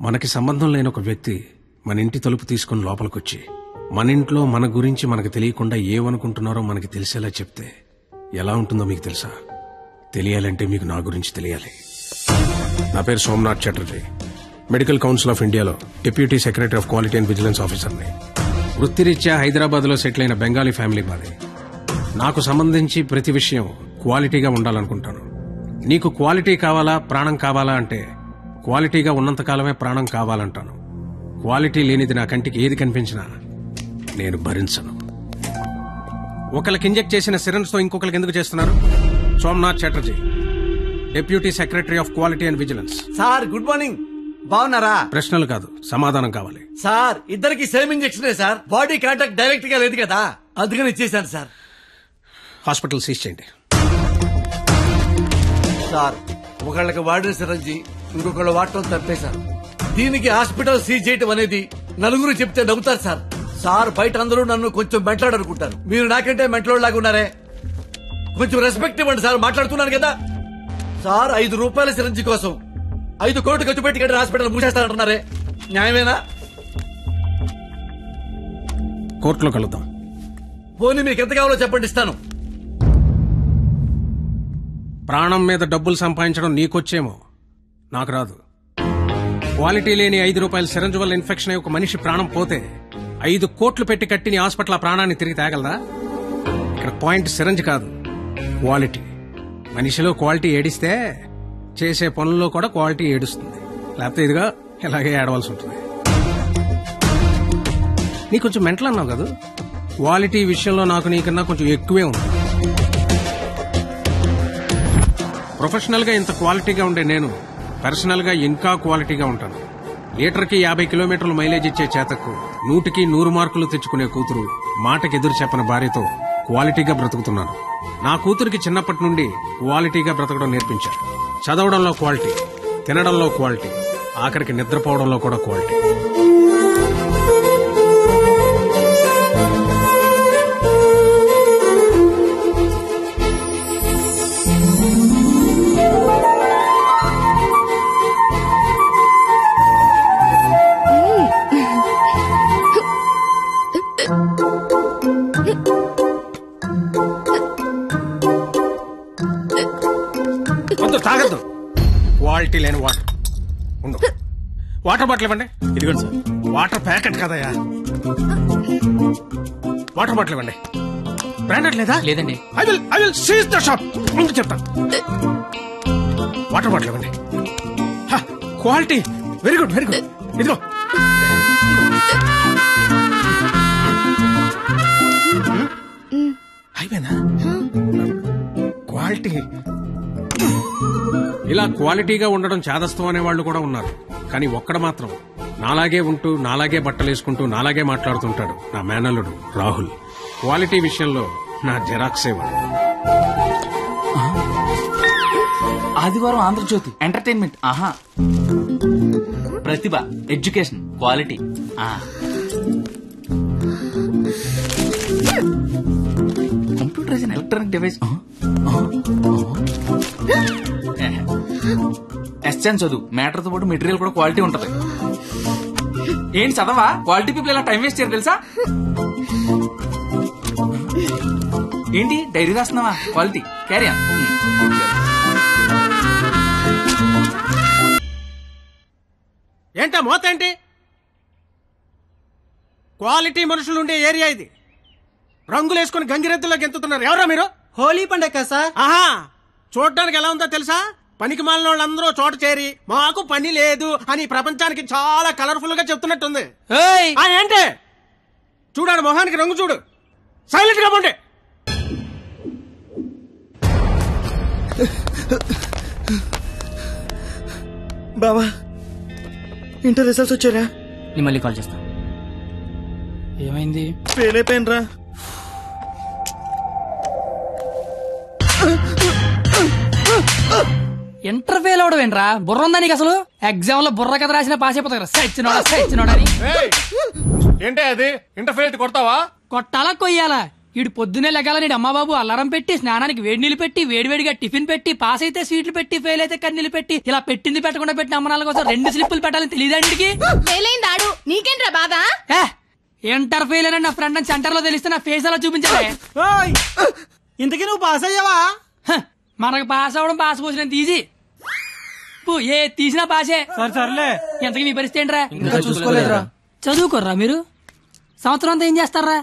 మనకి సంబంధం లేని ఒక వ్యక్తి మన ఇంటి తలుపు తీసుకుని లోపలికొచ్చి మన ఇంట్లో మన గురించి మనకు తెలియకుండా ఏమనుకుంటున్నారో మనకి తెలిసేలా చెప్తే ఎలా ఉంటుందో మీకు తెలుసా? తెలియాలంటే మీకు నా గురించి తెలియాలి. నా పేరు Somnath Chatterjee. Medical council of ఇండియాలో deputy secretary of quality and vigilance ఆఫీసర్ని. వృత్తిరీత్యా హైదరాబాద్ లో సెటిల్ అయిన బెంగాలీ ఫ్యామిలీ మాది. నాకు సంబంధించి ప్రతి విషయం క్వాలిటీగా ఉండాలనుకుంటాను. నీకు క్వాలిటీ కావాలా, ప్రాణం కావాలా అంటే క్వాలిటీగా ఉన్నంతకాలమే ప్రాణం కావాలంటాను. క్వాలిటీ లేనిది నా కంటికి ఏది కనిపించినా నేను భరించను. ఒకరికి ఇంజెక్ట్ చేసిన సిరంజ్ తో ఇంకొకరికి ఎందుకు చేస్తున్నారు? Somnath Chatterjee, deputy secretary of quality and vigilance. Sir good morning. బాగున్నారా? ప్రశ్నలు కాదు, సమాధానం కావాలి. సార్ ఇద్దరికి same injection sir. Body contact direct గా లేదు కదా, అందుకని ఇచ్చేసాను సార్. హాస్పిటల్ సీజ్ చేయండి. సార్ ఒకళ్ళకి వాడిన సిరంజి ఇంకొకళ్ళు వాడటం తప్పేశారు. దీనికి హాస్పిటల్ సీజ్ చేయటం అనేది నలుగురు చెప్తే నవ్వుతారు సార్. సార్ బయట అందరూ నన్ను కొంచెం మెంట్లాడనుకుంటారు. మీరు నాకంటే మెంట్లోలాగా ఉన్నారే, కొంచెం రెస్పెక్ట్ ఇవ్వండి సార్. మాట్లాడుతున్నాను కదా సార్. 5 రూపాయల సిరంజి కోసం 5 కోట్లు ఖర్చు పెట్టి కట్టిన హాస్పిటల్ మూసేస్తానంటున్నారే, న్యాయమేనా? కోర్టులో కలుద్దాం. పోనీ మీకు ఎంత కావాలో చెప్పండి, ఇస్తాను. ప్రాణం మీద డబ్బులు సంపాదించడం నీకొచ్చేమో, నాకు రాదు. క్వాలిటీ లేని 5 రూపాయల సిరంజ్ వల్ల ఇన్ఫెక్షన్ అయ్యి ఒక మనిషి ప్రాణం పోతే 5 కోట్లు పెట్టి కట్టిన హాస్పిటల్ ఆ ప్రాణాన్ని తిరిగి తేగలదా? ఇక్కడ పాయింట్ సిరంజ్ కాదు, క్వాలిటీ. మనిషిలో క్వాలిటీ ఏడిస్తే చేసే పనుల్లో కూడా క్వాలిటీ ఏడుస్తుంది. లేకపోతే ఇదిగా ఇలాగే ఏడవలసి ఉంటుంది. నీ కొంచెం మెంటల్ అన్నావు కదా, క్వాలిటీ విషయంలో నాకు నీకన్నా కొంచెం ఎక్కువే ఉంది. ప్రొఫెషనల్ గా ఇంత క్వాలిటీగా ఉండే నేను పర్సనల్ గా ఇంకా క్వాలిటీగా ఉంటాను. లీటర్కి 50 కిలోమీటర్లు మైలేజ్ ఇచ్చే చేతకు 100కి 100 మార్కులు తెచ్చుకునే కూతురు, మాటకి ఎదురు చెప్పని భార్యతో క్వాలిటీగా బ్రతుకుతున్నాను. నా కూతురికి చిన్నప్పటి నుండి క్వాలిటీగా బ్రతకడం నేర్పించారు. చదవడంలో క్వాలిటీ, తినడంలో క్వాలిటీ, ఆఖరికి నిద్రపోవడంలో కూడా క్వాలిటీ. తాగద్దు, క్వాలిటీ లేని వాటర్ ఉండు. వాటర్ బాటిల్ ఇవ్వండి. ఇదిగోండి సార్. వాటర్ ప్యాకెట్ కదయా, వాటర్ బాటిల్ ఇవ్వండి. బ్రాండెడ్ లేదా? లేదండి. I will seize the shop. ముందు చెప్తా. వాటర్ బాటిల్ ఇవ్వండి. Quality very good, very good. ఇదిగో అయిపోయిందా? క్వాలిటీ. ఇలా క్వాలిటీగా ఉండడం చాదస్తం అనే వాళ్ళు కూడా ఉన్నారు. కానీ ఒక్కడ మాత్రం నాలాగే ఉంటూ, నాలాగే బట్టలేసుకుంటూ, నాలాగే మాట్లాడుతుంటాడు. నా మేనల్లుడు రాహుల్. క్వాలిటీ విషయంలో నా జెరాక్సే వాడు. ఆదివారం ఆంధ్రజ్యోతి ఎంటర్టైన్మెంట్, ఆహా, ప్రతిభ, education, quality. Computer is an electronic device. ఎస్ఎన్ చదువు, మ్యాటర్ తో పాటు మెటీరియల్ కూడా క్వాలిటీ ఉంటది. ఏంటి చదవా? క్వాలిటీ పీపుల్ ఇలా టైం వేస్ట్ చేయరు తెలుసా? ఏంటి డైరీ రాస్తున్నావా? Quality carry on. ఏంటా మోత ఏంటి? క్వాలిటీ మనుషులుండే ఏరియా ఇది. రంగులేసుకుని గంగిరెద్దులోకి ఎంతుతున్నారు. ఎవరా మీరు? హోలీ పండగ సార్. ఆహా, చూడడానికి ఎలా ఉందో తెలుసా? పనికి మాలిన వాళ్ళందరూ చోట చేరి మాకు పని లేదు అని ప్రపంచానికి చాలా కలర్ఫుల్ గా చెప్తున్నట్టుంది. ఏంటి చూడాలి, మొహానికి రంగు చూడు. సైలెంట్ గా ఉండే. బాబా ఇంటర్ రిజల్ట్స్ వచ్చారా? నేను మళ్ళీ కాల్ చేస్తా. ఏమైంది? ఫెయిల్ అయిపోయిన రా. ఇంటర్ ఫెయిల్ అవడం ఏంట్రా? బుర్ర ఉందా నీకు అసలు? ఎగ్జామ్ లో బుర్ర కథ రాసిన పాస్ అయిపోతారు. సచ్చినోడా అని ఏంటే అది? ఇంటర్ ఫెయిల్ కొడతావా? కొట్టాలా కొయ్యాలా? ఈడు పొద్దునే లెగాలని అమ్మా బాబు అల్లారం పెట్టి స్నానానికి వేడి నీళ్ళు పెట్టి వేడివేడిగా టిఫిన్ పెట్టి పాస్ అయితే స్వీట్లు పెట్టి ఫెయిల్ అయితే కన్నీళ్ళు పెట్టి ఇలా పెట్టింది పెట్టకుండా పెట్టిన అమ్మనాల కోసం 2 స్లిప్పులు పెట్టాలని తెలియదండికి. ఫెయిలైందాడు నీకేంట్రా బాధ? ఇంటర్ ఫెయిల్ అని నా ఫ్రెండ్ అని సెంటర్ లో తెలిస్తే నా ఫేస్ అలా చూపించాలి. ఇంతకీ నువ్వు పాస్ అయ్యావా? మనకు పాస్ అవడం పాస్ పోసినంత ఈజీ. ఏ తీసినా పాసే. సర్లే. ఎంతకీ మీ పరిస్థితి ఏంట్రా? ఇంకా చూసుకోలేదురా. చదువుకోర్రా మీరు. సంవత్సరం అంతా ఏం చేస్తారా?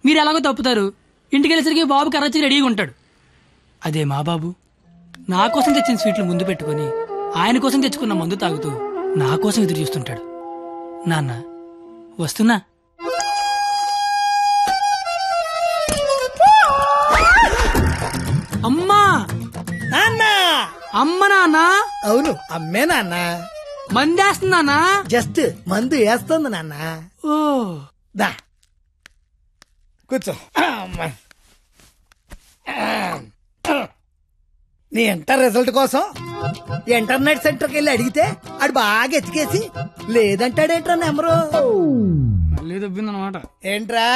మీరు ఎలాగో తప్పుతారు, ఇంటికి వెళ్ళేసరికి బాబు కర్రొచ్చి రెడీగా ఉంటాడు. అదే మా బాబు నా కోసం తెచ్చిన స్వీట్లు ముందు పెట్టుకుని ఆయన కోసం తెచ్చుకున్న మందు తాగుతూ నా కోసం ఎదురు చూస్తుంటాడు. నాన్న వస్తున్నా. అమ్మా నాన్న. అమ్మ నాన్న. అవును అమ్మే నాన్న. మందేస్తున్నానా? జస్ట్ మందు వేస్తుంది నాన్న. ఓ దా కూర్చో. నీ ఇంటర్ రిజల్ట్ కోసం ఇంటర్నెట్ సెంటర్కి వెళ్ళి అడిగితే ఆడు బాగా ఎతికేసి లేదంటాడేంట్రా నెంబరు. మళ్ళీ దొబ్బిందనమాట. ఏంట్రా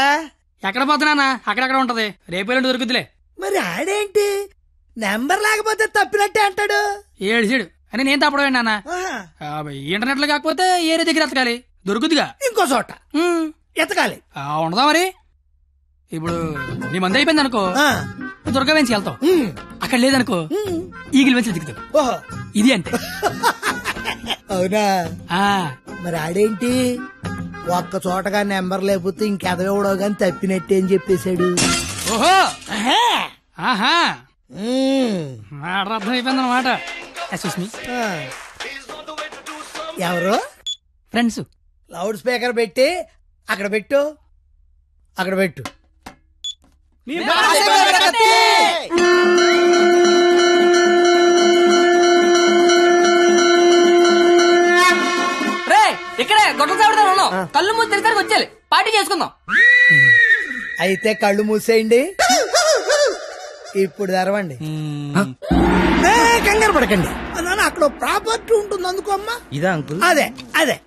ఎక్కడ పోతున్నానా? అక్కడక్కడ ఉంటది, రేపు దొరుకుతులే. మరి ఆడేంటి నెంబర్ లేకపోతే తప్పినట్టే అంటాడు. ఏడు అని నేను తప్పడం నాన్న. ఇంటర్నెట్ లో కాకపోతే ఏరే దగ్గర ఎతకాలి, దొరుకుతుగా. ఇంకో చోట ఎతకాలి. ఉండదా మరి? ఇప్పుడు నీ మంది అయిపోయింది అనుకో, దుర్గా వెంచి వెళ్తావు. అక్కడ లేదనుకో ఈగిల్ వెంచి దిగుతావు. ఓహో ఇది అంతే. అవునా? మరి ఆడేంటి ఒక్క చోటగా నెంబర్ లేకపోతే ఇంకెదవడో గాని తప్పినట్టే అని చెప్పేశాడు. ఓహో ఆహా అర్థం అయిపోయింది అనమాట. ఎవరు? ఫ్రెండ్స్. లౌడ్ స్పీకర్ పెట్టి అక్కడ పెట్టు, అక్కడ పెట్టు. ఇక్కడే గొడవ చావడతా ఉన్నాం. కళ్ళు మూసి తెరిసరికి వచ్చేయాలి, పార్టీ చేసుకుందాం. అయితే కళ్ళు మూసేయండి, ఇప్పుడు తెరవండి. కంగారు పడకండి నాన్న, అక్కడ ప్రాపర్టీ ఉంటుంది అందుకో అమ్మా. ఇదా అంకుల్? అదే అదే.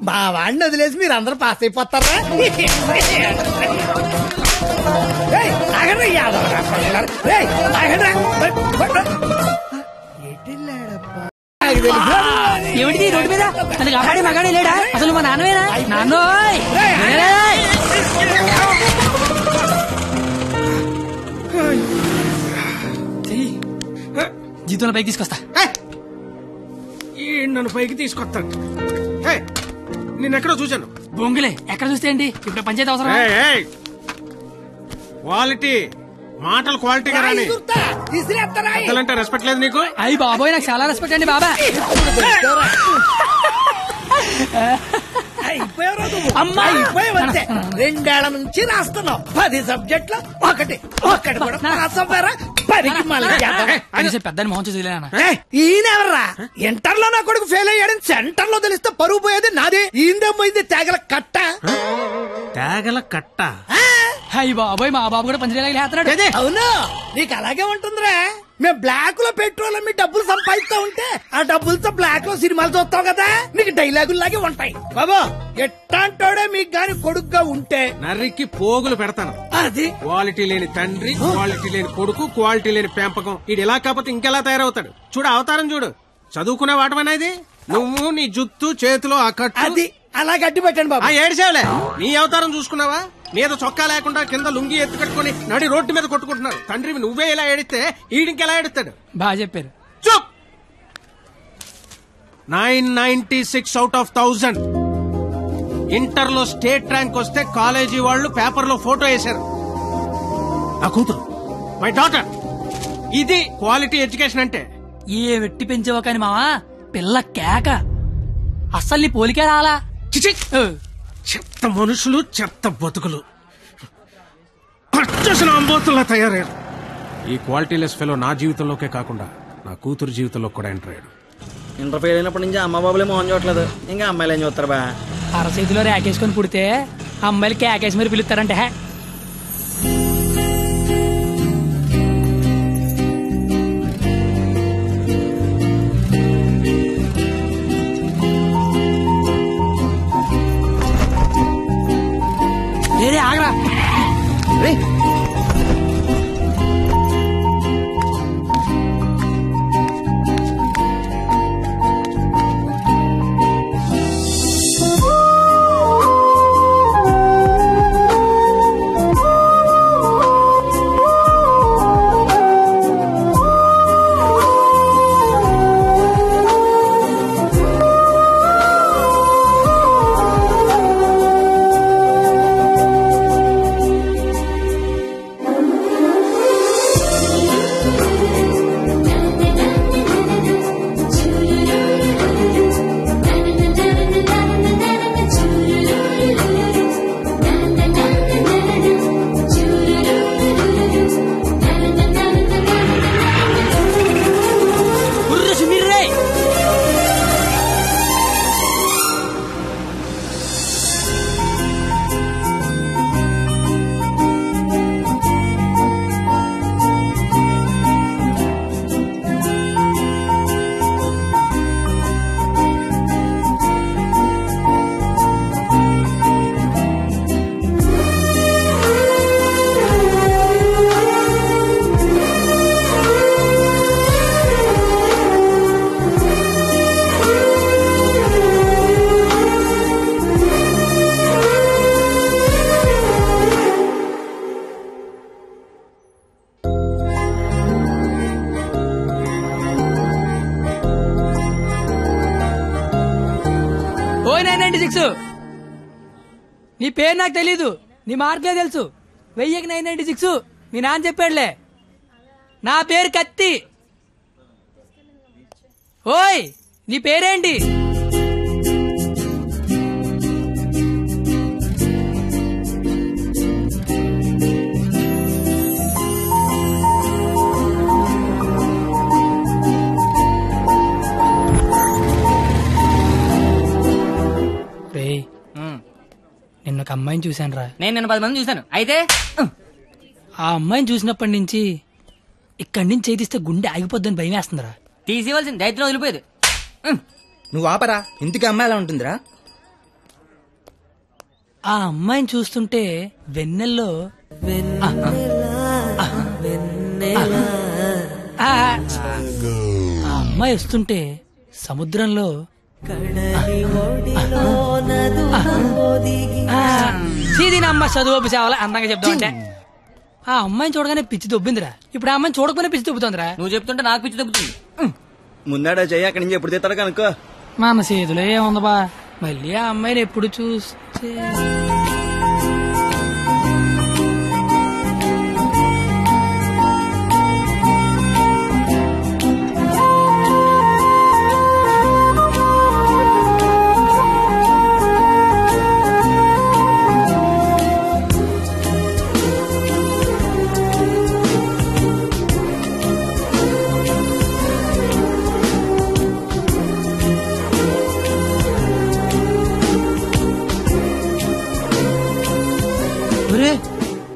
మా వాడిని వదిలేసి మీరు అందరూ పాస్ అయిపోతారా? ఏమిటి రోడ్డు మీద నన్ను కాపాడే మగాడే లేడా? అసలు మా నాన్నవేనా? నాన్నోయ్ జీతంలో పైకి తీసుకొస్తా. నన్ను పైకి తీసుకొస్తాను. నిన్నెక్కడో చూశాను. బొంగులే ఎక్కడ చూస్తే ఏంటి? ఇప్పుడు పంచాయతీ అవసరం. క్వాలిటీ మాటలు క్వాలిటీగా రాని. అసలంటే రెస్పెక్ట్ లేదు నీకు? అయ్యి బాబోయ్, నాకు చాలా రెస్పెక్ట్ అండి బాబా. అమ్మా అయిపోయావంతే. 2 ఏళ్ల నుంచి రాస్తున్నావు 10 సబ్జెక్టులు, ఒకటి కూడా పాస్ అవ్వరా? 10కి మళ్ళీ పెద్దని మోహన్ చూసిలేనా? ఈయనెవర్రా? ఇంటర్ లో నా కొడుకు ఫెయిల్ అయ్యాడని సెంటర్ లో తెలిస్తే పరువు పోయేది నాది. ఈందేమో ఇది తేగల కట్ట. తేగల కట్ట? అయ్యి బాబోయ్, మా బాబు కూడా పంచలేస్తున్నాడు. అవును, నీకు అలాగే ఉంటుందిరా. మేము బ్లాక్ లో పెట్రోల్ మీ డబ్బులు సంపాదిస్తా ఉంటే ఆ డబ్బులతో బ్లాక్ లో సినిమాలు చూస్తావు కదా, నీకు డైలాగుల్లాగే ఉంటాయి. బాబా ఎట్టాంటోడే మీకు గాని కొడుకుగా ఉంటే నర్రికి పోగులు పెడతాను. అది క్వాలిటీ లేని తండ్రి, క్వాలిటీ లేని కొడుకు, క్వాలిటీ లేని పెంపకం. ఇది ఎలా కాకపోతే ఇంకెలా తయారవుతాడు? చూడు అవతారం చూడు. చదువుకునే వాటమనేది నువ్వు, నీ జుత్తు చేతిలో ఆ కట్టు. అది అలా గట్టి పెట్టండి బాబా. ఏడ్చావులే, నీ అవతారం చూసుకున్నావా? మీద చొక్కా లేకుండా కింద లుంగి ఎత్తు కట్టుకుని నడి రోడ్డు మీద కొట్టుకుంటున్నారు. తండ్రివి నువ్వే ఇలా ఏడిస్తే ఈడింకెలా ఏడుస్తాడు? బాగా చెప్పారు. చూప్. 996 out of 1000 ఇంటర్ లో స్టేట్ ర్యాంక్ వస్తే కాలేజీ వాళ్ళు పేపర్ లో ఫోటో వేశారు. నా కూతురు, మై డాటర్. ఇది క్వాలిటీ ఎడ్యుకేషన్ అంటే. ఏ వెట్టి పెంచావో కాని మావా, పిల్ల కేక. అస్సలు నీ పోలికే రాలా. చిచి, చెత్త మనుషులు, చెత్త బతుకులు, పచ్చసిన అంబోతుల్లా తయారయ్యారు. ఈ క్వాలిటీలెస్ ఫెలో నా జీవితంలోకే కాకుండా నా కూతురు జీవితంలో కూడా ఎంటర్ అయ్యాడు. ఇంటర్ ఫెయిల్ అయినప్పటి నుంచి అమ్మ బాబులే మోహన్ చూడట్లేదు, ఇంకా అమ్మాయిలు ఏం చూస్తారు బా? అరచేతిలో ర్యాకేసుకొని పుడితే అమ్మాయిలు కేకేసి మరి పిలుస్తారంటే. ఆగరా 996. నీ పేరు నాకు తెలీదు, నీ మార్కులే తెలుసు. 996 మీ నాన్న చెప్పాడులే. నా పేరు కత్తి. ఓయ్, నీ పేరేంటి? నిన్న ఒక అమ్మాయిని చూశాను రా. నేను నిన్న 10 మంది చూశాను. అయితే ఆ అమ్మాయిని చూసినప్పటి నుంచి ఇక్కడి నుంచి చేతిస్తే గుండె ఆగిపోద్దని భయం వేస్తుందిరా. తీసివలసిన దైత్యం వదిలిపోయేది. నువ్వు ఆపరా, ఇంటికి అమ్మాయి ఎలా ఉంటుందిరా? ఆ అమ్మాయిని చూస్తుంటే వెన్నెల్లో ఆ అమ్మాయి వస్తుంటే సముద్రంలో అమ్మ చదువు సేవలు అందంగా చెప్తా ఉంటే ఆ అమ్మాయిని చూడగానే పిచ్చి దొబ్బిందిరా. ఇప్పుడు ఆ అమ్మాయిని చూడకపోయినా పిచ్చి దొబ్బుతుందిరా. నువ్వు చెప్తుంటే నాకు పిచ్చి దొబ్బుతుంది. ముందాడా చెయ్యి, అక్కడి నుంచి ఎప్పుడు తీస్తాడు కనుక్కో. మన చేతిలో ఏముంది బా, మళ్ళీ ఆ అమ్మాయిని ఎప్పుడు చూస్తే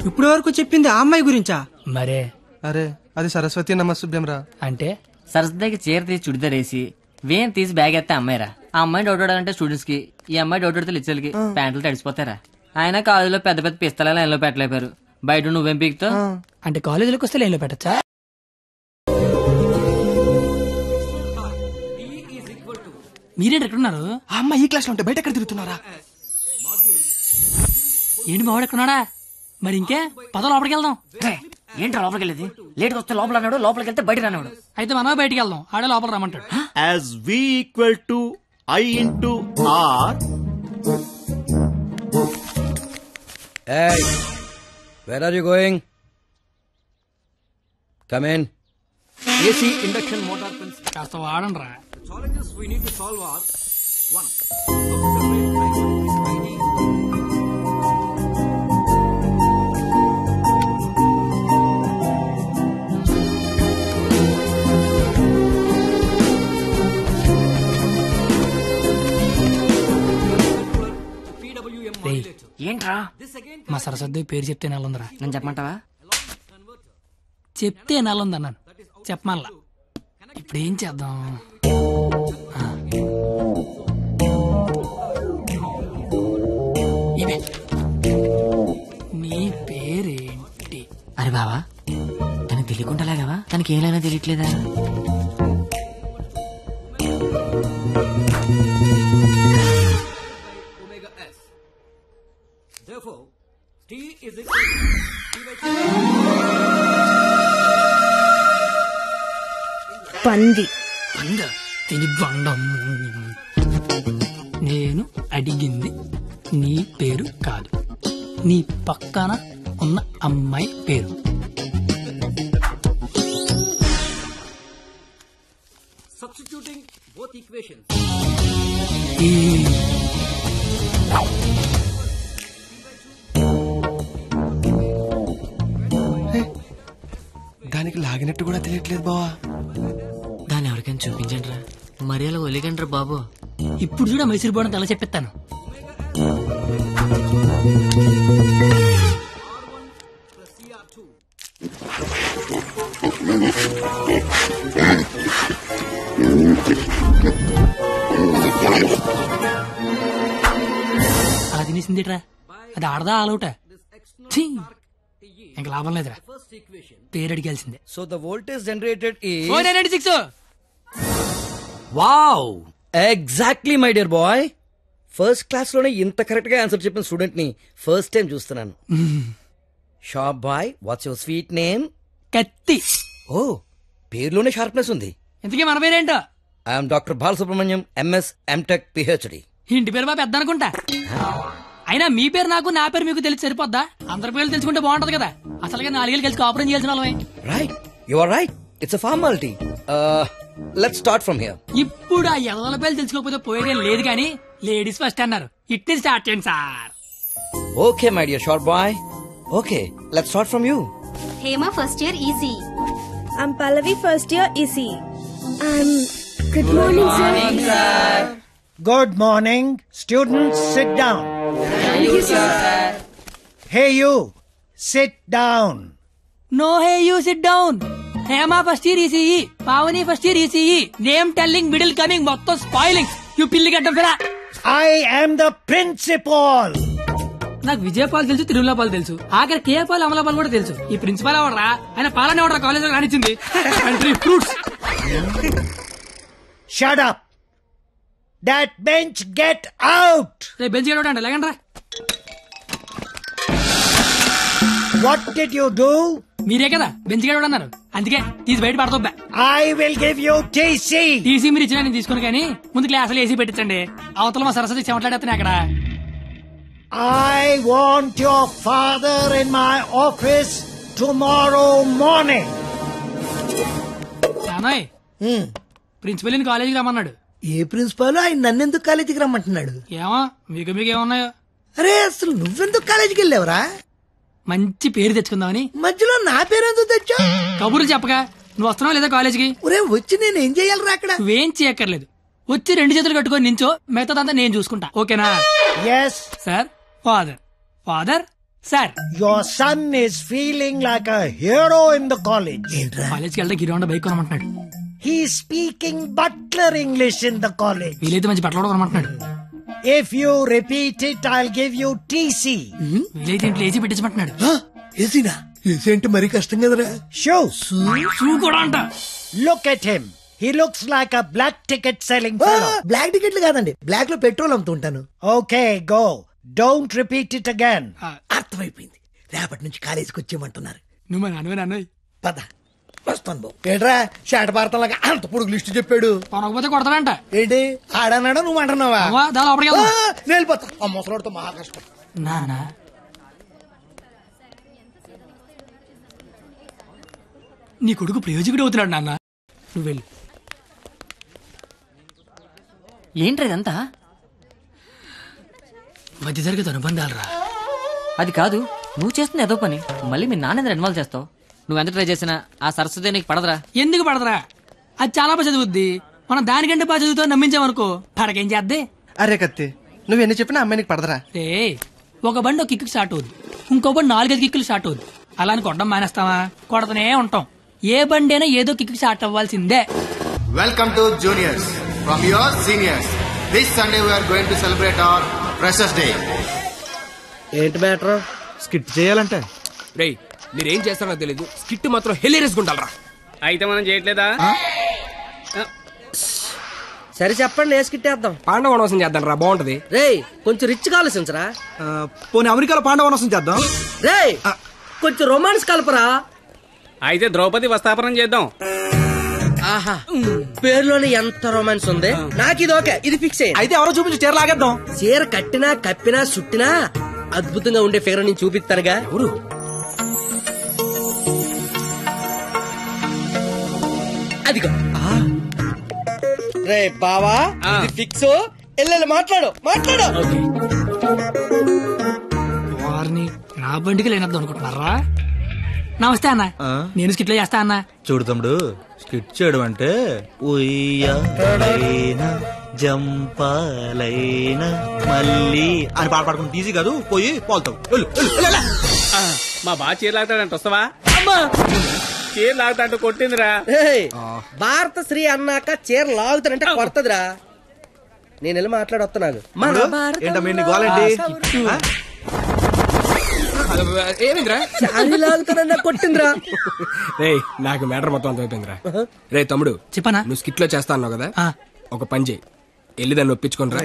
ఇప్పుడు వరకు చెప్పింది ఆ అమ్మాయి గురించా? మరే అరే అది సరస్వతి నమస్సుభ్యం రా. అంటే సరస్వతికి చీర తీసి చుడిదార్ వేసి వేన్ తీసి బ్యాగ్ ఎత్తే అమ్మాయిరా. ఆ అమ్మాయి డౌట్ అంటే స్టూడెంట్స్ కి, ఈ అమ్మాయి డౌట్ అడితే లెక్చర్లకి ప్యాంట్లు తడిసిపోతారా. ఆయన కాలేజీలో పెద్ద పెద్ద పిస్తల లైన్లో పెట్టలేపారు. బయట నువ్వేం పీకుతో అంటే కాలేజీలోకి వస్తే లైన్లో పెట్టచ్చా? మీరేంటి ఎక్కడున్నారు? ఆ అమ్మాయి ఈ క్లాస్ లో ఉంటే బయట ఎక్కడ తిరుగుతున్నారా? ఏంటి మావాడు ఎక్కడున్నాడా? మరి ఇంకే పద లోపలికి వెళ్దాం. ఏంట్రా లోపలికి వెళ్ళేది? లేట్గా వస్తే లోపల అన్నాడు, లోపలికి వెళ్తే బయట అన్నాడు. అయితే మనమే బయటికి వెళ్దాం, ఆడే లోపల రమ్మంటాడు. As V equal to I into R. Hey, where are you going? Come in. AC induction motor principle. కాస్త వాడండి రా. Challenges we need to solve are 1. ఏంట్రా? మా సరస్వతి పేరు చెప్తే నెలందరా. నేను చెప్పమంటావా? చెప్తే నెలంది అన్నాను, చెప్పమల్లా. ఇప్పుడు ఏం చేద్దాం? ఇవే నీ పేరేంటి? అరే బావా, తనకి తెలియకుండా లాగావా? తనకి ఏమైనా తెలియట్లేదా? Therefore, T is equal to పంది. తిని బండం. నేను అడిగింది నీ పేరు కాదు, నీ పక్కన ఉన్న అమ్మాయి పేరు. substituting both equations. దానికి లాగినట్టు కూడా తెలియట్లేదు బావా. దాన్ని ఎవరికైనా చూపించండి రా, మరి అలా ఒలిగండ్రా బాబు. ఇప్పుడు చూడ మైసూర్ బోర్డు ఎలా చెప్పిస్తాను. అలా తినేసిందిట్రా, అది ఆడదా ఆలౌట. ఇంకా లాభం లేదురా, పేరు అడిగాల్సిందే. So the voltage generated is 996. Wow! Exactly my dear boy. First class లోనే ఇంత కరెక్ట్ గా ఆన్సర్ చెప్పిన స్టూడెంట్ ని ఫస్ట్ టైం చూస్తున్నాను. Sharp boy, what's your sweet name? కత్తి. ఓ, పేరులోనే షార్ప్నెస్ ఉంది. ఇంతకీ మన పేరేంటో? I'm doctor Balasubrahmanyam, MS, MTech, PhD. ఇంటి పేరు మా పెద్ద అనుకుంటా. అయినా మీ పేరు నాకు, నా పేరు మీకు తెలిసి సరిపోద్దా? అందరి పేర్లు తెలుసుకుంటే బాగుంటది కదా. అసలుగా 4 ఏళ్ళు కలిసి కాపురం చేయాల్సిన వాళ్ళమే. Right, you are right. It's a formality. Let's start from here. ఇప్పుడు ఆ ఎవరి పేర్లు తెలుసుకోకపోతే పోయేదేం లేదు కానీ లేడీస్ ఫస్ట్ అన్నారు. ఇట్ని స్టార్ట్ చేయండి sir. Okay my dear short boy. Okay, let's start from you. Hema first year EC. I'm Pallavi, first year EC. Good morning, sir. Good morning. Students, sit down. Thank you, sir. Hey, you. Sit down. No hey you sit down. Hema first year ECE, Pavani first year ECE. Name telling, middle coming, మొత్తం spoiling. You పిల్లి గడ్డం ఫిరా. I am the principal. నాకు విజయపాల్ తెలుసు, తిరుమలపాల్ తెలుసు, ఆఖరి కేపాల్, అమలాపాల్ కూడా తెలుసు. ఈ ప్రిన్సిపాల్ ఎవడరా? ఆయన పాలన ఎవడరా కాలేజ్ రానిచ్చింది? Fruits. Shut up. That bench, get out. రేపు బెంచ్ గడవడండి, లేకండి రా. What did you do? మీరే కదా బెంచ్ గడవడన్నారు, అందుకే తీసి బయట పడతా. I will give you TC. TC మీరు ఇచ్చిన నేను తీసుకుని, కానీ ముందు క్లాసులు ఏసీ పెట్టించండి. అవతల మా సరస్వతి చెమట్లాడేస్తున్నాయి అక్కడ. I want your father in my office tomorrow morning. నానోయ్, ప్రిన్సిపల్ ని కాలేజీకి రమ్మన్నాడు. ఏ ప్రిన్సిపాల్ ఆయన నన్నెందుకు కాలేజీకి రమ్మంటున్నాడు? ఏమో మీకు ఏమన్నాయో. అరే అసలు నువ్వెందుకు కాలేజీకి వెళ్ళావురా? మంచి పేరు తెచ్చుకుందామని. మధ్యలో నా పేరెందుకు తెచ్చా? కబుర్లు చెప్పగా నువ్వు వస్తున్నావు లేదా కాలేజీకి? ఒరే వచ్చి నేను ఏం చెయ్యాలరా అక్కడ? నువ్వేం చేయక్కర్లేదు, వచ్చి 2 చేతులు కట్టుకొని నించో, మిగతాదంతా నేను చూసుకుంటా. ఓకేనా? Yes sir. Father. Father. Sir. Your son is feeling like a hero in the college. కాలేజ్కి వెళ్తే గిరివండ bike కొనమంటున్నాడు. He's speaking butler English in the college. వీలైతే మంచి బట్టలు కొనమంటున్నాడు. If you repeat it, I'll give you TC. వీలైతే ఇంట్లో AC పెట్టించమంటున్నాడు. ఏసీనా? AC అంటే మరీ కష్టం కదరా. Shoes. షూ కూడా అంట. Look at him. He looks like a black ticket selling fellow. Black టికెట్లు కాదండి, బ్లాక్ లో పెట్రోల్ అమ్ముతుంటాను. Okay, go. Don't repeat it again. అర్థమైపోయింది, రేపటి నుంచి కాలేజీకి వచ్చేయమంటున్నారు. నువ్వు మా నాన్నవే. పద వస్తాను బాబు. ఏంట్రా షాట భారతంలాగా అంత పొడుగు లిస్టు చెప్పాడు? కొనకపోతే కొడతాడంట. ఏంటి ఆడన్నాడా నువ్వు అంటున్నావా? దాని లోపలికి వెళ్దాం. నేను వెళ్ళిపోతా. ఆ ముసలాడితో మహా కష్టం. నానా నీ కొడుకు ప్రయోజకుడు అవుతున్నాడు నాన్న. నువ్వు వెళ్ళు. ఏంట్రా ఇదంతా? మధ్య తరగతి అనుబంధాలరా. అది కాదు, నువ్వు చేస్తున్న ఏదో పని మళ్ళీ మీ నాన్న ఇన్వాల్వ్ చేస్తావు. నువ్వెంత ట్రై చేసినా ఆ సరస్వతి నీకు పడదురా. ఎందుకు పడదురా? అది చాలా బాగా చదువుద్ది. మనం దానికంటే బాగా చదువుతో నమ్మించామనుకో, పడకేం చేద్దే. అరే కత్తి, నువ్వెన్ని చెప్పినా అమ్మాయికి పడదరా. రే, ఒక బండి ఒక కిక్కు స్టార్ట్ అవుద్ది, ఇంకో బండి 4-5 కిక్కులు స్టార్ట్ అవుద్ది. అలా అని కొట్టడం మానేస్తావా? కొడతనే ఉంటాం. ఏ బండి అయినా ఏదో కిక్కు స్టార్ట్ అవ్వాల్సిందే. Welcome to juniors from your seniors. This Sunday we are going to celebrate our Freshers Day. ఏంటి మ్యాటర్? స్కిట్ చేయాలంటే రే, మీరేం చేస్తారో తెలీదు, స్కిట్ మాత్రం హెలీరియస్ గుండాలరా. అయితే మనం చేయట్లేదా? సరే చెప్పండి, ఏ స్కిట్ వేద్దాం? పాండవనవసం చేద్దాం రా, బాగుంటది. రే కొంచెం రిచ్ గా ఆలోచించరా. పోనీ అమెరికాలో పాండవనవసం చేద్దాం. రే కొంచెం రొమాన్స్ కలపరా. అయితే ద్రౌపది వస్తాపనం చేద్దాం. ఆహా, పేరులోనే ఎంత రొమాన్స్ ఉంది. నాకు ఇది ఓకే, ఇది ఫిక్స్ అయ్యి. అయితే ఎవరో చూపించి చీర లాగేద్దాం. చీర కట్టినా కప్పినా చుట్టినా అద్భుతంగా ఉండే ఫిగర్ నేను చూపిస్తానుగా. ఎవరు? అదిగో. రే బావా, ఇది ఫిక్స్. ఎల్లెల్లి మాట్లాడు. వారిని నా బండికి లేనద్దు అనుకుంటున్నారా? నమస్తే అన్న, నేను స్కిట్లో చేస్తా అన్న. చూడు తమ్ముడు, స్కిట్ చేయడం అంటే ఉయ్యాలైనా జంపాలైనా మళ్ళీ అని పాట పాడుకుంటే ఈజీ కాదు. పోయి పోల్తావు. మా బాగా చీర లాగుతాడంట, వస్తావా? చీర లాగుతాంటూ కొట్టిందిరా. భారత శ్రీ అన్నాక చీర లాగుతానంటే కొడతదిరా. నేను వెళ్ళి మాట్లాడొస్తున్నాను. ఏమిందిరా లాగుతానన్నా కొట్టిందిరా. రే, నాకు మ్యాటర్ మొత్తం అంత అయిపోయిందిరా. రే తమ్ముడు, చెప్పనా? నువ్వు స్కిట్ లో చేస్తా అన్నావు కదా, ఒక పని చేయి, వెళ్ళి దాన్ని ఒప్పించుకోనరా.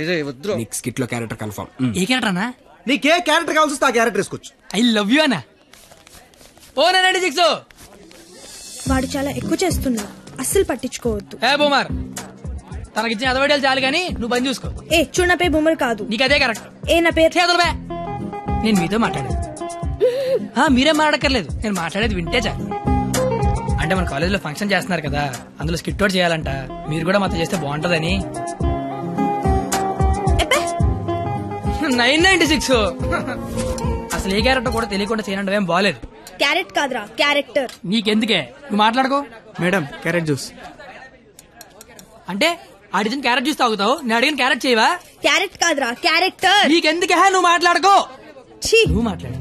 నీకు స్కిట్ లో క్యారెక్టర్ కన్ఫర్మ్. ఏ క్యారెక్టర్ అన్నా? నీకే క్యారెక్టర్ కావాల్సి వస్తే ఆ క్యారెక్టర్ వేసుకోవచ్చు. ఐ లవ్ యూ అన్నా. ఓ 96 వాడు చాలా ఎక్కువ చేస్తున్నాడు, అస్సలు పట్టించుకోవద్దు. ఏ బొమ్మర్, తనకిచ్చిన అదవడాలు చాలు గానీ నువ్వు పని చూసుకో. ఏ చూడు నా పేరు బొమ్మలు కాదు. నీకు అదే కరెక్ట్. ఏ నా పేరు చేతులవే. నేను మీతో మాట్లాడేది మీరేం మాట్లాడక్కర్లేదు, నేను మాట్లాడేది వింటే చాలు. అంటే మన కాలేజీలో ఫంక్షన్ చేస్తున్నారు కదా, అందులో స్కిట్ అవుట్ చేయాలంట, మీరు కూడా మాతో చేస్తే బాగుంటదని. 996 అసలు ఏ క్యారెక్టర్ కూడా తెలియకుండా చేయనంటే ఏం బాలేదు. క్యారెట్ కాదురా క్యారెక్టర్. నీకెందుకే, నువ్వు మాట్లాడుకో. మేడం క్యారెట్ జ్యూస్ అంటే అడిగిన క్యారెట్ జ్యూస్ తాగుతావు, నేను అడిగిన క్యారెట్ చేయవా? క్యారెట్ కాదురా క్యారెక్టర్. నీకెందుకే, నువ్వు మాట్లాడుకో. నువ్వు మాట్లాడు.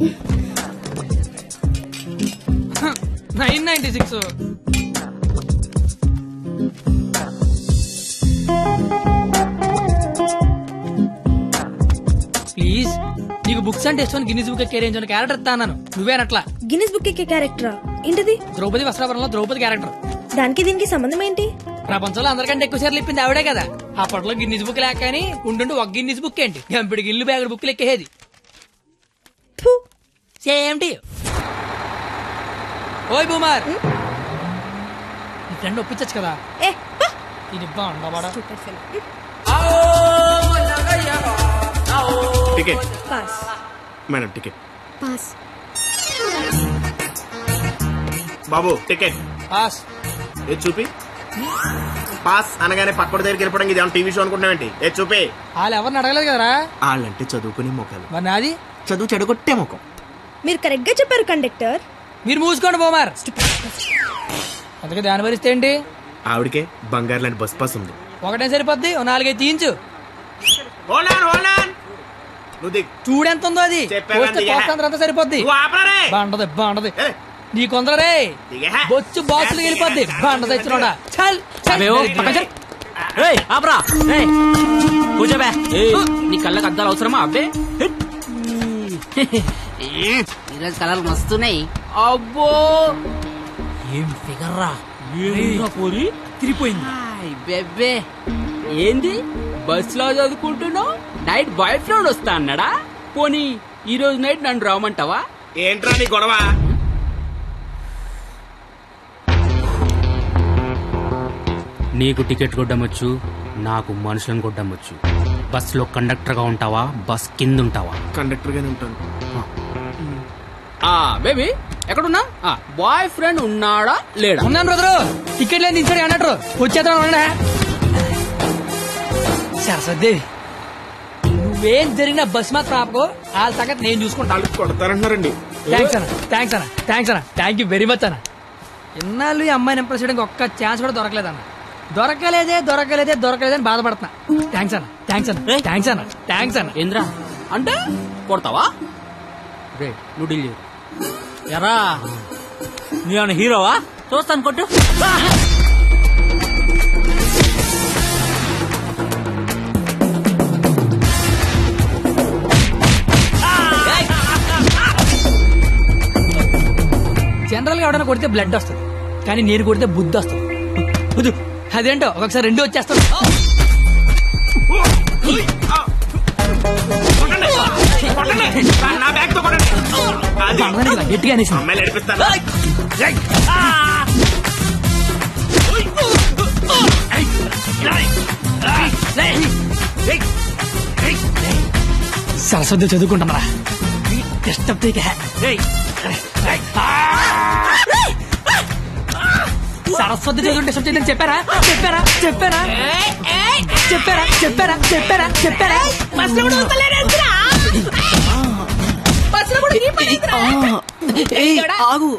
996 ప్లీజ్. నీకు బుక్స్ అంటే ఇష్టం, గిన్నిస్ బుక్ ఎక్కే రేంజ్ క్యారెక్టర్ ఇస్తాను. నువ్వేనట్లా గిన్నిస్ బుక్ ఎక్కే క్యారెక్టరా? ఏంటిది? ద్రౌపది వస్త్రాపురంలో ద్రౌపది క్యారెక్టర్. దానికి దీనికి సంబంధం ఏంటి? ప్రపంచంలో అందరికంటే ఎక్కువ సార్లు ఇప్పింది ఆవిడే కదా. అప్పట్లో గిన్నిస్ బుక్ లేక కానీ ఉండుండి ఒక గిన్నిస్ బుక్ ఏంటి, గంపిడికి ఇల్లు బ్యాగుడు బుక్లు ఎక్కేది. Same to you. ఓయ్ బూమర్, నీ ఫ్రెండ్ ఒప్పించచ్చు కదా. ఇది బాగుండవాడా? Ticket pass. Madam ticket. Pass. బాబు టికెట్. పాస్. ఏ చూపి. పాస్ అనగానే పక్కడి దగ్గరికి వెళ్ళిపోవడం ఇది టీవీ షో అనుకుంటున్నావేంటి? ఏ చూపి. వాళ్ళు ఎవరిని అడగలేదు కదరా. వాళ్ళంటే చదువుకునే మొక్కలు, మరి నాది చదువు చెడగొట్టే మొక్కం. మీరు కరెక్ట్ గా చెప్పారు కండక్టర్. మీరు మూసుకోండి బోమార్. అందుకే దాని భరిస్తే ఏంటి? ఆవిడకే బంగారు లాంటి బస్ పాస్ ఉంది. ఒకటే సరిపోద్ది, 4-5 తీయించు. చూడెంత ఉందో అది. అంతా సరిపోద్ది. బాగుంటది బాగుంటది. నీ కొందరే బొచ్చు బాక్సులు వెళ్ళిపోద్ది. బాగుంట తెచ్చినోడా. చల్ కూర్చోబే. నీ కళ్ళకి అద్దాలు అవసరమా? అబ్బే ఈరోజు కలర్లు మస్తున్నాయి. అబ్బో ఏం ఫిగర్ రా. పోరి తిరిగిపోయింది. బెబ్బే ఏంది బస్ లో చదువుకుంటున్నావు? నైట్ బాయ్ ఫ్రెండ్ వస్తా అన్నాడా? పోనీ ఈ రోజు నైట్ నన్ను రామంటావా? ఏంట్రా నీ గొడవ? నీకు టికెట్ కొట్టమొచ్చు, నాకు మనుషులను కొట్టమొచ్చు. బస్ లో కండక్టర్ గా ఉంటావా, బస్ కింద ఉంటావా? కండక్టర్ గానే ఉంటాను. బేబీ ఎక్కడున్నా? బాయ్ ఫ్రెండ్ ఉన్నాడా లేడా? ఉన్నాను బ్రదరు. టికెట్ లేదు ఇచ్చాడు అన్నట్టు వచ్చేద్దాం. సరస్వదేవి, నువ్వేం జరిగినా బస్ మాత్రం ఆపకో. వాళ్ళ సంగతి నేను చూసుకుంటాను. కొడతారంటున్నారండి. థ్యాంక్స్ అన్న, థ్యాంక్స్ అన్న, థ్యాంక్స్ అన్న, థ్యాంక్ యూ వెరీ మచ్ అన్న. ఇన్నాళ్ళు ఈ అమ్మాయిని ఇంప్రెస్ చేయడానికి ఒక్క ఛాన్స్ కూడా దొరకలేదన్న. దొరకలేదని బాధపడుతున్నా. థ్యాంక్స్ అన్న, థ్యాంక్స్ అన్న, థ్యాంక్స్ అన్న, థ్యాంక్స్ అన్న. ఏంద్రా అంటే కొడతావా? రే నువ్వు డీల్ చేయు. ఎరా నేను హీరోవా? చూస్తాను కొట్టు. జనరల్ గా ఎవడైనా కొడితే బ్లడ్ వస్తుంది, కానీ నేను కొడితే బుద్ధి వస్తుంది. అదేంటో ఒకసారి 2 వచ్చేస్తాను. గట్టిగా అనేసి సరస్వతి చదువుకుంటామరా. డిస్టర్బ్ సరస్వతి చదువు డిస్టర్బ్ చేయదని చెప్పారా? ఆగు.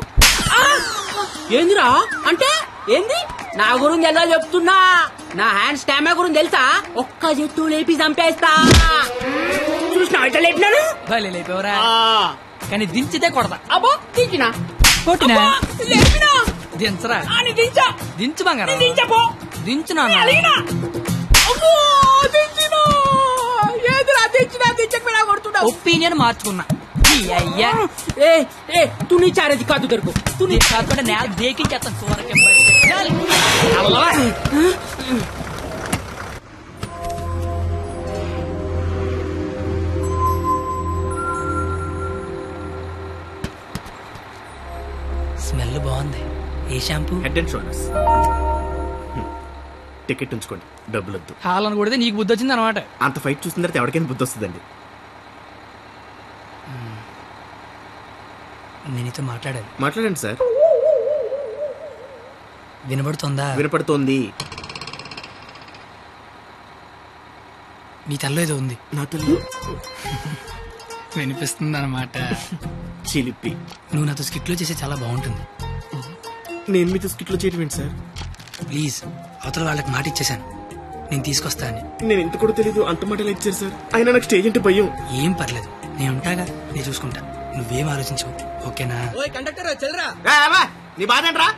ఏందిరా అంటే ఏంది? నా గురించి ఎలా చెప్తున్నా? నా హ్యాండ్ స్టామినా గురించి తెలుసా? ఒక్క చెట్టు లేపి చంపేస్తా. చూసినా ఇట్లా లేపినాను. లేపేవరా? కానీ దించితే కొడతా. అబ్బో దించినా కొట్టినా లేపినా దించరా? దించు బంగారం. దించునా? ఒపీనియన్ మార్చుకున్నా. అయ్యా తు నీ చారేది కాదు దొరుకు. తు నీ కాకుండా నేల దేకించేస్తాను. స్మెల్ బాగుంది. ఏ shampoo? Head and shoulders. Ticket ఉంచుకోండి, డబ్బులు వద్దు. హాలని కొడితే నీకు బుద్ధి వచ్చింది అనమాట. అంత ఫైట్ చూసిన తర్వాత ఎవరికైనా బుద్ధి వస్తుందండి. నేనైతే మాట్లాడండి సార్. వినపడుతుందా? వినపడుతోంది. నీ తల్లో ఏదో ఉంది. నా తల్లి వినిపిస్తుంది అనమాట. చిలిపి. నువ్వు నాతో స్కిట్లో చేసే చాలా బాగుంటుంది. నేను మీతో స్కిట్లో చేయడం ఏంటి సార్? ప్లీజ్, అవతల వాళ్ళకి మాట ఇచ్చేసాను, నేను తీసుకొస్తా అని. నేను ఎంత కూడా తెలీదు, అంత మాటలు ఇచ్చారు సార్. అయినా నాకు స్టేజ్ అంటే భయం. ఏం పర్లేదు, నేను ఉంటాగా, నేను చూసుకుంటా. నువ్వేం ఆలోచించవు, ఓకేనా? నీ బాధ ఏంట్రా?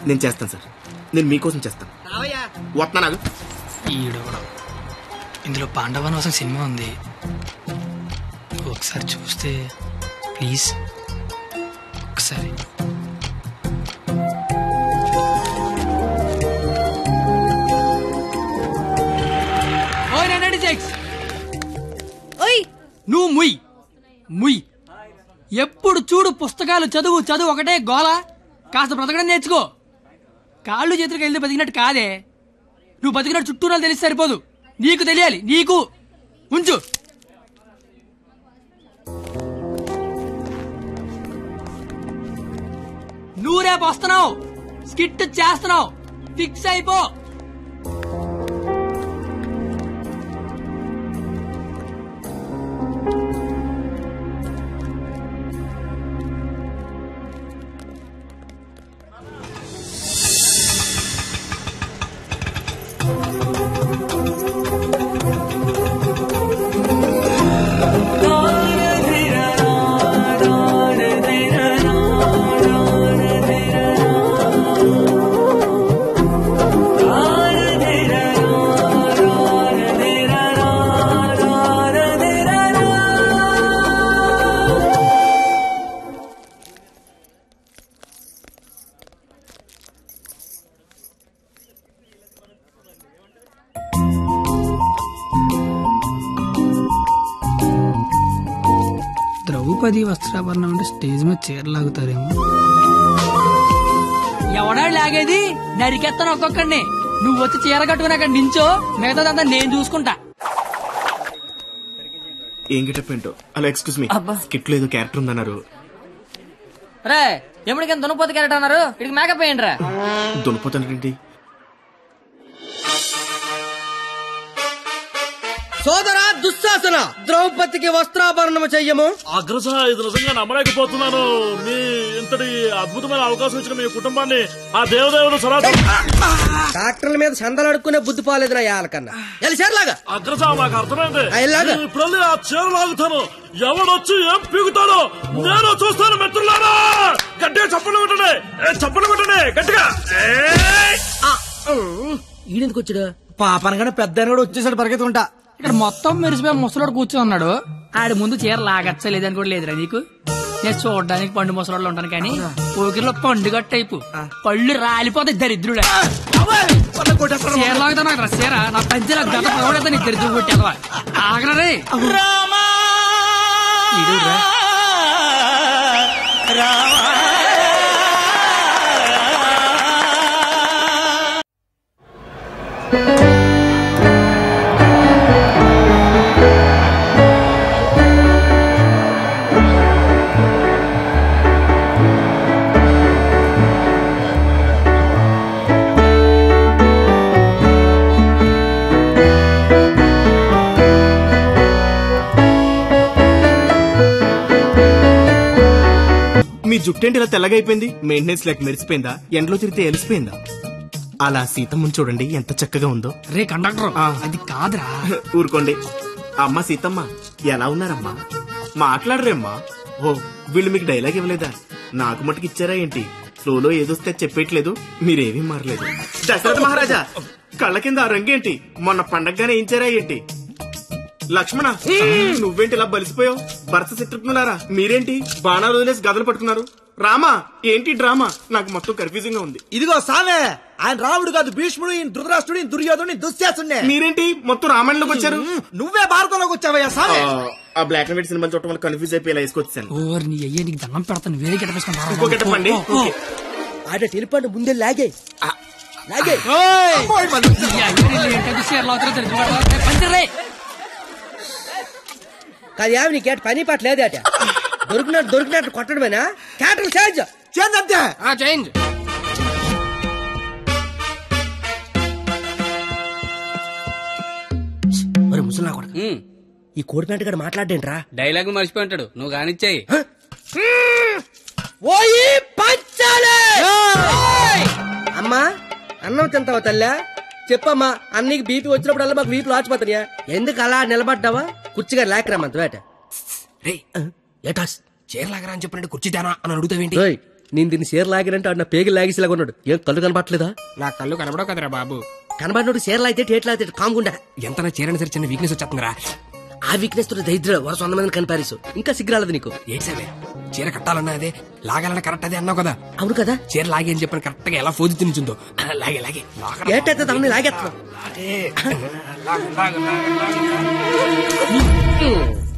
నేను చేస్తాను సార్, నేను మీకోసం చేస్తాను. వస్తున్నాను. ఈడవడం. ఇందులో పాండవనవసం సినిమా ఉంది, ఒకసారి చూస్తే ప్లీజ్. ఒకసారి నువ్వు ముయ్. ఎప్పుడు చూడు పుస్తకాలు చదువు ఒకటే గోల. కాస్త బ్రతకడం నేర్చుకో. కాళ్ళు చేతులకు వెళ్తే బతికినట్టు కాదే. నువ్వు బతికినట్టు చుట్టూ తెలిసి సరిపోదు, నీకు తెలియాలి. నీకు ఉంచు. నువ్వు రేపు వస్తున్నావు, స్కిట్ చేస్తున్నావు, ఫిక్స్ అయిపో. ద్రౌపది వస్త్రాభరణం అంటే స్టేజ్ మీద చీరలాగుతారేమో. ఎవడా లాగేది? నరికెత్తాను ఒక్కొక్కడిని. నువ్వు వచ్చి చీర కట్టుకుని అక్కడ నించో, మిగతాదంతా నేను చూసుకుంటా. ఏం గెటప్ ఏంటో. అలా ఎక్స్క్యూజ్ మీ, స్కిట్ లో ఏదో క్యారెక్టర్ ఉందన్నారు. రే ఎప్పటికైనా దున్నపోతే క్యారెక్టర్ అన్నారు, ఇక్కడికి మేకప్ వేయండి రా. దున్నపోతానండి. సోదరా దుశ్శాసన, ద్రౌపదికి వస్త్రాభరణము చెయ్యము. అగ్రస, ఇది నిజంగా నమ్మలేకపోతున్నాను. మీ ఇంతటి అద్భుతమైన అవకాశం ఇచ్చిన మీ కుటుంబాన్ని ఆ దేవదేవుడు డాక్టర్ల మీద చందలు అడుక్కునే బుద్ధి పాలేదురా యాలకన్నా. ఎల్లాగా అగ్రస, మాకు అర్థమైంది. ఎల్లాగా ఇప్పుడు ఆ చీర లాగుతాను, ఎవడొచ్చి ఏం పీగుతాడో నేను చూస్తాను. మిత్రులారా, గట్టిగా చప్పట్లు పెట్టండి, చప్పట్లు పెట్టండి గట్టిగా. ఈడెందుకు వచ్చాడు? పాపనగానే పెద్ద కూడా వచ్చేసాడు పరిగెత్తుకుంటా. ఇక్కడ మొత్తం మెరిసిపోయి ముసలోడు కూర్చొని ఉన్నాడు. ఆడి ముందు చీర లాగచ్చలేదని కూడా లేదురా నీకు. నేను చూడడానికి పండు ముసలోళ్ళు ఉంటాను కానీ పోకిరిలో పండుగ టైపు పళ్ళు రాలిపోతాయి దరిద్రుడా. చీర లాగుతాను చీర నా పంచల గత పడతా నీ దరిద్రుడు కొట్టేవా. ఆగరే మీ జుట్టేంటి ఇలా తెల్లగైపోయింది? మెయింటెనెన్స్ లేక మెరిసిపోయిందా? ఎండలో తిరిగితే ఎలిసిపోయిందా? అలా సీతమ్మని చూడండి ఎంత చక్కగా ఉందో. రే కండక్టర్, అది కాదురా. ఊరుకోండి. అమ్మా సీతమ్మ, ఎలా ఉన్నారమ్మా? మాట్లాడరేమ్మా. ఓ, వీళ్ళు మీకు డైలాగ్ ఇవ్వలేదా? నాకు మటుకు ఇచ్చారా ఏంటి? ఫ్లోలో ఏదొస్తే చెప్పేయట్లేదు, మీరేమీ మారలేదు. దశరథ మహారాజా, కళ్ళ కింద ఆ రంగేంటి? మొన్న పండగగానే ఏంచారా ఏంటి? లక్ష్మణ, నువ్వేంటి ఇలా బలిసిపోయావు? భరత శత్రుఘ్నులారా, మీరేంటి బాణాలు వదిలేసి గదలు పట్టుకున్నారు? రామా, ఏంటి డ్రామా? నాకు మొత్తం కన్ఫ్యూజింగ్ గా ఉంది. ఇదిగో సామే, ఆయన రాముడు కాదు, భీష్ముడు, ఈయన ధృతరాష్ట్రుడు, దుర్యోధుడు, దుశ్శాసుడే. మీరేంటి మొత్తం రామాయణంలోకి వచ్చారు? నువ్వే భారతంలోకి వచ్చావయ్యా సామే. ఆ బ్లాక్ అండ్ వైట్ సినిమా చూడటం వల్ల కన్ఫ్యూజ్ అయిపోయి ఇలా వేసుకొచ్చాను. ఓ నీ అయ్యే, నీకు దండం పెడతాను. వేరే ఇంకో గెటపండి. ఆడ టెలిపండి ముందే లాగే. కదా నీకేట పని పాట లేదట దొరికినట్టు కొట్టడమేనా క్యాటర్ చేంజ్ చేంజ్ అంతే చేంజ్ మరి ముసలా కొడక ఈ కోడిపేట గడ మాట్లాడేంట్రా డైలాగ్ మర్చిపోయి ఉంటాడు నువ్వు కానిచ్చాయి ఓయి పంచాలే అమ్మా అన్నం తింటావా తల్లా చెప్పమ్మా అన్నీకి బీపీ వచ్చినప్పుడల్లా మాకు వీపులు ఆచిపోతాయా ఎందుకు అలా నిలబడ్డావా కుర్చీగా లేకరామంత వేట ఏటాస్ చీర లాగరా అని చెప్పినట్టు కుర్చీ తేనా అని అడుగుతావేంటి నేను దీన్ని చీర లాగినంటే ఆడు నా పేగి లాగేసేలాగా ఉన్నాడు ఏం కళ్ళు కనపట్లేదా నా కళ్ళు కనబడవు కదరా బాబు కనబడినోడు చీర లాగితే టేట్లు అయితే కాముకుండా ఎంత చీరని సరి చిన్న వీక్నెస్ వచ్చేస్తుందిరా ఆ వీక్నెస్ తో దరిద్ర వరుస 100 మందిని కనిపారేసు ఇంకా సిగ్గురాలదు నీకు ఏడ్సేవే చీర కట్టాలన్నా అదే లాగాలన్నా కరెక్ట్ అదే అన్నావు కదా అవును కదా చీర లాగే అని చెప్పిన కరెక్ట్ గా ఎలా ఫోజు తినిచుందో లాగే లాగే ఏటైతే దాన్ని లాగేస్తున్నావు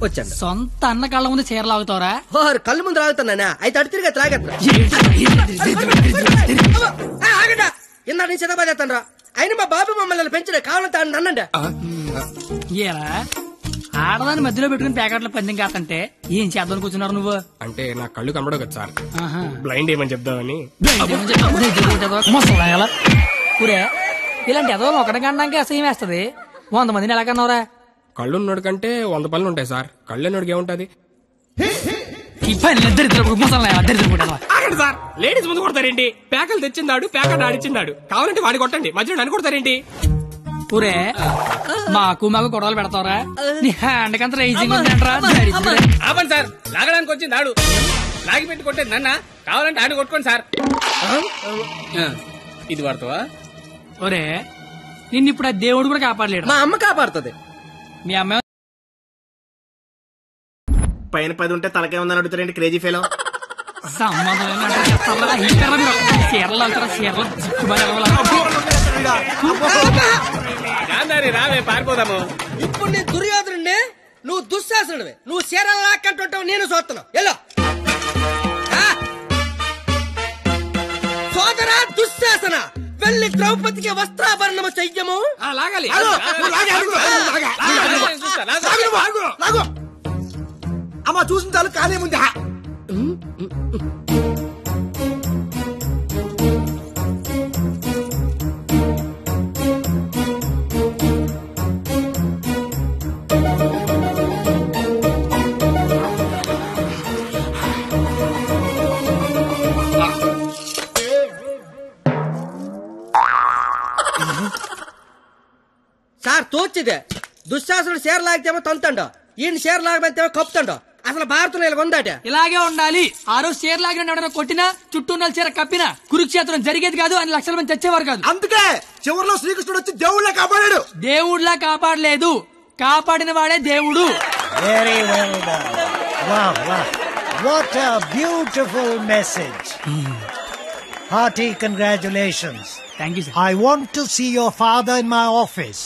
వచ్చాను సొంత అన్న కళ్ళ ముందు చీర లాగుతావరా కళ్ళు ముందు లాగుతానా అయితే అడు తిరిగి లాగేస్తున్నా ఇందా నేను చిన్నబాద్ చేస్తాను రా అయినా మా బాబు మమ్మల్ని పెంచడే కావాలంటే అన్నండి ఏరా ఆడదాన్ని మధ్యలో పెట్టుకుని ప్యాకెట్ల పందెం కాదంటే ఏం చేద్దాం కూర్చున్నారు నువ్వు అంటే నా కళ్ళు కనబడవు కదా సార్ బ్లైండ్ ఏమని చెప్దామని ఊరే ఇలాంటి ఎదో ఒకటి కనడానికి అసహ్యం వేస్తది 100 మందిని ఎలా కన్నావురా కళ్ళు ఉన్నోడు కంటే 100 పనులు ఉంటాయి సార్ కళ్ళు ఉన్నోడికి ఏముంటది ఆగండి సార్ లేడీస్ ముందు కొడతారేంటి ప్యాకలు తెచ్చిందాడు ప్యాకెట్ ఆడిచ్చిందాడు కావాలంటే వాడి కొట్టండి మధ్యలో నన్ను కొడతారేంటి ఊరే మాకు గొడవలు పెడతావరా నీ హ్యాండ్ కంత రైజింగ్ ఆపండి సార్ లాగడానికి వచ్చింది ఆడు లాగి పెట్టి కొట్టేది నన్న కావాలంటే ఆడు కొట్టుకోండి సార్ ఇది పడతావా ఒరే నిన్ను ఇప్పుడు ఆ దేవుడు కూడా కాపాడలేడు మా అమ్మ కాపాడుతుంది మీ అమ్మ పైన 10 ఉంటే తలకే ఉందని అడుగుతారేంటి క్రేజీ ఫెలో రావే పారిపోదాము ఇప్పుడు నేను దుర్యోధనుడిని నువ్వు దుశ్శాసనుడివి నువ్వు చీరలు లాక్కంటుంటావు నేను చూస్తున్నావు ఎల్లో సోదరా దుశ్శాసన వెళ్ళి ద్రౌపదికి వస్త్రాభరణము చెయ్యము లాగాలి అమ్మ చూసిన చాలు కాలే ముందు సార్ తోచిదే దుశ్శాసనుడు చీర లాగితేమో తంతండో ఈయన చీర లాగబెత్తేమో కప్పుతాండో అసలు భారతంలో ఇలా ఉందాట ఇలాగే ఉండాలి ఆ రోజు చీర లాగిన ఎవడైనా కొట్టినా చుట్టూ ఉన్న చీర కప్పినా కురుక్షేత్రం జరిగేది కాదు అని లక్షల మంది చచ్చేవారు కాదు అందుకే చివరిలో శ్రీకృష్ణుడు వచ్చి దేవుళ్ళ కాపాడాడు దేవుళ్ళ కాపాడలేదు కాపాడిన వాడే దేవుడు Very well done. Wow, wow. What a beautiful message. Hearty congratulations. Thank you, sir. I want to see your father in my office.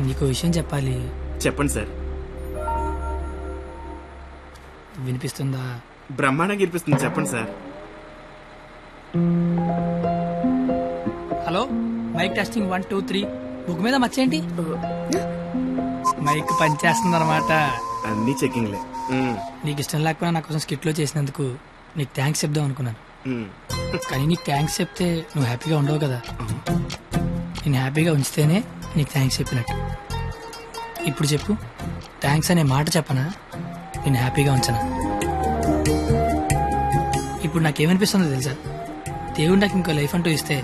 నీకు విషయం చెప్పాలి. చెప్పండి సార్. వినిపిస్తుందా? బ్రహ్మాండంగా వినిపిస్తుంది, చెప్పండి sir. Hello, mic testing 1 2 3. Book మీద మర్చేంటి? మైక్ పనిచేస్తుంది అనమాట. అన్ని చెకింగ్లే. నీకు ఇష్టం లేకపోయినా నా కోసం స్కిట్ లో చేసినందుకు నీకు థ్యాంక్స్ చెప్దాం అనుకున్నాను. కానీ నీకు థ్యాంక్స్ చెప్తే నువ్వు హ్యాపీగా ఉండవు కదా. నేను హ్యాపీగా ఉంచితేనే నీకు థ్యాంక్స్ చెప్పినట్టు. ఇప్పుడు చెప్పు, థ్యాంక్స్ అనే మాట చెప్పనా, నేను హ్యాపీగా ఉంచనా? ఇప్పుడు నాకేమనిపిస్తుందో తెలుసా? దేవుడు నాకు ఇంకో లైఫ్ అంటూ ఇస్తే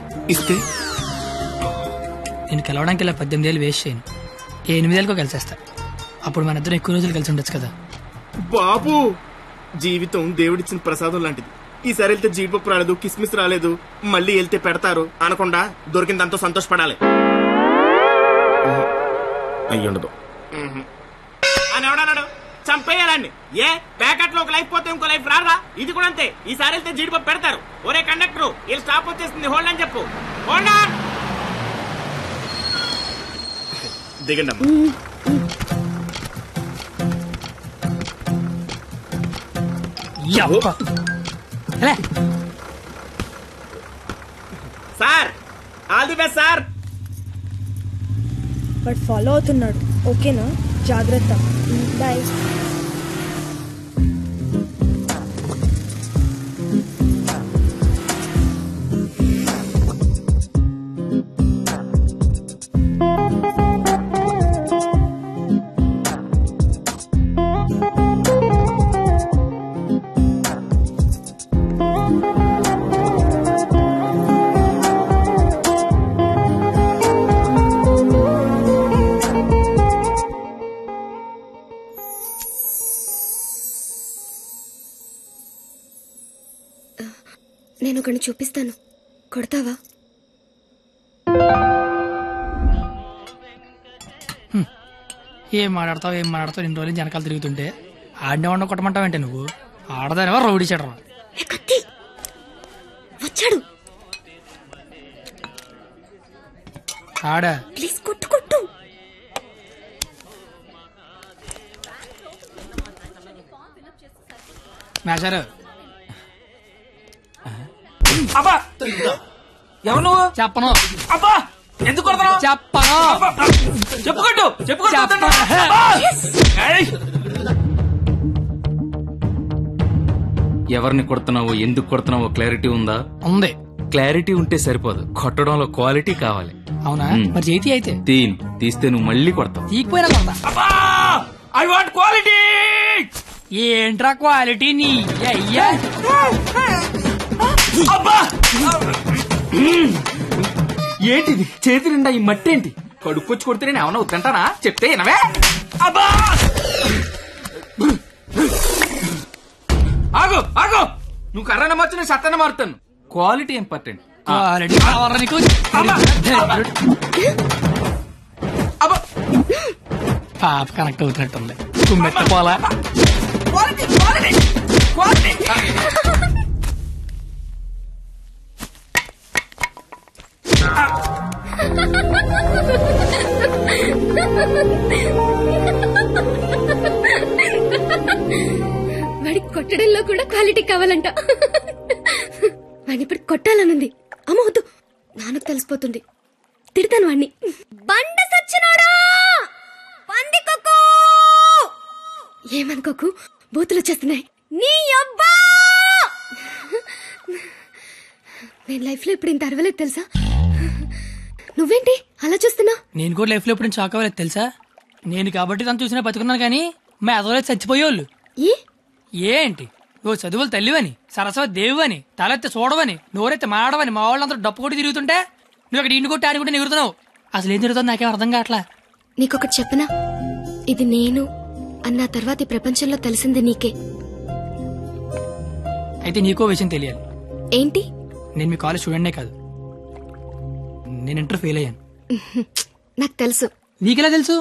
నేను కలవడానికి ఇలా 18 ఏళ్ళు వేస్ట్ చేయను, 8 ఏళ్ళకో కలిసేస్తా. అప్పుడు మన ఇద్దరం ఎక్కువ రోజులు కలిసి ఉండొచ్చు కదా. బాబు, జీవితం దేవుడిచ్చిన ప్రసాదం లాంటిది. ఈసారి వెళ్తే జీడిపప్పు రాలేదు, కిస్మిస్ రాలేదు, మళ్ళీ వెళ్తే పెడతారు అనకుండా దొరికిందంతో సంతోషపడాలి. అయ్యుండదు అని ఎవడన్నాడు? చంపేయాలండి. ఏ ప్యాకెట్ లో ఒక లైఫ్ పోతే ఇంకో లైఫ్ రారా? ఇది కూడా అంతే. ఈసారి వెళ్తే జీడిపప్పు పెడతారు. ఒరే కండక్టర్, వీళ్ళు స్టాప్ వచ్చేస్తుంది, హోల్డ్ అని చెప్పు. Hold on. దిగండి. Sir all the best sir. But follow అవుతున్నాడు. ఓకేనా? జాగ్రత్త. బాయ్. నేను ఒకరిని చూపిస్తాను, కొడతావా? ఏం మాట్లాడతావు ఇన్ని రోజులు జనకాలు తిరుగుతుంటే ఆడినే ఉండ కొట్టమంటావంటే నువ్వు ఆడదానివా రౌడీ చెడరా? వచ్చాడు. ఆడా ప్లీజ్ కొట్టు కొట్టు. మేషారు అబ్బా ఎవరు నువ్వు? చెప్పను. అబ్బా ఎందుకు కొడతావు? చెప్పను. చెప్పుకోట్టు చెప్పుకోట్టు. ఎవరిని కొడుతున్నావో ఎందుకు కొడుతున్నావో క్లారిటీ ఉందా? ఉంది. క్లారిటీ ఉంటే సరిపోదు, కొట్టడంలో క్వాలిటీ కావాలి. అవునా? మరి చేతి అయితే తీస్తే నువ్వు మళ్ళీ కొడతావు. తీకపోయినా కొడతా. I want quality. ఏంట్రా క్వాలిటీ నీ అయ్యా? ఏంటిది చేతి నిండా ఈ మట్టి ఏంటి? కడుక్కొచ్చి కొడితే నేను ఏమన్నా వద్దంటానా? చెప్తే వినవే? అబ్బా ఆగు ఆగు, నువ్వు కర్రన మార్చు, నేను సత్తన మారుతాను. Quality important. క్వాలిటీ కావాలా నీకు? పాప కనెక్ట్ అవుతున్నట్టుంది. కుమ్మెత్తపోలా. వాడి కొట్టడంలో కూడా క్వాలిటీ కావాలంట. వాడిని ఇప్పుడు కొట్టాలనుంది. అమ్మ వద్దు, నాన్నకు తెలిసిపోతుంది. తిడతాను వాడిని. బండ సచ్చినాడా, పందికొక్కు. ఏమనుకోకు, బూతులు వచ్చేస్తున్నాయి. నీ అబ్బా, నేను లైఫ్ లో ఇప్పుడు ఇంత అరవలేదు తెలుసా? నువ్వేంటి అలా చూస్తున్నా? నేను కూడా లైఫ్ లో ఎప్పుడు షాక్ అవ్వలేదు తెలుసా? నేను కాబట్టి తను చూసినా బతుకున్నాను, కానీ మా అదవలేదు చచ్చిపోయేవాళ్ళు. ఏంటి ఓ చదువులు తల్లివని, సరస్వతి దేవివని, తలెత్తి చూడవని, నోరెత్తి మాడవని మా వాళ్ళందరూ డప్పు కొట్టి తిరుగుతుంటే నువ్వు అక్కడ ఇంటి కొట్టి ఆడుకుంటే ఎగురుతున్నావు. అసలు ఏం తిరుగుతుంది నాకేం అర్థం కావట్లా. నీకొకటి చెప్పనా? ఇది నేను అన్న తర్వాత ఈ ప్రపంచంలో తెలిసింది నీకే. అయితే నీకో విషయం తెలియాలి. ఏంటి? నేను మీ కాలేజ్ స్టూడెంట్నే కాదు, నేను ఇంటర్ ఫెయిల్ అయ్యాను. నాకు తెలుసు. నీకెలా తెలుసు?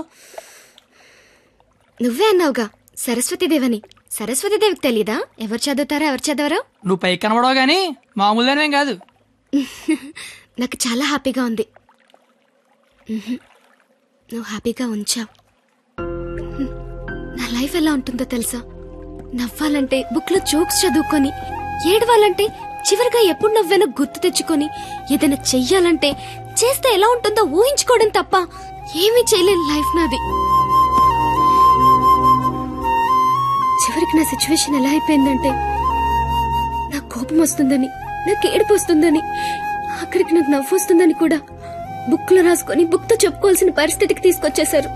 నువ్వే అన్నావుగా సరస్వతీదేవని. సరస్వతీదేవికి తెలీదా ఎవరు చదువుతారా ఎవరు చదవరా? నువ్వు పైకి కనబడవు గానీ మామూలుగానేం కాదు. నాకు చాలా హ్యాపీగా ఉంది. నువ్వు హ్యాపీగా ఉంచావు. నా లైఫ్ ఎలా ఉంటుందో తెలుసా? నవ్వాలంటే బుక్ లో జోక్స్ చదువుకొని, ఏడవాలంటే చివరిగా ఎప్పుడు నవ్వానో గుర్తు తెచ్చుకొని, ఏదైనా చెయ్యాలంటే చేస్తే ఎలా ఉంటుందో ఊహించుకోవడం తప్ప ఏమీ చేయలేని లైఫ్ నాది. చివరికి నా సిచ్యువేషన్ ఎలా అయిపోయిందంటే, నాకు కోపం వస్తుందని, నాకు ఏడుపు వస్తుందని, ఆఖరికి నాకు నవ్వు వస్తుందని కూడా బుక్ లో రాసుకొని బుక్ తో చెప్పుకోవాల్సిన పరిస్థితికి తీసుకొచ్చేశారు.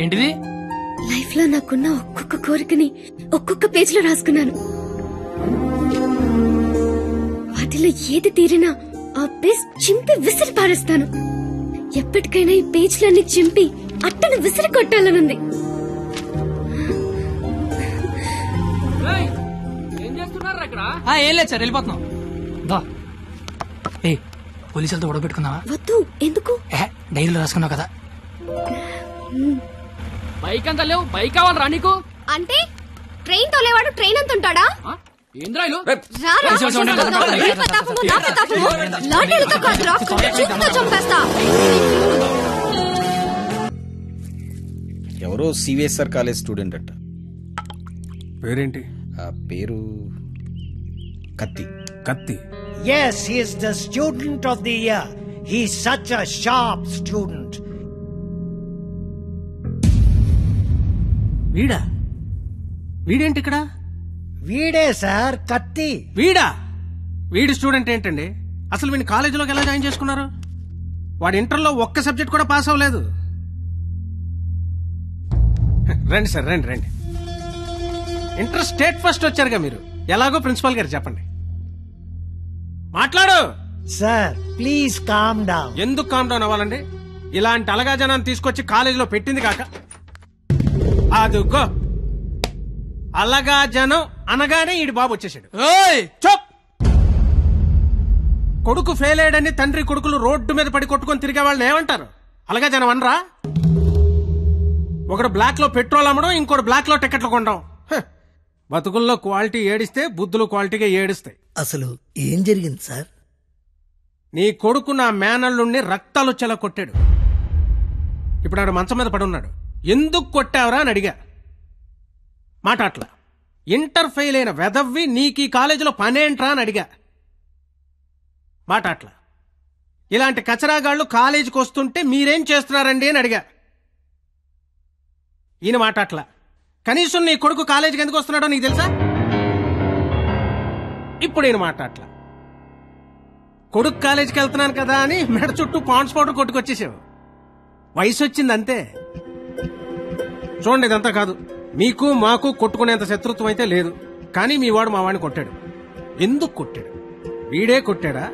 ఏంటిది? లైఫ్ లో నాకున్న ఒక్కొక్క కోరికని ఒక్కొక్క పేజ్ లో రాసుకున్నాను. వాటిలో ఏది తీరినా ఆ పేజ్ చింపి విసిరి పారేస్తాను. ఎప్పటికైనా ఈ పేజ్లన్నీ చింపి అట్టను విసిరి కొట్టాలనుంది. ఏం లేదు సార్, వెళ్ళిపోతున్నాం. పోలీసులతో గొడవ పెట్టుకున్నావా? వద్దు. ఎందుకు? డైరీలో రాసుకున్నావు కదా. బైక్ అంతా లేవు, బైక్ కావాలరా నీకు? అంటే ట్రైన్ తోలేవాడు ట్రైన్ అంత ఉంటాడా? ఏంద్రాయిలు లాఠీలతో కాదురా, చూపుతో చంపేస్తా. ఎవరో సివిఎస్ఆర్ కాలేజ్ స్టూడెంట్ అంట. పేరేంటి? ఆ పేరు కత్తి. కత్తి? Yes, he is the student of the year. He's such a sharp student. వీడా? వీడేంటి ఇక్కడ? వీడే సార్, కత్తి. వీడా? వీడి స్టూడెంట్ ఏంటండి? అసలు వీడిని కాలేజీలోకి ఎలా జాయిన్ చేసుకున్నారు? వాడు ఇంటర్లో ఒక్క సబ్జెక్ట్ కూడా పాస్ అవ్వలేదు. రండి సార్, రండి రండి. ఇంటర్ స్టేట్ ఫస్ట్ వచ్చారుగా మీరు, ఎలాగో ప్రిన్సిపాల్ గారు చెప్పండి. మాట్లాడు సార్. Please calm down. ఎందుకు కామ్ డౌన్ అవ్వాలండి? ఇలాంటి అలగా జనాన్ని తీసుకొచ్చి కాలేజీలో పెట్టింది కాక అదుగో అలగా జనం అనగానే ఈడి బాబు వచ్చేసాడు. చోప్! కొడుకు ఫెయిల్ అయ్యాడని తండ్రి కొడుకులు రోడ్డు మీద పడి కొట్టుకొని తిరిగే వాళ్ళని ఏమంటారు? అలగా జనం అనరా? ఒకడు బ్లాక్ లో పెట్రోల్ అమ్మడం, ఇంకోటి బ్లాక్ లో టికెట్లు కొనడం. బతుకుల్లో క్వాలిటీ ఏడిస్తే బుద్ధులు క్వాలిటీగా ఏడుస్తాయి. అసలు ఏం జరిగింది సార్? నీ కొడుకు నా మేనల్లుణ్ణి రక్తాలు వచ్చేలా కొట్టాడు. ఇప్పుడు ఆడు మంచం మీద పడున్నాడు. ఎందుకు కొట్టావరా అని అడిగా. మాట అట్లా. ఇంటర్ ఫెయిల్ అయిన వెధవ్వి నీకు ఈ కాలేజీలో పనేంట్రా అని అడిగా. మాట అట్లా. ఇలాంటి కచరాగాళ్లు కాలేజీకి వస్తుంటే మీరేం చేస్తున్నారండి అని అడిగా. ఈయన మాట అట్లా. కనీసం నీ కొడుకు కాలేజీకి ఎందుకు వస్తున్నాడో నీకు తెలుసా? ఇప్పుడు ఈయన మాట అట్లా. కొడుకు కాలేజీకి వెళ్తున్నాను కదా అని మెడ చుట్టూ పాండ్స్ పౌడర్ కొట్టుకొచ్చేసావు. వయసు వచ్చింది అంతే. చూడండి, ఇదంతా కాదు. మీకు మాకు కొట్టుకునేంత శత్రుత్వం అయితే లేదు. కానీ మీ వాడు మా వాడిని కొట్టాడు. ఎందుకు కొట్టాడు? వీడే కొట్టాడా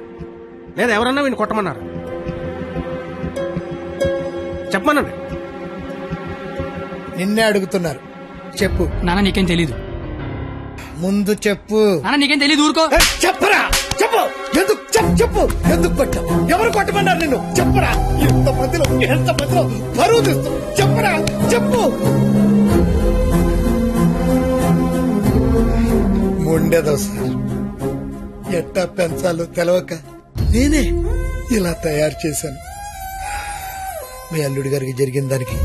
లేదా ఎవరన్నా వీడిని కొట్టమన్నారా? చెప్పమనండి. నిన్నే అడుగుతున్నారు, చెప్పు. నాన్న నీకేం తెలీదు. ముందు చెప్పు. నాన్న నీకేం తెలీదు, ఊరుకో. చెప్పరా, చెప్పు. ఎందుకు చెప్పు. ఎందుకు కొట్టావు? ఎవరు కొట్టమన్నారు నిన్ను? చెప్పరా. ఎంత మందిలో బరువు తీస్తావు? చెప్పరా, చెప్పు. ఉండేదో సార్, ఎట్టా పెంచాలో తెలవక నేనే ఇలా తయారు చేశాను. మీ అల్లుడి గారికి జరిగిన దానికి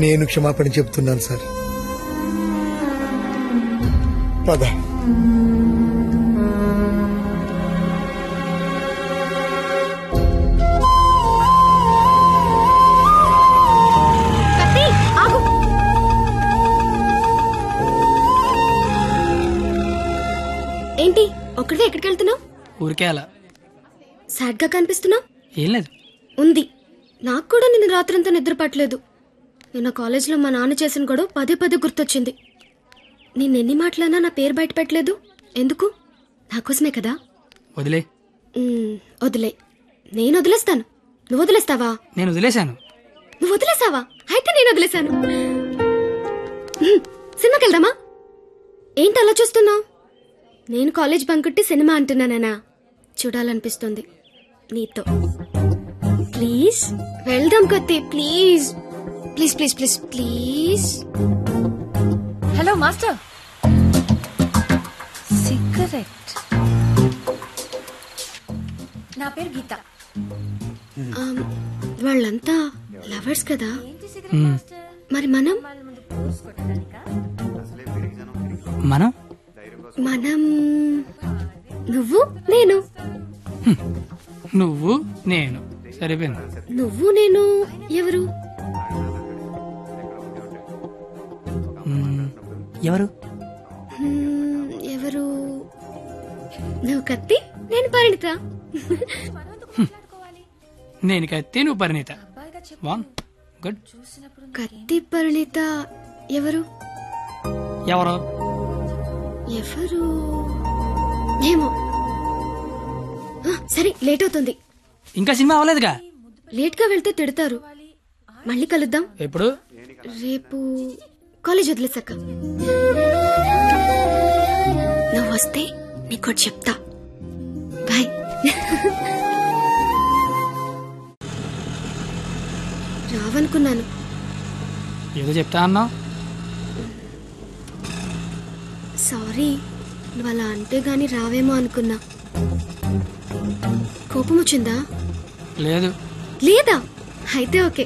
నేను క్షమాపణ చెప్తున్నాను సార్. పద. ఏంటి ఒక్కడే ఎక్కడికి వెళ్తున్నావు? ఊరికే అలా. సాడ్ గా కనిపిస్తున్నావు. ఏం లేదు. ఉంది. నాకు కూడా నిన్న రాత్రంతా నిద్ర పట్టలేదు. నిన్న కాలేజీలో మా నాన్న చేసిన గొడవ పదే పదే గుర్తొచ్చింది. నిన్నెన్ని మాటలన్నా నా పేరు బయట పెట్టలేదు. ఎందుకు? నాకోసమే కదా. వదిలే. వదిలే. నేను వదిలేస్తాను. నువ్వు వదిలేస్తావా? నేను వదిలేశాను. నువ్వు వదిలేసావా? అయితే నేను వదిలేశాను. సినిమాకి వెళ్దామా? ఏంటి అలా చూస్తున్నావు? నేను కాలేజ్ బంకుట్టి సినిమా అంటున్నానా? చూడాలనిపిస్తుంది నీతో. ప్లీజ్ వెళ్దాం కత్తి. Please please please please please. Hello master. Cigarette. నా పేరు గీత. వాళ్ళంతా లవర్స్ కదా. మరి మనం మనం మనం నువ్వు నేను. నువ్వు నేను సరిపోయింది. నువ్వు నేను ఎవరు? ఎవరు? ఎవరు? నువ్వు కత్తి, నేను పరిణిత. నేను కత్తి, నువ్వు పరిణిత. గుడ్. కత్తి పరిణిత ఎవరు? ఎవరు? ఎవరు ఏమో. సరే, లేట్ అవుతుంది. ఇంకా సినిమా అవ్వలేదుగా. లేట్ గా వెళ్తే తిడతారు. మళ్ళీ కలుద్దాం. ఎప్పుడు? రేపు కాలేజ్ వదిలేసాక. నువ్వు వస్తే నీకు చెప్తా. బాయ్. రావనుకున్నాను. ఏదో చెప్తా అన్నావు. సారీ, నువ్వు అలా అంటే గాని రావేమో అనుకున్నా. కోపం వచ్చిందా? లేదు. లేదా? అయితే ఓకే.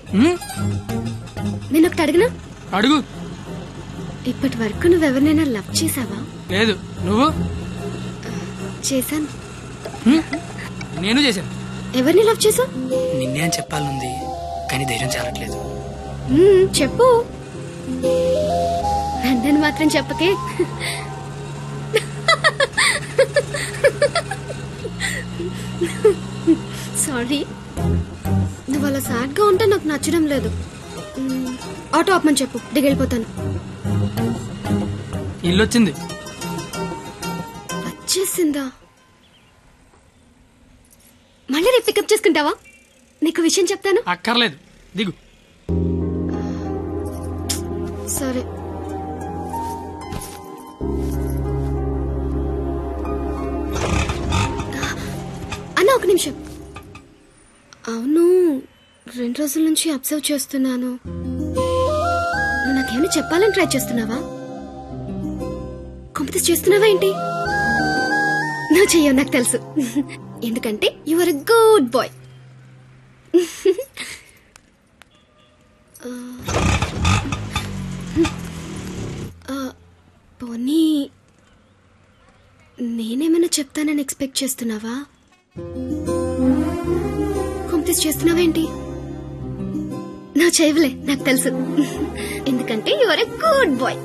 నేను ఒకటి అడిగినా? అడుగు. ఇప్పటి వరకు నువ్వెవరినైనా లవ్ చేసావా? లేదు. నువ్వు? చేశాను. నేను చేశాను. ఎవరిని లవ్ చేసావు? నిన్నే అని చెప్పాలనుంది కానీ ధైర్యం చాలట్లేదు. చెప్పు. నందని మాత్రం చెప్పకే. సారీ. నువ్వు అలా సాడ్ గా ఉంటే నాకు నచ్చడం లేదు. ఆటో ఆపమని చెప్పు, దిగెళ్ళిపోతాను. ఇల్లు వచ్చింది. వచ్చేసిందా? మళ్ళీ రేపు పికప్ చేసుకుంటావా? నీకు విషయం చెప్తాను. అక్కర్లేదు, దిగు. సరే. అన్న ఒక నిమిషం. అవును, 2 రోజుల నుంచి అబ్జర్వ్ చేస్తున్నాను. నువ్వు నాకేమైనా చెప్పాలని ట్రై చేస్తున్నావా? కాంపిటీస్ చేస్తున్నావా ఏంటి? నువ్వు చెయ్యవు, నాకు తెలుసు. ఎందుకంటే you are a good boy. పోనీ నేనేమైనా చెప్తానని ఎక్స్పెక్ట్ చేస్తున్నావా? కాంపిటీస్ చేస్తున్నావా ఏంటి? నువ్వు చేయవులే, నాకు తెలుసు. ఎందుకంటే you are a good boy.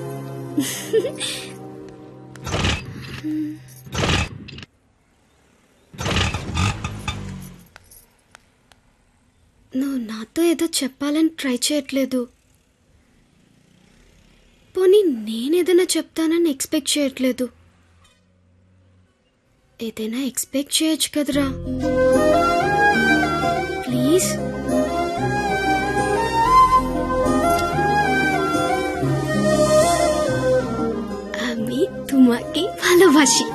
నువ్వు నాతో ఏదో చెప్పాలని ట్రై చేయట్లేదు. పోనీ నేనేదైనా చెప్తానని ఎక్స్పెక్ట్ చేయట్లేదు. ఏదైనా ఎక్స్పెక్ట్ చేయొచ్చు కదరా, ప్లీజ్. আমি তোমাকে ভালোবাসি.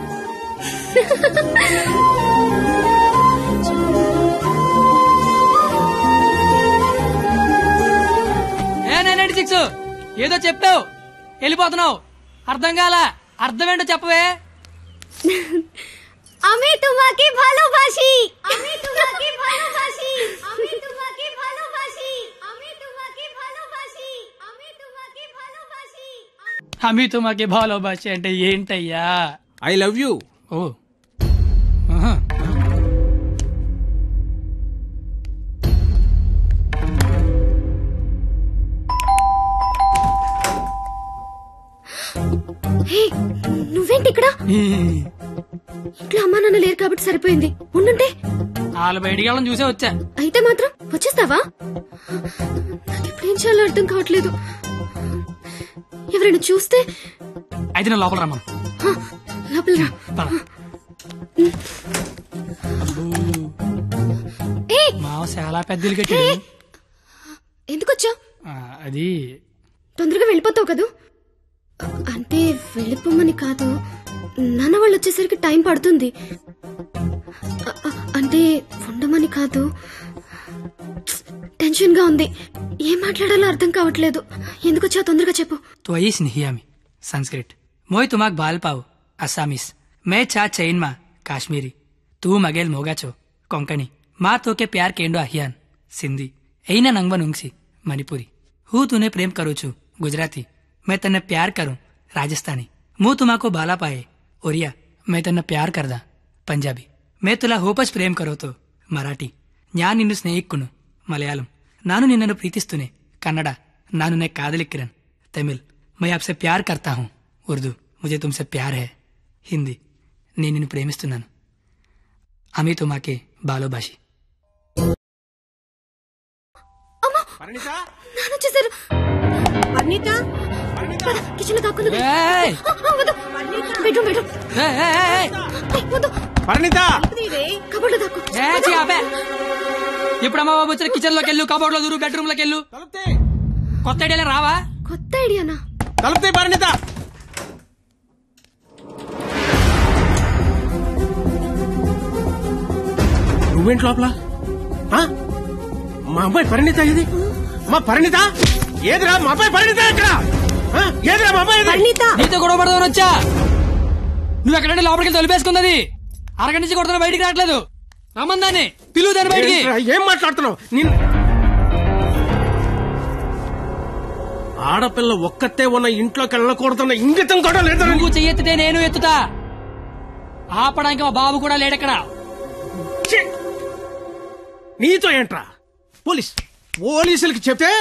ఏదో చెప్పావు, వెళ్ళిపోతున్నావు. అర్థం కాల. అర్థం ఏంటో చెప్పవే. আমি তোমাকে ভালোবাসি. আমি তোমাকে ভালোবাসি. আমি তোমাকে ভালোবাসি. আমি তোমাকে ভালোবাসি. আমি তোমাকে ভালোবাসি. అమి తుమాకి భాలోబాసి అంటే ఏంటయ్యా? I love you. ఓ, నువ్వేంటి ఇక్కడ? ఇంట్లో అమ్మా నాన్న లేరు కాబట్టి సరిపోయింది. ఉండుంటే వాళ్ళు బయటికి వెళ్ళడం చూసే వచ్చా. అయితే మాత్రం వచ్చేస్తావా? నాకు ఎప్పుడేం చేయాలో అర్థం కావట్లేదు. ఎవరైనా చూస్తే? అయితే నేను లోపల రమ్మను. లోపల రా. మావ చాలా పెద్దలు కట్టాడు. ఎందుకు వచ్చా? అది తొందరగా వెళ్ళిపోతావు కదా. అంటే వెళ్ళిపోమని కాదు, నాన్న వాళ్ళు వచ్చేసరికి టైం పడుతుంది. అంటే ఉండమని కాదు, టెన్షన్ గా ఉంది. ఏం మాట్లాడాలో అర్థం కావట్లేదు. ఎందుకు వచ్చావు? తొందరగా చెప్పు. तो आई स्नेहियामी संस्कृत मोय तुमाक बाल पाव असामीस मैं चा चैन मा काश्मीरी तू मगेल मोगाचो कोंकणी माँ तो के प्यार केंडो अहियान सिंधी ऐना नंगवा नुंगसी मणिपुरी हूँ तूने प्रेम करू छू गुजराती मैं तन्ने प्यार करूं राजस्थानी मुँह तुमाको बाला पाए ओरिया मैं तन्ने प्यार करदा पंजाबी मैं तुला होपस प्रेम करो तो मराठी न्या निन्नु स्नेहिक्कुनु मलयालम नानु निन्ननु प्रीतिस्तुने कन्नड नानु ने कादलिक्किरन तमिल मैं आपसे प्यार करता हूँ उर्दू मुझे तुमसे प्यार है हिंदी నేను నిన్ను ప్రేమిస్తున్నాను అమి తుమాకే బాలోబాషి కిచెన్ దాక్కున్నది. Bedroom bedroom. కబోర్డ్ దాక్కు. ఇప్పుడు అమ్మ బాబు వచ్చిన కిచెన్ లోకి వెళ్ళు, కబోర్డ్ లో దూరు, బెడ్రూమ్ లోకి వెళ్ళు. కొత్త ఐడియా రావా? కొత్త ఐడియానా? తలుపుతే పరిణిత. నువ్వేంటి లోపల? మా అమ్మాయి పరిణిత ఇది? మా పరిణిత ఏదిరా? మా అమ్మాయి పరిణిత ఎక్కడ? ఏదిరా మా అమ్మాయి? నీతో గొడవ పడదామని వచ్చా. నువ్వు ఎక్కడంటే లోపలికి తలుపేసుకున్నది. అరగంట నుంచి కొడుతున్నా, బయటికి రావట్లేదు. రమ్మందాన్ని పిలువు దాన్ని బయటికి. ఏం మాట్లాడుతున్నావు? ఆడపిల్ల ఒక్కతే ఉన్న ఇంట్లోకి వెళ్ళకూడదన్న ఇంగితం కూడా లేదా? నువ్వు చెయ్యెత్తితే నేను ఎత్తుతా. ఆపడానికి మా బాబు కూడా లేడక్కడ. నీతో ఏంట్రా? పోలీసులకి చెప్తే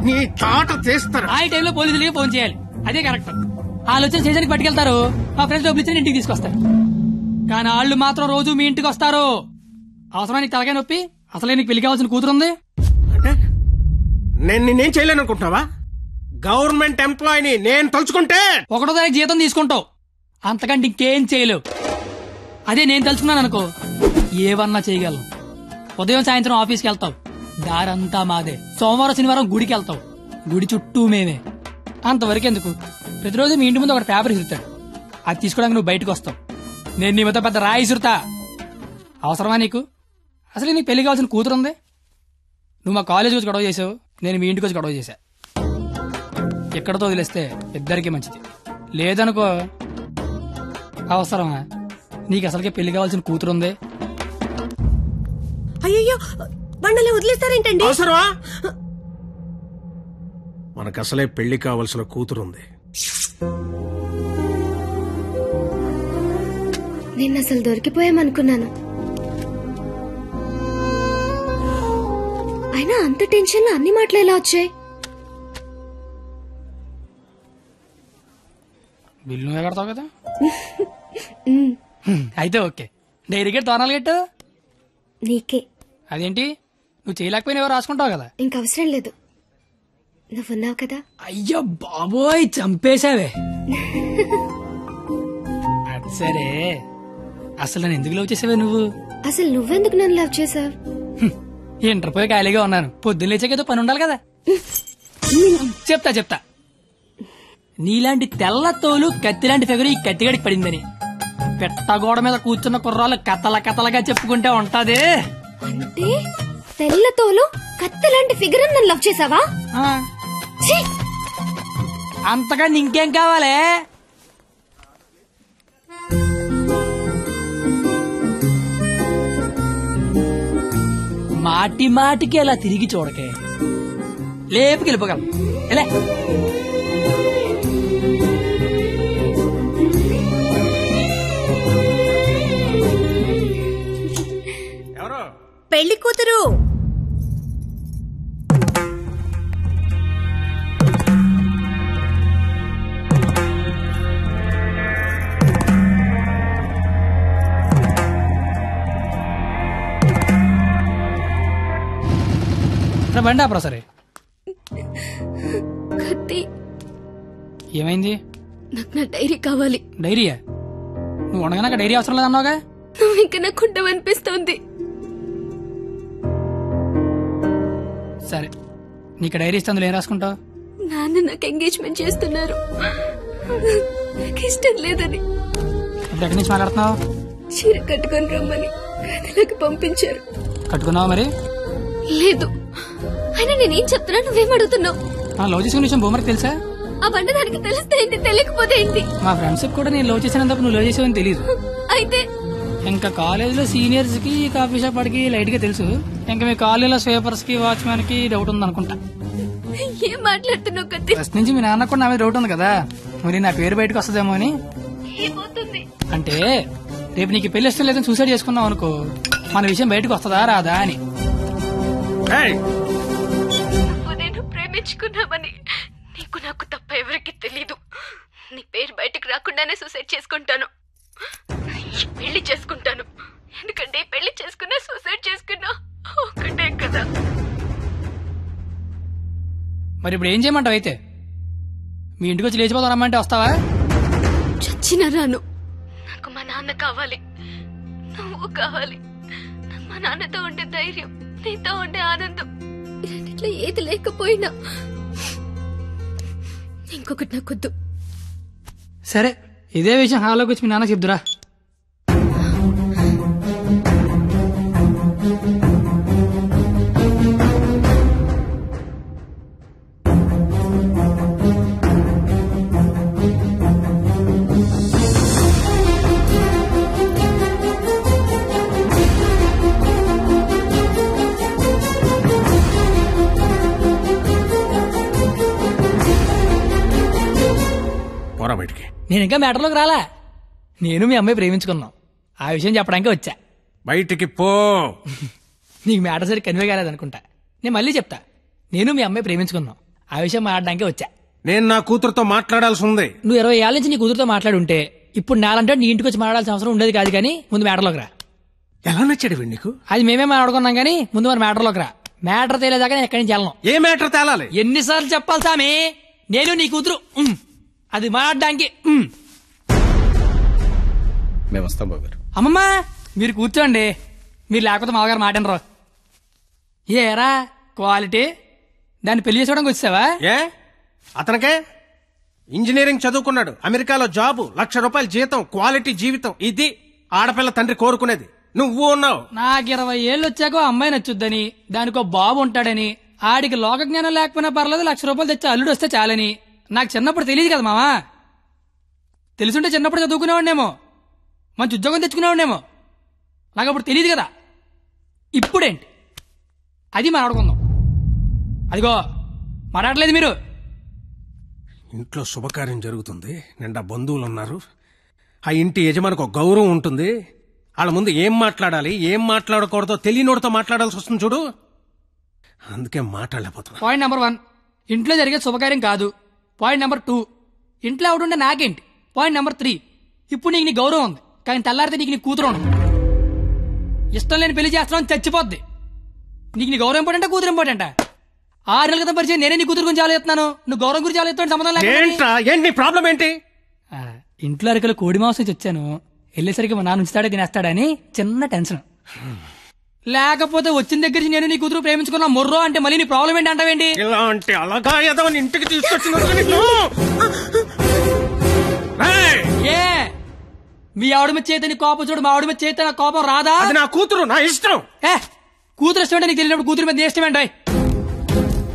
నీ తాట తీస్తారు. ఆ టైంలో పోలీసులకి ఫోన్ చేయాలి, అదే కరెక్ట్. వాళ్ళు వచ్చి స్టేషన్కి పట్టుకెళ్తారు, మా ఫ్రెండ్స్ డబ్బులు ఇచ్చి ఇంటికి తీసుకొస్తారు. కానీ వాళ్ళు మాత్రం రోజు మీ ఇంటికి వస్తారు. అవసరం నీకు తలకాయ నొప్పి? అసలే నీకు పెళ్లి కావాల్సిన కూతురుంది. అంటే నేనేం చేయలేను అనుకుంటున్నావా? గవర్నమెంట్ ఎంప్లాయీని నేను తలుచుకుంటే 1వ తారీఖు జీతం తీసుకుంటావు, అంతకంటే ఇంకేం చేయలేవు. అదే నేను తలుచుకున్నాను అనుకో, ఏవన్నా చేయగలను. ఉదయం సాయంత్రం ఆఫీస్కి వెళ్తావు, దారంతా మాదే. సోమవారం శనివారం గుడికి వెళ్తావు, గుడి చుట్టూ మేమే. అంతవరకు ఎందుకు, ప్రతిరోజు మీ ఇంటి ముందు ఒక పేపర్ ఇసురుతాడు, అది తీసుకోవడానికి నువ్వు బయటకు వస్తావు. నేను నీ మొత్తం పెద్ద రాయి ఇసురుతా. అవసరమా నీకు? అసలు నీకు పెళ్లి కావాల్సిన కూతురుంది. నువ్వు మా కాలేజ్ వచ్చి గొడవ చేసావు, నేను మీ ఇంటికి వచ్చి గొడవ చేశా. ఎక్కడతో వదిలేస్తే ఇద్దరికి మంచిది. లేదనుకో, అవసరమా? నీకు అసలుకే పెళ్లి కావాల్సిన కూతురుంది. అయ్యో బండలే వదిలేస్తారేంటండి? అవసరమా? మనకు అసలే పెళ్లి కావాల్సిన కూతురుంది. నేను అసలు దొరికిపోయామనుకున్నాను. అయినా అంత టెన్షన్ లో అన్ని మాటలు ఎలా వచ్చాయి? బిల్లు నువ్వే కడతావు కదా. అయితే ఓకే. డైరీ గెట్ తోనాలు గెట్టు నీకే. అదేంటి, నువ్వు చేయలేకపోయినా ఎవరు రాసుకుంటావు కదా. ఇంకవసరం లేదు, నువ్వున్నావు కదా. అయ్యో బాబోయ్, చంపేశావే. అది సరే, అసలు నన్ను ఎందుకు లవ్ చేసావే నువ్వు? అసలు నువ్వెందుకు నన్ను లవ్ చేసావు? ఇంటర్ పోయి ఖాళీగా ఉన్నాను, పొద్దున్న లేచాకేదో పని ఉండాలి కదా. చెప్తా. నీలాంటి తెల్ల తోలు కత్తిలాంటి ఫిగర్ ఈ కత్తిగడికి పడిందని పెట్టగోడ మీద కూర్చున్న కుర్రాలు కథలగా చెప్పుకుంటే ఉంటది. అంటే తెల్లతోలు కత్తిలాంటి ఫిగర్ నన్ను లవ్ చేసావా? అంతగా ఇంకేం కావాలే? మాటికి అలా తిరిగి చూడకే, లేపుకెళ్ళిపోగలం. ఎలా పెళ్లి కూతురు. బండి ఆపరా. సరే, కత్తి, ఏమైంది? నాకు నా డైరీ కావాలి. డైరీయా? నువ్వు ఉండగా నాకు డైరీ అవసరం లేదన్నావుగా. నువ్వు ఇంకా నాకు ఉండవనిపిస్తోంది. సరే, నీకు డైరీ ఇస్తే అందులో ఏం రాసుకుంటావు? నాన్న నాకు ఎంగేజ్మెంట్ చేస్తున్నారు, నాకు ఇష్టం లేదని. ఇప్పుడు ఎక్కడి నుంచి మాట్లాడుతున్నావు? చీర కట్టుకొని రమ్మని గదిలోకి పంపించారు. కట్టుకున్నావా మరి? లేదు. అయినా నేనేం చెప్తున్నా, నువ్వేం అడుగుతున్నావు? లవ్ చేసుకునే విషయం బొమ్మకి తెలుసా? ఆ బండ దానికి తెలిస్తే ఏంటి, తెలియకపోతే ఏంటి? మా ఫ్రెండ్స్ కూడా నేను లవ్ చేసినందుకు నువ్వు లవ్ చేసావని తెలియదు. అయితే ఇంకా కాలేజ్ లో సీనియర్స్ కి కాఫీ షాప్ వాడికి లైట్ గా తెలుసు. ఇంకా మీ కాలేజీలో స్వీపర్స్ కి వాచ్మెన్ కి డౌట్ ఉంది అనుకుంటా. ఏం మాట్లాడుతున్నావు కత్తి? ఫస్ట్ నుంచి మీ నాన్న కూడా నా మీద డౌట్ ఉంది కదా, మరి నా పేరు బయటకు వస్తుందేమో అని. ఏమవుతుంది అంటే రేపు నీకు పెళ్లి ఇష్టం లేదని సూసైడ్ చేసుకున్నావు అనుకో, మన విషయం బయటకు వస్తుందా రాదా అని. నేను ప్రేమించుకున్నామని నీకు నాకు తప్ప ఎవరికి తెలీదు. నీ పేరు బయటకు రాకుండానే సూసైడ్ చేసుకుంటాను, పెళ్లి చేసుకుంటాను. ఎందుకంటే పెళ్లి చేసుకున్నా సూసైడ్ చేసుకున్నా ఒకటే కదా. మరి ఇప్పుడు ఏం చేయమంటావు? అయితే మీ ఇంటికి వచ్చి లేచిపోతాం రమ్మంటే వస్తావా? చచ్చినా రాను. నాకు మా నాన్న కావాలి, నువ్వు కావాలి. నాకు మా నాన్నతో ఉండే ధైర్యం, నీతో ఉండే ఆనందం, ఇట్లా ఏది లేకపోయినా ఇంకొకటి నాకొద్దు. సరే, ఇదే విషయం హాల్లోకి వచ్చి మీ నాన్న చెప్దురా. నేను ఇంకా మ్యాటర్లోకి రాలా. నేను మీ అమ్మాయి ప్రేమించుకున్నాం. ఆ విషయం చెప్పడానికి వచ్చా. బయటికి పో. నీకు మ్యాటర్ సరి కన్వే కాలేదనుకుంటా. నేను మళ్ళీ చెప్తా. నేను మీ అమ్మాయి ప్రేమించుకున్నాం. ఆ విషయం మాట్లాడడానికి వచ్చా. నేను నా కూతురుతో మాట్లాడాల్సి ఉంది. నువ్వు 20 ఏళ్ళ నుంచి నీ కూతురుతో మాట్లాడి ఉంటే ఇప్పుడు నాలంటే నీ ఇంటికి వచ్చి మాట్లాడాల్సిన అవసరం ఉండేది కాదు. కానీ ముందు మ్యాటర్లోకి రా. ఎలా నచ్చాడు వీడు నీకు? అది మేమే మాట్లాడుకున్నాం కానీ ముందు మన మ్యాటర్లోకి రా. మ్యాటర్ తేలేదాకా నేను ఎక్కడి నుంచి వెళ్ళను. ఏ మ్యాటర్ తేలాలి? ఎన్నిసార్లు చెప్పాలి సామి? నేను నీ కూతురు అది మాట్లాడడానికి. మేము వస్తాం బాబు గారు. అమ్మమ్మ మీరు కూర్చోండి. మీరు లేకపోతే మామగారు మాటనరు. ఏరా క్వాలిటీ దాన్ని పెళ్లి చేసుకోవడానికి వచ్చావా? ఏ అతనికే ఇంజనీరింగ్ చదువుకున్నాడు, అమెరికాలో జాబు, ₹1,00,000 జీతం, క్వాలిటీ జీవితం. ఇది ఆడపిల్ల తండ్రి కోరుకునేది. నువ్వు ఉన్నావు. నాకు 20 ఏళ్ళు వచ్చాకో అమ్మాయి నచ్చుద్దని, దానికో బాబు ఉంటాడని, ఆడికి లోక జ్ఞానం లేకపోయినా పర్లేదు ₹1,00,000 తెచ్చి అల్లుడు వస్తే చాలని నాకు చిన్నప్పుడు తెలియదు కదా మావా. తెలుసుంటే చిన్నప్పుడు చదువుకునేవాడినేమో, మంచి ఉద్యోగం తెచ్చుకునేవాడినేమో. నాకు అప్పుడు తెలియదు కదా. ఇప్పుడేంటి అది మాట్లాడుకుందాం. అదిగో మాట్లాడలేదు మీరు. ఇంట్లో శుభకార్యం జరుగుతుంది, నిండా బంధువులు ఉన్నారు. ఆ ఇంటి యజమానికి ఒక గౌరవం ఉంటుంది. వాళ్ళ ముందు ఏం మాట్లాడాలి ఏం మాట్లాడకూడదో తెలియనోడితో మాట్లాడాల్సి వస్తుంది చూడు. అందుకే మాట్లాడలేకపోతున్నా. పాయింట్ నెంబర్ 1 ఇంట్లో జరిగే శుభకార్యం కాదు. పాయింట్ నెంబర్ 2 ఇంట్లో ఎవడుండే నాకేంటి. పాయింట్ నెంబర్ 3 ఇప్పుడు నీకు నీ గౌరవం ఉంది, కానీ తెల్లారితే నీకు నీ కూతురు ఉండదు. ఇష్టం లేని పెళ్లి చేస్తున్నావు చచ్చిపోద్ది. నీకు నీ గౌరవం ఇంపార్టెంటా కూతురు ఇంపార్టెంటా? 6 నెలల క్రితం పరిచయం నేనే నీ కూతురు గురించి ఆలోచిస్తున్నాను. నువ్వు గౌరవం గురించి ఆలోచిస్తాను సంబంధం లేదు. ప్రాబ్లం ఏంటి? ఇంట్లో అరకలు కోడి మాంసం వచ్చాను, వెళ్ళేసరికి మా నాన్న ఉంచుతాడే తినేస్తాడని చిన్న టెన్షన్. లేకపోతే వచ్చిన దగ్గర నుంచి నేను నీ కూతురు ప్రేమించుకున్నా మొర్రో అంటే మళ్ళీ నీ ప్రాబ్లం ఏంటి అంటావేంటి? ఇలాంటి అలాగా ఏదో ఇంటికి తీసుకొచ్చిన ఏ మీ ఆవిడ మీద చేత నీ కోపం చూడు, మా ఆవిడ మీద చేత నా కోపం రాదా? అది నా కూతురు, నా ఇష్టం. కూతురు ఇష్టం అంటే నీకు తెలియనప్పుడు కూతురు మీద ఇష్టం ఏంటి?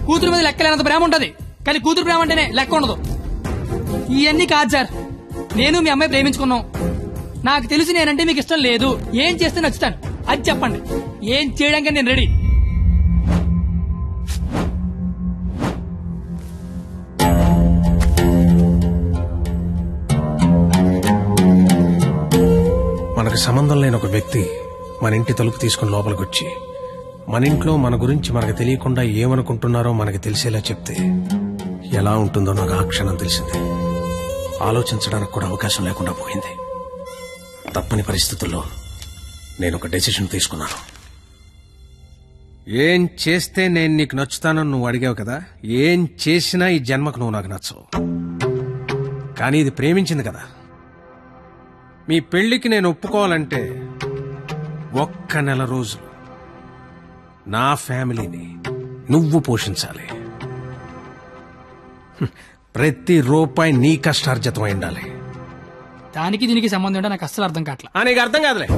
కూతురు మీద లెక్కలేనంత ప్రేమ ఉంటది, కానీ కూతురు ప్రేమ అంటేనే లెక్క ఉండదు. ఇవన్నీ కాదు సార్. నేను మీ అమ్మాయి ప్రేమించుకున్నాం. నాకు తెలిసి నేనంటే మీకు ఇష్టం లేదు. ఏం చేస్తే నచ్చుతాను అది చెప్పండి. ఏం చేయడానికి నేను రెడీ. మనకు సంబంధం లేని ఒక వ్యక్తి మన ఇంటి తలుపు తీసుకుని లోపలికి వచ్చి మన ఇంట్లో మన గురించి మనకు తెలియకుండా ఏమనుకుంటున్నారో మనకి తెలిసేలా చెప్తే ఎలా ఉంటుందో నాకు ఆ క్షణం తెలిసింది. ఆలోచించడానికి కూడా అవకాశం లేకుండా పోయింది. తప్పని పరిస్థితుల్లో నేను ఒక డెసిషన్ తీసుకున్నాను. ఏం చేస్తే నేను నీకు నచ్చుతానని నువ్వు అడిగావు కదా. ఏం చేసినా ఈ జన్మకు నువ్వు నాకు నచ్చవు. కానీ ఇది ప్రేమించింది కదా. మీ పెళ్లికి నేను ఒప్పుకోవాలంటే 1 నెల రోజులు నా ఫ్యామిలీని నువ్వు పోషించాలి. ప్రతి రూపాయి నీ కష్టార్జితం అయి ఉండాలి. దానికి దీనికి సంబంధం ఏంటో నాకు అస్సలు అర్థం కావట్లా. నీకు అర్థం కాదులే.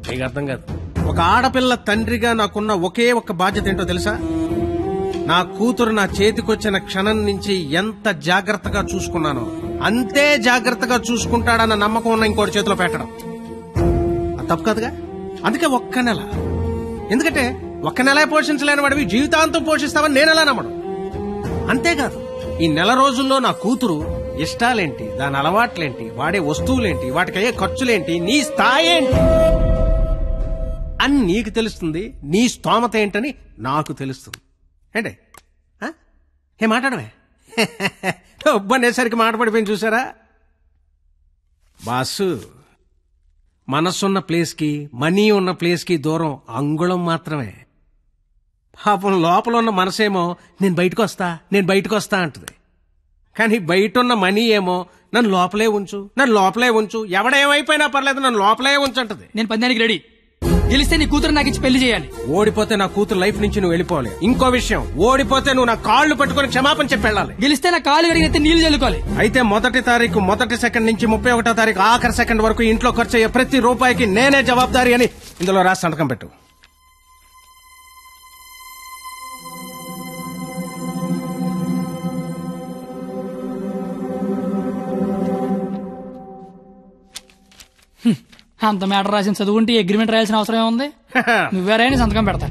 నీకు అర్థం కాదు. ఒక ఆడపిల్ల తండ్రిగా నాకున్న ఒకే ఒక్క బాధ్యత ఏంటో తెలుసా? నా కూతురు నా చేతికొచ్చిన క్షణం నుంచి ఎంత జాగ్రత్తగా చూసుకున్నానో అంతే జాగ్రత్తగా చూసుకుంటాడన్న నమ్మకం ఉన్న ఇంకోటి చేతిలో పెట్టడం అది తప్పు కాదుగా. అందుకే 1 నెల. ఎందుకంటే 1 నెల పోషించలేని వాడివి జీవితాంతం పోషిస్తావని నేనెలా నమ్మడం. అంతేకాదు ఈ నెల రోజుల్లో నా కూతురు ఇష్టాలేంటి, దాని అలవాట్లేంటి, వాడే వస్తువులేంటి, వాటికయ్యే ఖర్చులేంటి, నీ స్థాయి ఏంటి అని నీకు తెలుస్తుంది. నీ స్తోమత ఏంటని నాకు తెలుస్తుంది. ఏంటే ఏ మాట్లాడమే ఒబ్బనేసరికి మాటపడిపోయింది చూసారా? బాసు, మనసున్న ప్లేస్కి మనీ ఉన్న ప్లేస్కి దూరం అంగుళం మాత్రమే. పాపం లోపల ఉన్న మనసేమో నేను బయటకు వస్తా అంటది. కానీ బయట ఉన్న మనీ ఏమో నన్ను లోపలే ఉంచు ఎవడేమైపోయినా పర్లేదు నన్ను లోపలే ఉంచు అంటది. నేను పందానికి రెడీ. గెలిస్తే నీ కూతురు నాకు ఇచ్చి పెళ్లి చేయాలి. ఓడిపోతే నా కూతురు లైఫ్ నుంచి నువ్వు వెళ్ళిపోవాలి. ఇంకో విషయం, ఓడిపోతే నువ్వు నా కాళ్ళు పట్టుకొని క్షమాపణ చెప్పి వెళ్ళాలి. గెలిస్తే నా కాళ్ళు కడిగితే నీళ్లు చల్లుకోవాలి. అయితే 1వ తారీఖు 1వ సెకండ్ నుంచి 31వ తారీఖు ఆఖరి సెకండ్ వరకు ఇంట్లో ఖర్చు అయ్యే ప్రతి రూపాయికి నేనే జవాబారి అని ఇందులో రాసి సంతకం పెట్టు. అంత మ్యాటర్ రాసిన చదువుకుంటే అగ్రిమెంట్ రాయాల్సిన అవసరం ఏముంది? నువ్వేరైనా సంతకం పెడతా.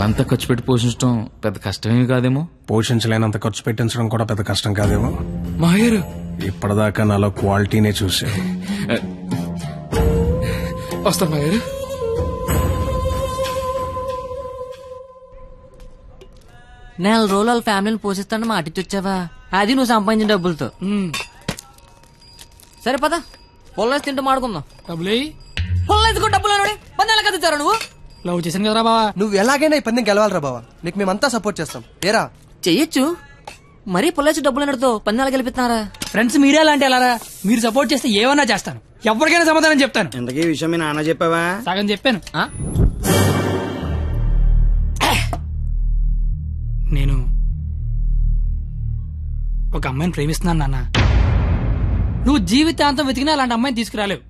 అంతా ఖర్చు పెట్టి పోషించడం పెద్ద కష్టమేమి కాదేమో. పోషించలేనంత ఖర్చు పెట్టించడం కూడా పెద్ద కష్టం కాదేమో. మాయర్ ఇప్పటిదాకా నాలో క్వాలిటీనే చూసే. వస్తాను మాయర్. నెల రోజులు వాళ్ళ ఫ్యామిలీని పోషిస్తాను మాటిచ్చొచ్చావా? అది నువ్వు సంపాదించిన డబ్బులతో. సరే పద, పొల్లేసి తింటూ మాడుకుందాం. డబ్బులు పొల్లేసుకో డబ్బులు పందాలు కదా తెచ్చారా నువ్వు? లవ్ చేశాను కదరా బావా. నువ్వు ఎలాగైనా ఈ పందెం గెలవాలరా బావా. నీకు మేమంతా సపోర్ట్ చేస్తాం. ఏరా చెయ్యొచ్చు, మరీ పొల్లేసి డబ్బులు అన్నట్టుతో పందాలు గెలిపిస్తున్నారా? ఫ్రెండ్స్ మీరే అలాంటి ఎలారా? మీరు సపోర్ట్ చేస్తే ఏమన్నా చేస్తాను, ఎవరికైనా సమాధానం చెప్తాను. ఇంతకీ ఈ విషయం మీ నాన్న చెప్పావా? సగం చెప్పాను. నేను ఒక అమ్మాయిని ప్రేమిస్తున్నాను నాన్న. నువ్వు జీవితాంతం వెతికినా అలాంటి అమ్మాయిని తీసుకురాలేవు.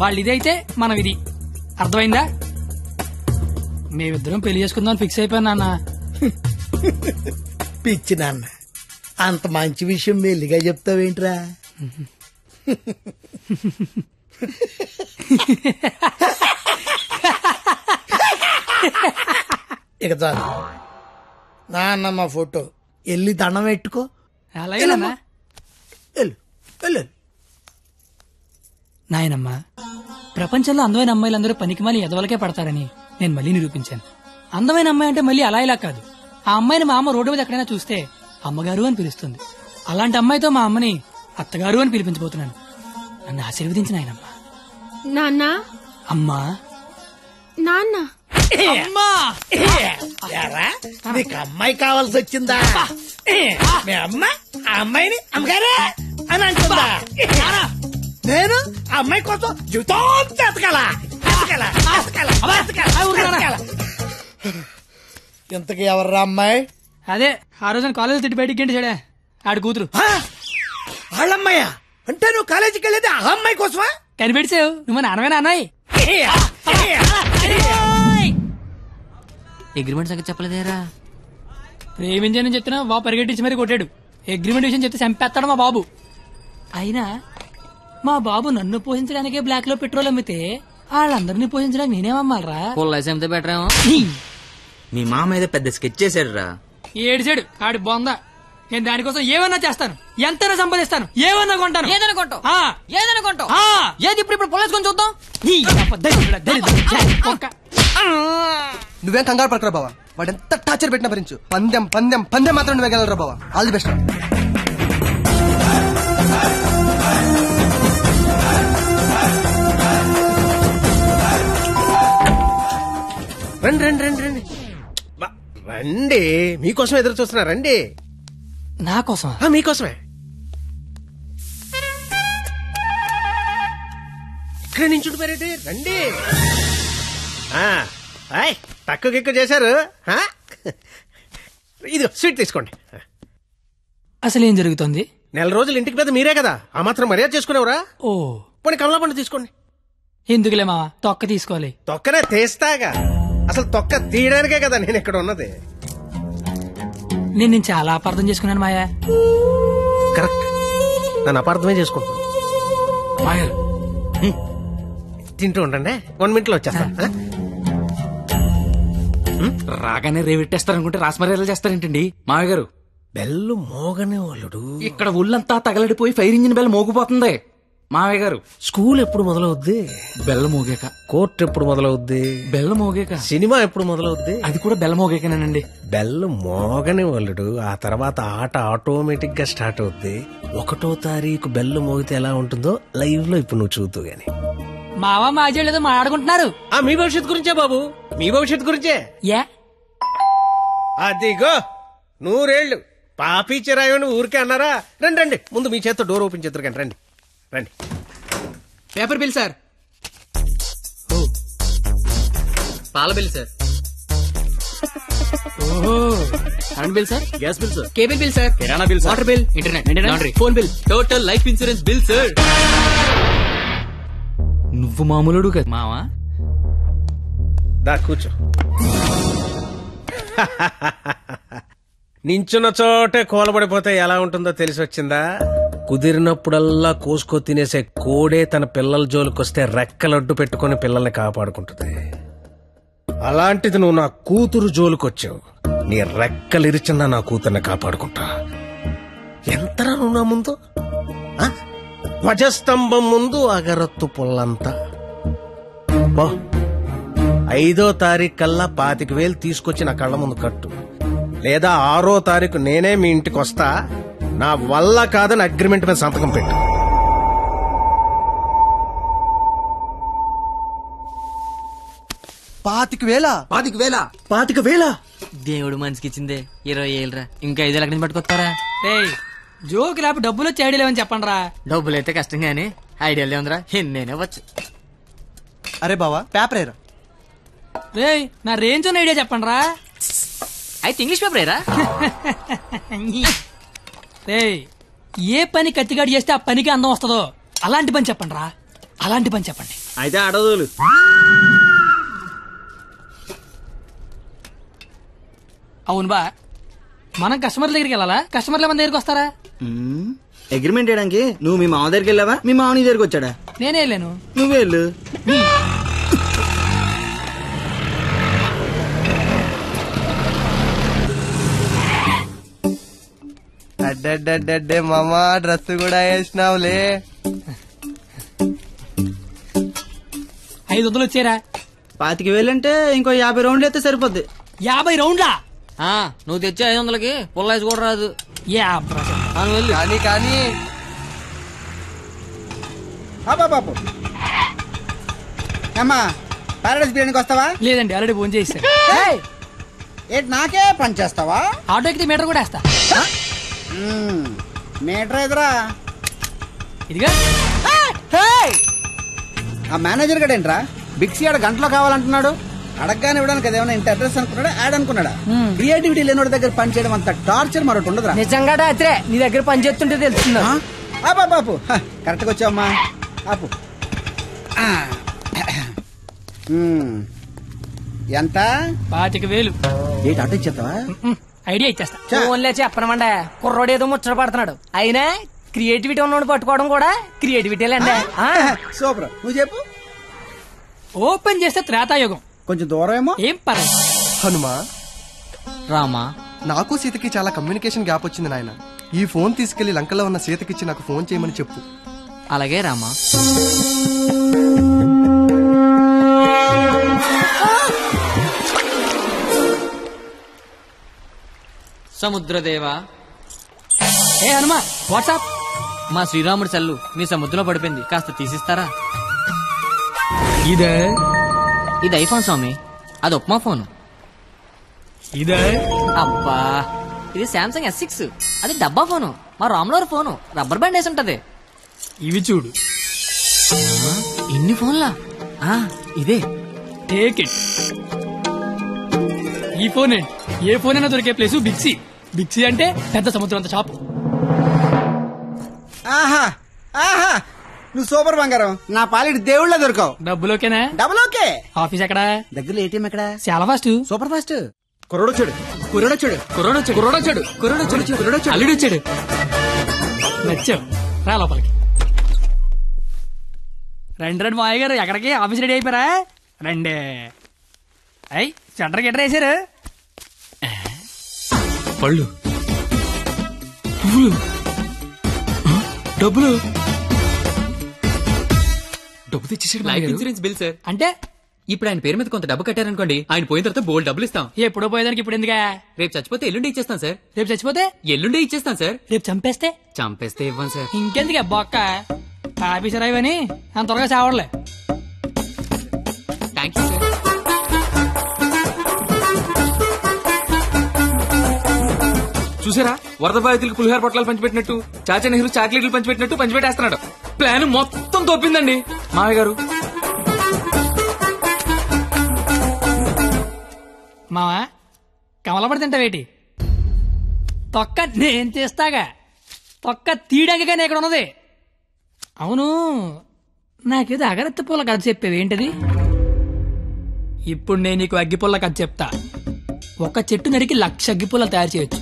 వాళ్ళు ఇదైతే మనం ఇది. అర్థమైందా? మేమిద్దరం పెళ్లి చేసుకుందాం ఫిక్స్ అయిపోయాను నాన్న. పిచ్చి నాన్న, అంత మంచి విషయం మెల్లిగా చెప్తావేంట్రా? ఇక చాలు నాన్న, మా ఫోటో వెళ్ళి దండం పెట్టుకో. అలాగే నాయనమ్మా, ప్రపంచంలో అందమైన అమ్మాయిలందరూ పనికిమాలి ఎదవలకే పడతారని నేను మళ్ళీ నిరూపించాను. అందమైన అమ్మాయి అంటే మళ్ళీ అలా ఇలా కాదు. ఆ అమ్మాయిని మా అమ్మ రోడ్డు మీద ఎక్కడైనా చూస్తే అమ్మగారు అని పిలుస్తుంది. అలాంటి అమ్మాయితో మా అమ్మని అత్తగారు అని పిలిపించబోతున్నాను. నన్ను ఆశీర్వదించిన ఆయనమ్మా. నాన్న, అమ్మా, నాన్న, అమ్మా. నీకు అమ్మాయి కావాల్సి వచ్చిందా? మీ అమ్మ ఆ అమ్మాయిని అమ్మగారే అని అంటుందా? నేను ఆ అమ్మాయి కోసం జీవితం ఎతకాలా? ఇంతకీ ఎవర్రా అమ్మాయి? అదే ఆ రోజున కాలేజ్ తిట్టి బయటికి గంటి చెడే ఆడి కూతురు. వాళ్ళమ్మాయా? అంటే నువ్వు కాలేజీకి వెళ్ళేది ఆ అమ్మాయి కోసమా? కనిపెడిసావు నువ్వు మా నాన్నమే నాన్నయ్య. అగ్రిమెంట్ సంగతి చెప్పలేదేరా? ప్రేమించానని చెప్తున్నా బాబు పరిగెట్టించి మరీ కొట్టాడు. అగ్రిమెంట్ విషయం చెప్తే చంపేస్తాడు మా బాబు. అయినా మా బాబు నన్ను పోషించడానికే బ్లాక్ లో పెట్రోల్ అమ్మితే వాళ్ళందరినీ పోషించడానికి నేనేమమ్మాలరా? పొల్లేసి అమ్మితే బెటర్ ఏమో. మీ మామ ఏదో పెద్ద స్కెచ్ చేశాడు రా. ఏడిచాడు ఆడి బొందా. నేను దానికోసం ఏమన్నా చేస్తాను, ఎంతైనా సంపాదిస్తాను, ఏమన్నా కొంటాను. ఏదైనా కొంటావు? ఏదైనా కొంటావు? ఏది ఇప్పుడు పొల్లేసుకొని చూద్దాం. నువ్వేం కంగారు పడకరా బావా. వాడు ఎంత టార్చర్ పెట్టినా భరించు. పందెం పందెం పందెం మాత్రం నువ్వే గెలవరా బావా. All the best. రండి రండి రండి రండి రండి. మీకోసం ఎదురు చూస్తున్నా. రండి. నా కోసం? మీకోసమే. ఇక్కడ నుంచి ఉండిపోయారేంటి? రండి. తక్కువ ఎక్కువ చేశారు. ఇది స్వీట్ తీసుకోండి. అసలు ఏం జరుగుతుంది? నెల రోజులు ఇంటికి పెద్ద మీరే కదా, ఆ మాత్రం మర్యాద చేసుకునేవరా? ఓ పోనీ కమలా పండు తీసుకోండి. ఎందుకులే మావా, తొక్క తీసుకోవాలి. తొక్కనే తీస్తాగా. అసలు తొక్క తీయడానికే కదా నేను ఇక్కడ ఉన్నది. నేను చాలా అపార్థం చేసుకున్నాను మాయా. కరెక్ట్, నన్ను అపార్థమే చేసుకుంటున్నాను. తింటూ ఉండండి, 1 minute లో వచ్చేస్తా. రాగానే రేవెట్టేస్తారనుకుంటే రాస్మర్యాలు చేస్తారేంటండి మామయ్య గారు? బెల్లు మోగనే వాళ్ళుడు. ఇక్కడ ఒళ్ళంతా తగలడిపోయి ఫైర్ ఇంజిన్ బెల్ మోగిపోతుంది మామయ్య గారు. స్కూల్ ఎప్పుడు మొదలవుద్ది? బెల్ల మోగాక. కోర్టు ఎప్పుడు మొదలవుద్ది? బెల్ల మోగాక. సినిమా ఎప్పుడు మొదలవుద్ది? అది కూడా బెల్ల మోగాకనేనండి. బెల్లు మోగని వాళ్ళుడు, ఆ తర్వాత ఆట ఆటోమేటిక్ గా స్టార్ట్ అవుద్ది. 1వ తారీఖు బెల్లు మోగితే ఎలా ఉంటుందో లైవ్ లో ఇప్పుడు నువ్వు చూద్దు గాని. మావా మాజీ లేదో మాట్లాడుకుంటున్నారు. మీ భవిష్యత్తు గురించే బాబు, మీ భవిష్యత్తు గురించే. అదిగో 100 ఏళ్ళు పాపి చిరాయని ఊరికే అన్నారా? రండి రండి, ముందు మీ చేత్తో డోర్ ఓపెన్ చేద్దరు కానీ. రండి రండి. Paper bill sir. పాల bill sir. Current bill sir. Gas bill sir. Cable bill sir. కిరాణా bill sir. Water bill, internet, laundry, phone bill, total life insurance bill sir. నువ్వు మామూలుడు కదా మావా. దా కూర్చో. నించున్న చోటే కోలబడిపోతే ఎలా ఉంటుందో తెలిసి వచ్చిందా? కుదిరినప్పుడల్లా కోసుకో తినేసే కోడే తన పిల్లల జోలికొస్తే రెక్కలడ్డు పెట్టుకుని పిల్లల్ని కాపాడుకుంటుంది. అలాంటిది నువ్వు నా కూతురు జోలుకొచ్చావు. నీ రెక్కలిరిచినా నా కూతుర్ని కాపాడుకుంటా. ఎంతరా నువ్వు నా ముందు? ధ్వజస్తంభం ముందు అగరత్తు పుల్లంతా. 5వ తారీఖు కల్లా 25,000 తీసుకొచ్చి నా కళ్ళ ముందు కట్టు, లేదా 6వ తారీఖు నేనే మీ ఇంటికి వస్తా. నా వల్ల కాదని అగ్రిమెంట్ మీద సంతకం పెట్టు. $25,000 దేవుడు మనిషికి ఇచ్చిందే 20,000 రా. ఇంకా 5,000 ఎక్కడి నుంచి పట్టుకొస్తారా? జోక్ లేపు డబ్బులు వచ్చి ఐడియా లేవని చెప్పండి రా. డబ్బులు అయితే కష్టం గానీ ఐడియాలే ఉందిరా. నేనే వచ్చు. అరే బావా పేపర్ ఏరా. రే నా రేంజ్ ఉన్న ఐడియా చెప్పండి రా. అయితే ఇంగ్లీష్ పేపర్ ఏరా. రే ఏ పని కత్తిగాడు చేస్తే ఆ పనికి అందం వస్తుందో అలాంటి పని చెప్పండి రా. అలాంటి పని చెప్పండి. అయితే అడదులు. అవును బా, మనం కస్టమర్ల దగ్గరికి వెళ్ళాలా? కస్టమర్ల మన దగ్గరికి వస్తారా? అగ్రిమెంట్ చేయడానికి నువ్వు మీ మామ దగ్గరికి వెళ్ళావా, మీ మామ నీ దగ్గరికి వచ్చాడా? నేనే వెళ్ళాను. నువ్వే వెళ్ళు. అడ్డే మామా డ్రెస్ కూడా వేసినావులే. 500 వచ్చారా? 25,000 అంటే ఇంకో 50 రౌండ్లు అయితే సరిపోద్ది. 50 రౌండ్లా? నువ్వు తెచ్చే 500కి పుల్లైజ్ కూడా రాదు. కానీ బాబు అమ్మా పారాడైస్ బిర్యానీకి వస్తావా? లేదండి, ఆల్రెడీ ఫోన్ చేశాను. ఏంటి నాకే పని చేస్తావా? ఆటో ఎక్కితే మీటర్ కూడా వేస్తా. మీటర్ ఎదురా ఇదిగా. ఆ మేనేజర్ గడ ఏంట్రా బిక్సీ ఆడ గంటలో కావాలంటున్నాడు. అడగగానే ఇవ్వడానికి అదేమన్నా ఇంత అడ్రస్ అనుకున్నాడా, యాడ్ అనుకున్నాడా? క్రియేటివిటీ లేనివాడి దగ్గర పని చేయడం అంత టార్చర్ మరొకటి ఉండదురా. నిజంగా రాత్రే నీ దగ్గర పని చేస్తుంటే తెలుస్తుందా? బాపు కరెక్ట్గా వచ్చావమ్మా. ఆపు. ఎంత? 25,000. ఏంటి ఆటో ఇచ్చేస్తావా? ఐడియా ఇచ్చేస్తా. ఫోన్లే చెప్పనమండ. కుర్రోడు ఏదో ముచ్చట పడుతున్నాడు. అయినా క్రియేటివిటీ ఉన్నోడు పట్టుకోవడం కూడా క్రియేటివిటీలండి. సూపర్. నువ్వు చెప్పు. ఓపెన్ చేస్తే త్రేతాయుగం. కొంచెం దూరం ఏమో. ఏం పర్లేదు. హనుమా రామా, నాకు సీతకి చాలా కమ్యూనికేషన్ గ్యాప్ వచ్చింది నాయన. ఈ ఫోన్ తీసుకెళ్లి లంకలో ఉన్న సీతకిచ్చి నాకు ఫోన్ చేయమని చెప్పు. అలాగే రామా. సముద్రదేవా. ఏ హనుమా వాట్సాప్. మా శ్రీరాముడి సెల్లు మీ సముద్రంలో పడిపోయింది, కాస్త తీసిస్తారా? ఇదే ఇది ఐఫోన్ స్వామి, అది ఉప్మా ఫోను. ఇదే అబ్బా, ఇది శాంసంగ్ S6, అది డబ్బా ఫోను. మా రామ్లోర్ ఫోను రబ్బర్ బ్యాండ్ వేసి ఉంటది. ఇవి చూడు. ఇన్ని ఫోన్లా? ఇదే. Take it. ఈ ఫోన్ ఏంటి? ఏ ఫోన్ అయినా దొరికే ప్లేసు బిక్సీ. బిక్సీ అంటే పెద్ద సముద్రం అంత షాప్. ఆహా ఆహా, నువ్వు సూపర్ బంగారం. నా పాలిటి దేవుళ్ళ దొరకవు. డబ్బులు ఓకేనా? డబ్బులు ఓకే. ఆఫీస్ ఎక్కడ? దగ్గరలో ఏటీఎం ఎక్కడ? చాలా ఫాస్ట్. Super fast. కుర్రోడొచ్చాడు. అల్లుడొచ్చాడు. నచ్చావు, రా లోపలికి. రండి మాయ గారు, ఎక్కడికి? ఆఫీస్ రెడీ అయిపోయారా? రండి. అయ్యి సెంటర్ గిట్టర్ వేసారు. పళ్ళు, పువ్వులు, డబ్బులు. డబ్బు తెచ్చేసాడు. Life insurance bill sir. అంటే ఇప్పుడు ఆయన పేరు మీద కొంత డబ్బు కట్టారనుకోండి, ఆయన పోయిన తర్వాత బోల్డ్ డబ్బులు ఇస్తాం. ఎప్పుడో పోయేదానికి ఇప్పుడు ఎందుకా? రేపు చచ్చిపోతే ఎల్లుండి ఇచ్చేస్తాం సార్. రేపు చచ్చిపోతే ఎల్లుండి ఇచ్చేస్తాం సార్. రేపు చంపేస్తే ఇవ్వం సార్. ఇంకెందుకే బొక్క? ఆఫీసర్ అయ్యని అంత త్వరగా చావడలే. Thank you sir. చూసారా, వరద బాధితులకు పులిహార పొట్లాలు పంచిపెట్టినట్టు చాచా నెహ్రూ చాక్లెట్లు పంచిపెట్టినట్టు పంచిపెట్టేస్తున్నాడు. ప్లాన్ మొత్తం తోపిందండి మామయ్య గారు. మావా కమలపడి తింటావేటి? తొక్క నేను చేస్తాగా. తొక్క తీయడానికి ఇక్కడ ఉన్నది. అవును, నాకేదో అగరత్తి పూల కథ చెప్పేవి ఏంటది? ఇప్పుడు నేను నీకు అగ్గిపుల్ల కథ చెప్తా. ఒక చెట్టు నరికి 1,00,000 అగ్గిపుల్లలు తయారు చేయొచ్చు,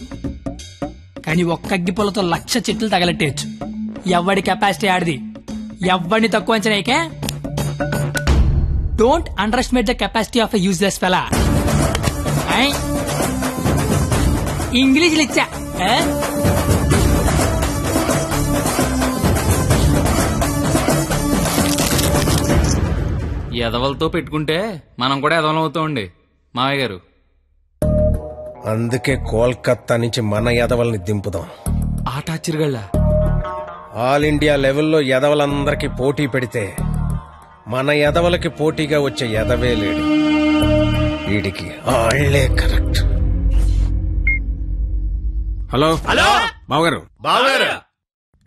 కానీ ఒక్క అగ్గిపుల్లతో 1,00,000 చెట్లు తగలెట్టేయచ్చు. ఎవడి కెపాసిటీ ఆడిది. ఎవడిని తక్కువ అంచనాయికే. Don't underestimate the capacity of a useless fellow. ఇంగ్లీష్లు ఇచ్చా. ఎదవలతో పెట్టుకుంటే మనం కూడా ఎదవలం అవుతామండి మావయ్య గారు. అందుకే కోల్కత్తా నుంచి మన ఎదవల్ని దింపుదాం. ఆట చిరుగళ్ళ ఆల్ ఇండియా లెవెల్లో ఎదవలందరికీ పోటీ పెడితే మన ఎదవలకి పోటీగా వచ్చే ఎదవే లేడు. వీడికి ఆళ్లే కరెక్ట్. హలో హలో బావగారు, బావగారు,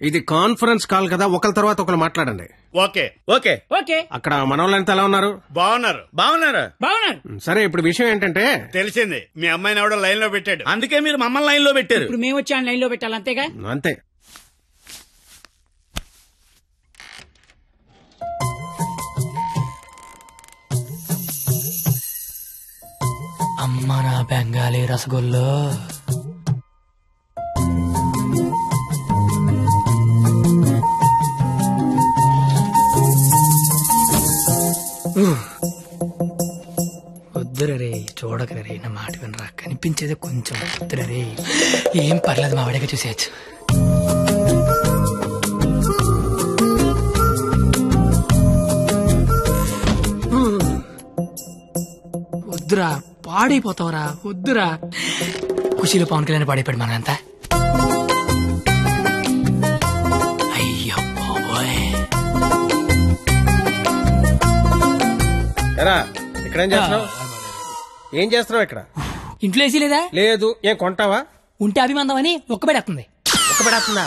ఇది కాన్ఫరెన్స్ కాల్ కదా, ఒకరి తర్వాత ఒకరు మాట్లాడండి. Okay okay okay. అక్కడ మనోళ్ళంతా ఎలా ఉన్నారు? బాగున్నారు బాగున్నారు బాగున్నారు. సరే, ఇప్పుడు విషయం ఏంటంటే తెలిసింది. మీ అమ్మాయిని ఎవడో లైన్ లో పెట్టాడు, అందుకే మీరు మమ్మల్ని లైన్ లో పెట్టారు. ఇప్పుడు మేము వచ్చి లైన్ లో పెట్టాలి, అంతేగా? అంతే. అమ్మ నా బెంగాలీ రసగుల్లో. వద్దురే, చూడకరే, నా మాట వినరా, కనిపించేది కొంచెం. వద్దురే, ఏం పర్లేదు, మా వాడిగా చూసేయచ్చు. వద్దురా, పాడైపోతావురా, వద్దురా. ఖుషీలో పవన్ కళ్యాణ్ పాడైపోయాడు మనంతా. అయ్యో బాబోయ్. ఇక్కడేం చేస్తున్నావు? ఏం చేస్తున్నావు ఇక్కడ? ఇంట్లో వేసి లేదా? లేదు. ఏం కొంటావా? ఉంటే అభిమందం అని ఒక్కబెడేస్తుంది. ఒక్కబెడేస్తుందా?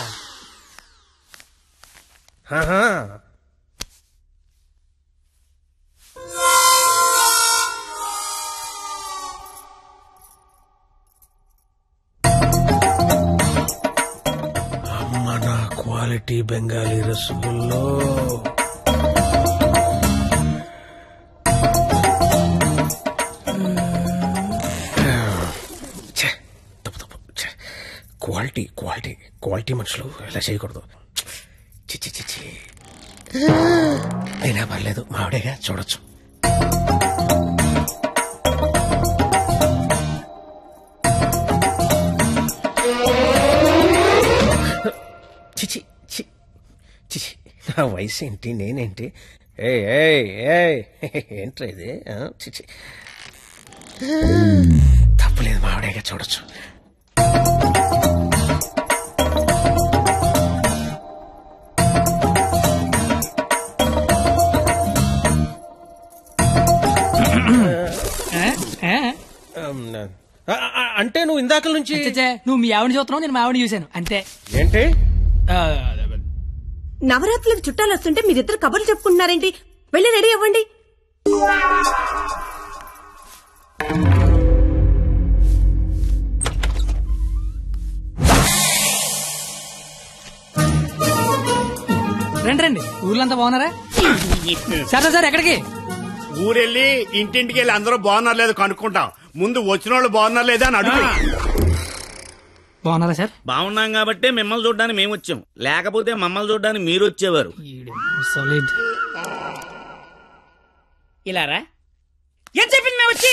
అమ్మ నా క్వాలిటీ బెంగాలీ రసగుల్లో. క్వాలిటీ క్వాలిటీ క్వాలిటీ మనుషులు ఇలా చేయకూడదు. చిచ్చి చిచ్చి. అయినా పర్లేదు, మావిడేగా, చూడొచ్చు. చిచి చిచి, నా వయసు ఏంటి, నేనేంటి? ఏంట్రా ఇది? చిచి, తప్పులేదు, మావిడేగా, చూడొచ్చు. అంటే నువ్వు ఇందాక నుంచి నువ్వు మీ ఆవిడ చూస్తున్నావు, నేను మా ఆవిడ చూశాను, అంతే. ఏంటి? నవరాత్రులకు చుట్టాలు వస్తుంటే మీరిద్దరు కబుర్లు చెప్పుకుంటున్నారేంటి? వెళ్ళి రెడీ అవ్వండి. రండి రండి, ఊర్లంతా బాగున్నారా? సరే సార్, ఎక్కడికి? ఊరెళ్ళి ఇంటింటికి వెళ్ళి అందరూ బాగున్నారు లేదు కనుక్కుంటాం. ముందు వచ్చిన వాళ్ళు బాగున్నారు లేదా అని అడుగు. బాగున్నారా సార్? బాగున్నాం కాబట్టి మిమ్మల్ని చూడడానికి మేము వచ్చాం, లేకపోతే మమ్మల్ని చూడడానికి మీరు వచ్చేవారు. ఇలారా? ఏం చెప్పింది మేము వచ్చి?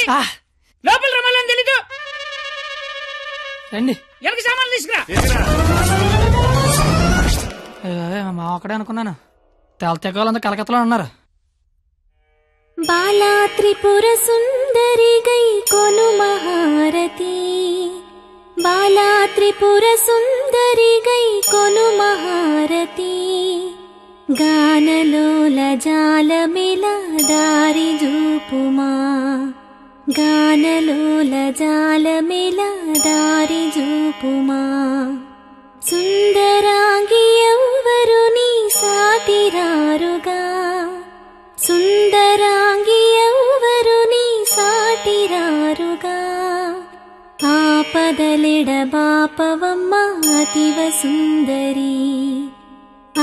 లోపల రమ్మాలని తెలీదు. రండి, ఎవరికి సామాన్లు తీసుకురా. మా ఒక్కడే అనుకున్నాను, తెలతెక్కలంతా కలకత్తలో ఉన్నారు. బాలా త్రిపుర సుందరి గై కొను మహారతి, బాలా త్రిపుర సుందరి గై కొను మహారతి, గానలోల జాలమిల దారి జూపుమా, గానలోల జాలమిల దారి జూపుమా, సుందరాంగి ఎవ్వరు నీ సాటిరారుగా, సుందరాంగి ఎవ్వరు నీ సాటిరారుగా, ఆపదలిడ బాపవమ్మ అతివ సుందరి,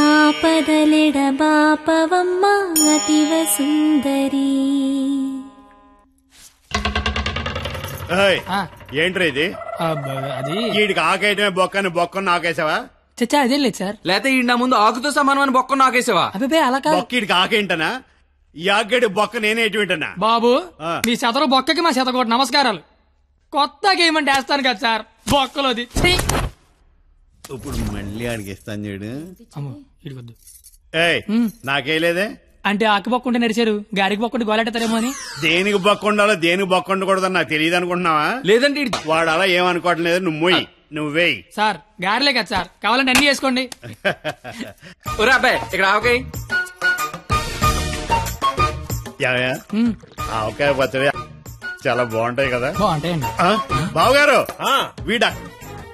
ఆపదలిడ బాపవమ్మ అతివ సుందరి. ఏంట్రా ఇది? అది వీడికి ఆకేయటమే బొక్కని బొక్కను నాకేసావా? చచ్చా, అదేం లేదు సార్. లేకపోతే ఈ నా ముందు ఆకుతో సమానమైన బొక్క నాకేసావా? అబ్బాయి అలా కాదు. బొక్కీడికి ఆకేంటనా? యాగడి బొక్క నేనే ఎటువంటి బాబు మీ శతరు బొక్కకి మా శతకోటి నమస్కారాలు. కొత్త గేమ్ అంటే వేస్తాను కదా సార్ బొక్కలోది. ఇప్పుడు మళ్ళీ అడిగిస్తాను చూడు. అమ్మో ఇడికొద్దు. ఏయ్ నాకేలేదే అంటే ఆకి బొక్కుంటే నడిచారు, గారికి బొక్కుంటే గోలెట్టారేమో అని. దేనికి బొక్క ఉండాలో దేనికి బొక్క ఉండకూడదని నాకు తెలియదు అనుకుంటున్నావా? లేదండి వాడు అలా ఏమనుకోవటం లేదు. నువ్వు మొయ్యి, నువ్వేయి. సార్ గారిలే కదా సార్, కావాలంటే అన్ని వేసుకోండి. అబ్బాయి ఇక్కడ ఆవకాయ ఆవకాయ పచ్చడి చాలా బాగుంటాయి కదా. బాగుంటాయండి. బావగారు వీడ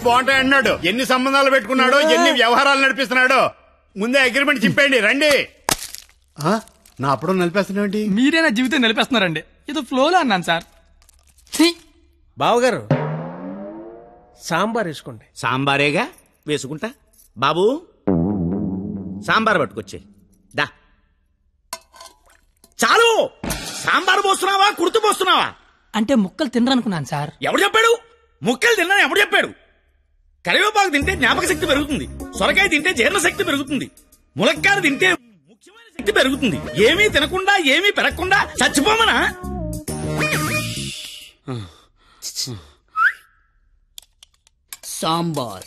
బాగుంటాయి అన్నాడు. ఎన్ని సంబంధాలు పెట్టుకున్నాడో, ఎన్ని వ్యవహారాలు నడిపిస్తున్నాడో. ముందే అగ్రిమెంట్ చెప్పండి. రండి. నా అప్పుడు నలిపేస్తున్నాండి. మీరే నా జీవితం నిలిపేస్తున్నారండి. ఇది ఫ్లోలో అన్నాను సార్. బావగారు సాంబార్ వేసుకోండి. సాంబారేగా వేసుకుంటా. బాబు సాంబార్ పట్టుకొచ్చే దా. చాలు. సాంబార్ పోస్తున్నావా కుర్తు పోస్తున్నావా? అంటే ముక్కలు తినరనుకున్నాను సార్. ఎవడు చెప్పాడు? ముక్కలు తిన్నా ఎవడు చెప్పాడు? కరివేపాకు తింటే జ్ఞాపక శక్తి పెరుగుతుంది, సొరకాయ తింటే జీర్ణ శక్తి పెరుగుతుంది, ములక్కాయ తింటే ముఖ్యమైన శక్తి పెరుగుతుంది. ఏమీ తినకుండా ఏమీ పెరగకుండా చచ్చిపోమనా? సాంబార్.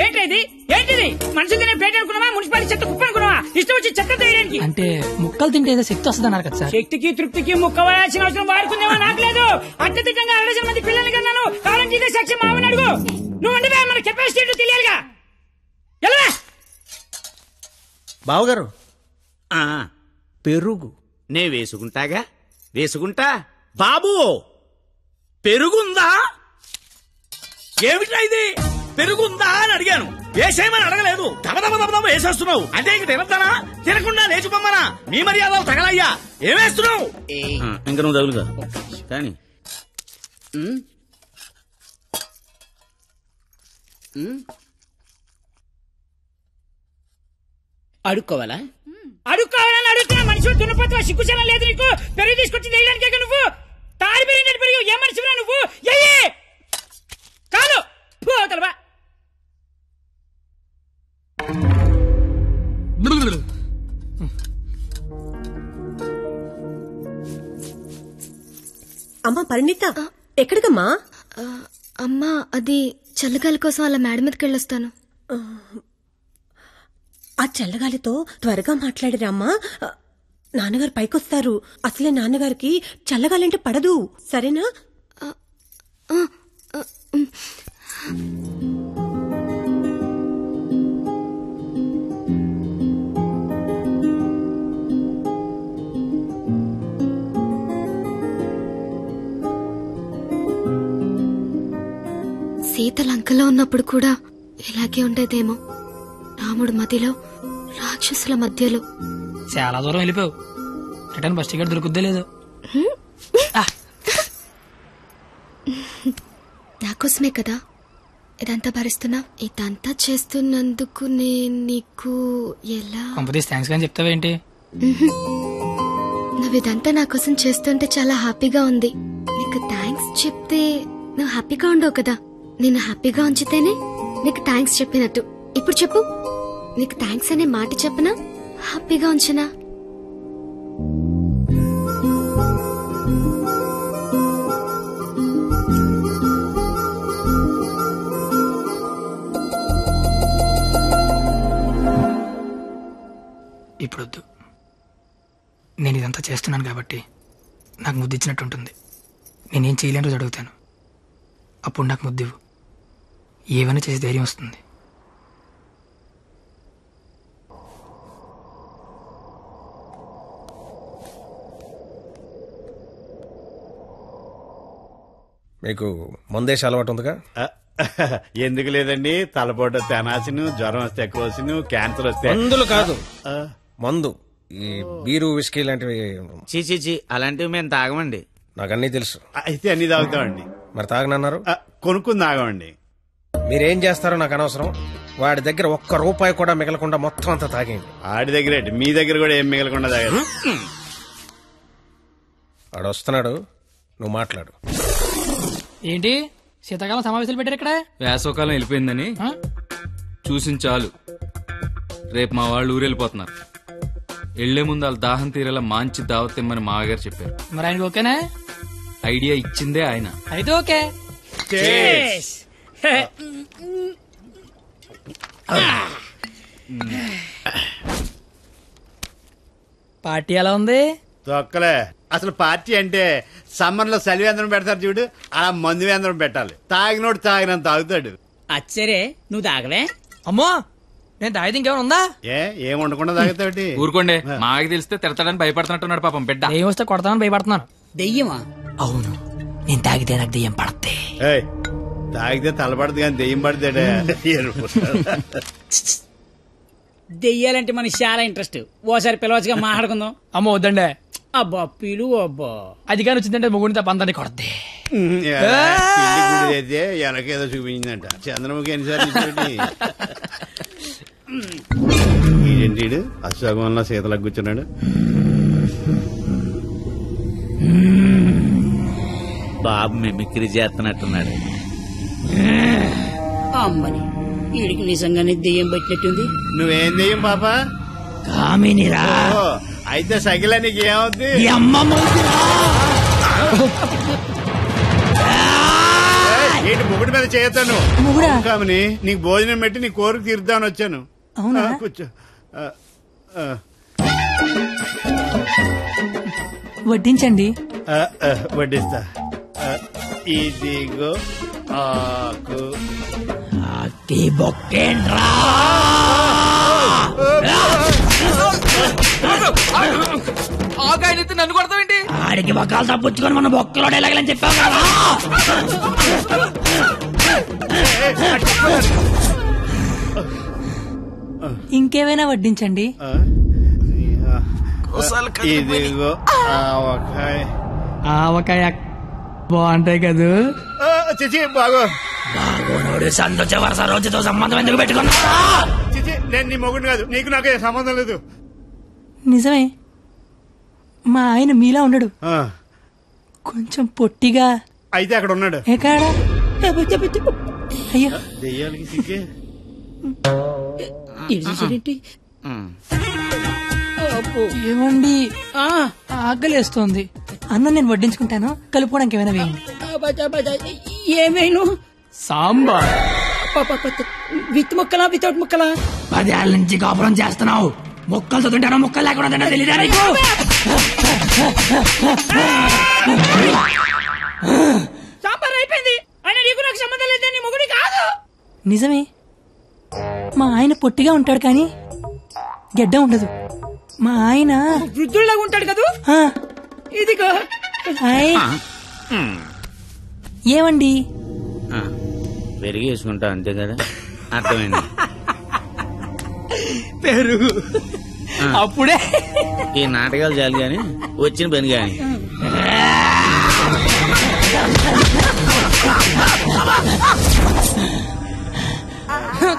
ఏంటిది ఏంటిది? మనుషులు తినే ప్లేట్ అనుకున్నావా? మున్సిపాలిటీ చెత్త కుప్ప అనుకున్నావా? ఇష్టం వచ్చి చెత్త తీయడానికి. అంటే ముక్కలు తింటే ఏదో శక్తి వస్తుంది అన్నారు కదా సార్. శక్తికి తృప్తికి ముక్క వాడాల్సిన అవసరం వాడుకుందేమో నాకు లేదు. అత్యధికంగా 60 మంది పిల్లల్ని కన్నాను. కావాలంటే ఇదే సాక్ష్యం మామని అడుగు. నువ్వు అంటే మన కెపాసిటీ తెలియాలిగా. ఎలా బావగారు పెరుగు నే వేసుకుంటాగా. వేసుకుంటా. బాబు పెరుగుందా? ఏమిటా ఇది? పెరుగుందా అని అడిగాను. వేసేయమని అడగలేదు. దబదబ వేసేస్తున్నావు. అంటే ఇంక తినద్దానా? తినకుండా లేచిపోమ్మనా? మీ మర్యాదలు తగలయ్యా. ఏమేస్తున్నావు? ఇంక నువ్వు తగులుగా కానీ అడుక్కోవాలా? అడుక్కోవాలని అడుగుతున్నా. మనిషి దున్నపోతున్నా, సిగ్గుచనం లేదు నీకు. పెరుగు తీసుకొచ్చి తెలియడానికే నువ్వు తాడి పెరిగినట్టు పెరుగు. ఏ మనిషిరా నువ్వు? కాదు పోతలవా. అమ్మా పరిణిత ఎక్కడికమ్మా? అమ్మా అది చల్లగాలి కోసం అలా మేడ మీదకి వెళ్ళొస్తాను. ఆ చల్లగాలితో త్వరగా మాట్లాడిరామ్మా. నాన్నగారు పైకొస్తారు. అసలే నాన్నగారికి చల్లగాలంటే పడదు. సరేనా? సీత లంకలో ఉన్నప్పుడు కూడా ఇలాగే ఉండేదేమో. రాముడు మధ్యలో, రాక్షసుల మధ్యలో. చాలా దూరం వెళ్ళిపోయావు. రిటర్న్ బస్ టికెట్ దొరుకుద్దే లేదు. నాకోసమే కదా ఇదంతా భరిస్తున్నా. ఇదంతా చేస్తున్నందుకు నేను నీకు ఎలా కంపెనీస్ థ్యాంక్స్ కానీ చెప్తావేంటి? నువ్వు ఇదంతా నా కోసం చేస్తుంటే చాలా హ్యాపీగా ఉంది. నీకు థ్యాంక్స్ చెప్తే నువ్వు హ్యాపీగా ఉండవు కదా. నేను హ్యాపీగా ఉంచితేనే నీకు థ్యాంక్స్ చెప్పినట్టు. ఇప్పుడు చెప్పు, నీకు థ్యాంక్స్ అనే మాట చెప్పనా, హ్యాపీగా ఉంచనా? ఇప్పుడొద్దు. నేను ఇదంతా చేస్తున్నాను కాబట్టి నాకు ముద్దు ఇచ్చినట్టు ఉంటుంది. నేనేం చేయలేని రోజు అడుగుతాను, అప్పుడు నాకు ముద్దివ్వు. ఏమైనా చేసి ధైర్యం వస్తుంది. మీకు మందేసి అలవాటు ఉందిగా? ఎందుకు లేదండి. తలపోట తెనాసిను, జ్వరం వస్తే ఎక్కువసిను, క్యాన్సర్ వస్తే మందులు కాదు, మందు. ఈ బీరు విస్కీ లాంటివి చీ అలాంటివి మేము తాగమండి. నాకు అన్నీ తెలుసు. అయితే అన్ని తాగుతామండి. మరి తాగనన్నారు? కొనుక్కుని తాగమండి. మీరేం చేస్తారో నాకు అనవసరం. వాడి దగ్గర ఒక్క రూపాయి కూడా మిగలకుండా మొత్తం అంతా తాగేయండి. ఆడి దగ్గర మీ దగ్గర కూడా ఏం మిగలకుండా తాగారు. వాడు వస్తున్నాడు, నువ్వు మాట్లాడు. ఏంటి శీతాకాలం సమావేశాలు పెట్టారు ఇక్కడ? వేసవకాలం వెళ్ళిపోయిందని చూసించాలు. రేపు మా వాళ్ళు ఊరెళ్ళిపోతున్నారు. వెళ్లే ముందు వాళ్ళ దాహం తీరేలా మంచి దావత్ ఇమ్మని మామగారు చెప్పారు. మరి ఆయనకి ఓకేనా? ఐడియా ఇచ్చిందే ఆయన. అయితే ఓకే. పార్టీ ఎలా ఉంది? తొక్కలే. అసలు పార్టీ అంటే సమ్మర్ లో సలివేంద్రం పెడతారు చూడు, అలా మందు వేంద్రం పెట్టాలి. తాగినోడు తాగినంత తాగుతాడు. అచ్చరే నువ్వు తాగలే? అమ్మో నేను తాగితే ఇంకేమైనా ఉందా? ఏం ఉండకుండా తాగుతాడు. ఊరుకోండి, మాకు తెలిస్తే తిడతాడని భయపడుతున్నట్టున్నాడు పాపం బిడ్డ. దెయ్యం వస్తే కొడతామని భయపడుతున్నాను. దెయ్యమా? అవును, నేను తాగితే నాకు దెయ్యం పడతాయి. తాగితే తలపడదు కానీ దెయ్యం పడతాడే. దెయ్యాలంటే మనకి చాలా ఇంట్రెస్ట్. ఓసారి పిలవచ్చుగా మాట్లాడుకుందాం. అమ్మ వద్దండి. అబ్బా పిలు. అబ్బా అది కానీ వచ్చిందంటే ముగ్గురిని తప్ప అందరినీ కొడద్ది. అయితే ఎనకేదో చూపించిందంట. చంద్రముఖి ఎన్నిసార్లు ఏంటి అశోకంలో సీతలకు కూర్చున్నాడు. బాబు మిమిక్రీ చేస్తున్నట్టున్నాడు. అమ్మని వీడికి నిజంగానే దెయ్యం పట్టినట్టుంది. నువ్వేం దెయ్యం పాప? కామినిరా. అయితే సగిల నీకు ఏమవుద్ది? ఏంటి ముగుడి మీద చేయతాను కామని? నీకు భోజనం పెట్టి నీ కోరిక తీర్దామని వచ్చాను. కూర్చో. వడ్డించండి. వడ్డిస్తా. ఇదిగో ఆకు. ఆకాయనైతే నన్ను కొడతావేంటి? ఆడికి బొక్కలు తప్పుచ్చుకొని మన బొక్కలో ఎలాగలని చెప్పావు కదా. ఇంకేమైనా వడ్డించండి. ఇదిగో ఆవకాయ. ఆవకాయ బాగుంటాయి కదూ. చిచి బాగో. బాగోనోడు సంతోష వరుస రోజుతో సంబంధం ఎందుకు పెట్టుకున్నా? చిచి నేను నీ మొగుడు కాదు, నీకు నాకే సంబంధం లేదు. నిజమే, మా ఆయన మీలా ఉండడు, కొంచెం పొట్టిగా. అయితే అక్కడ ఉన్నాడు. ఎక్కడ? అయ్యో దెయ్యాలకి సిగ్గే. ఏమండి ఆకలేస్తోంది. అన్నం నేను వడ్డించుకుంటాను, కలుపుకోవడానికి ఏమైనా వేయండి. ఏమైనా సాంబార్. విత్ ముక్కలా వితౌట్ ముక్కలా? 10 ఏళ్ళ నుంచి కాపురం చేస్తున్నావు, ముక్కలతో తింటానో ముక్కలు లేకుండా తెలియదా నీకు? సాంబార్ అయిపోయింది. అయినా నీకు నాకు సంబంధం లేదే, నీ మొగుడి కాదు. నిజమే, మా ఆయన పొట్టిగా ఉంటాడు కానీ గెడ్డ ఉండదు. మా ఆయన వృద్ధుల్లాగా ఉంటాడు కదూ. ఇదిగో. ఏమండి పెరిగి వేసుకుంటా అంతే కదా, అర్థమైంది. పెరుగు అప్పుడే. ఈ నాటకాలు చాలు గాని వచ్చిన పని గాని.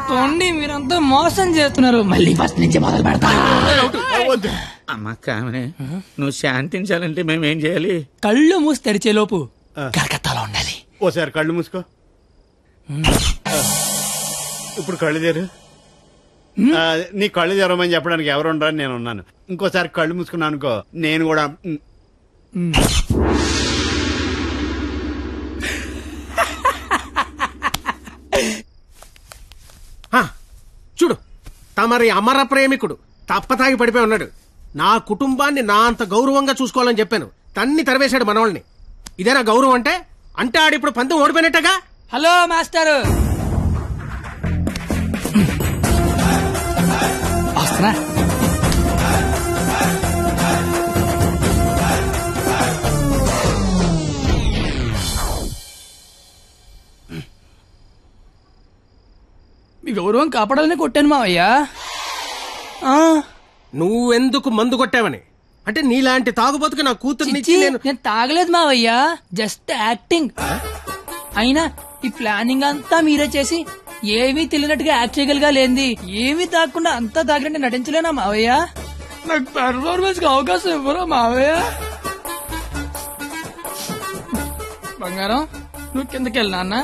తోండి మీరంతా మోసం చేస్తున్నారు. మళ్ళీ ఫస్ట్ నుంచి మొదలు పెడతా. అమ్మ కామనే, నువ్వు శాంతించాలంటే మేమేం చేయాలి? కళ్ళు మూసి తెరిచే లోపు కలకత్తాలో ఉండాలి. ఓసారి కళ్ళు మూసుకో. ఇప్పుడు కళ్ళు తెరు. నీ కళ్ళు తెరవమని చెప్పడానికి ఎవరు ఉండరని నేను ఉన్నాను. ఇంకోసారి కళ్ళు మూసుకున్నా అనుకో, నేను కూడా. చూడు, తమరి అమర ప్రేమికుడు తప్పతాగి పడిపోయి ఉన్నాడు. నా కుటుంబాన్ని నా అంత గౌరవంగా చూసుకోవాలని చెప్పాను, తన్ని తరివేశాడు మనవాళ్ళని. ఇదేనా గౌరవం అంటే? అంటే ఆడిప్పుడు పందెం ఓడిపోయినట్టుగా. హలో మాస్టర్, వస్తున్నా. మీ గౌరవం కాపాడాలని కొట్టాను మావయ్యా. నువ్వెందుకు మందు కొట్టావని? అంటే నీలాంటి తాగుబోతుకి నా కూతుర్నిచ్చి నేను తాగలేదు మావయ్యా, జస్ట్ యాక్టింగ్. అయినా ఈ ప్లానింగ్ అంతా మీరే చేసి ఏమీ తెలియనట్టుగా యాక్ట్ చేయగలిగా లేంది. ఏమీ తాగకుండా అంతా తాగినట్టు నటించలేనా మావయ్య? నాకు పెర్ఫార్మెన్స్ కి అవకాశం ఇవ్వరా మావయ్య? బంగారం, నువ్వు కిందకెళ్ళి నాన్న.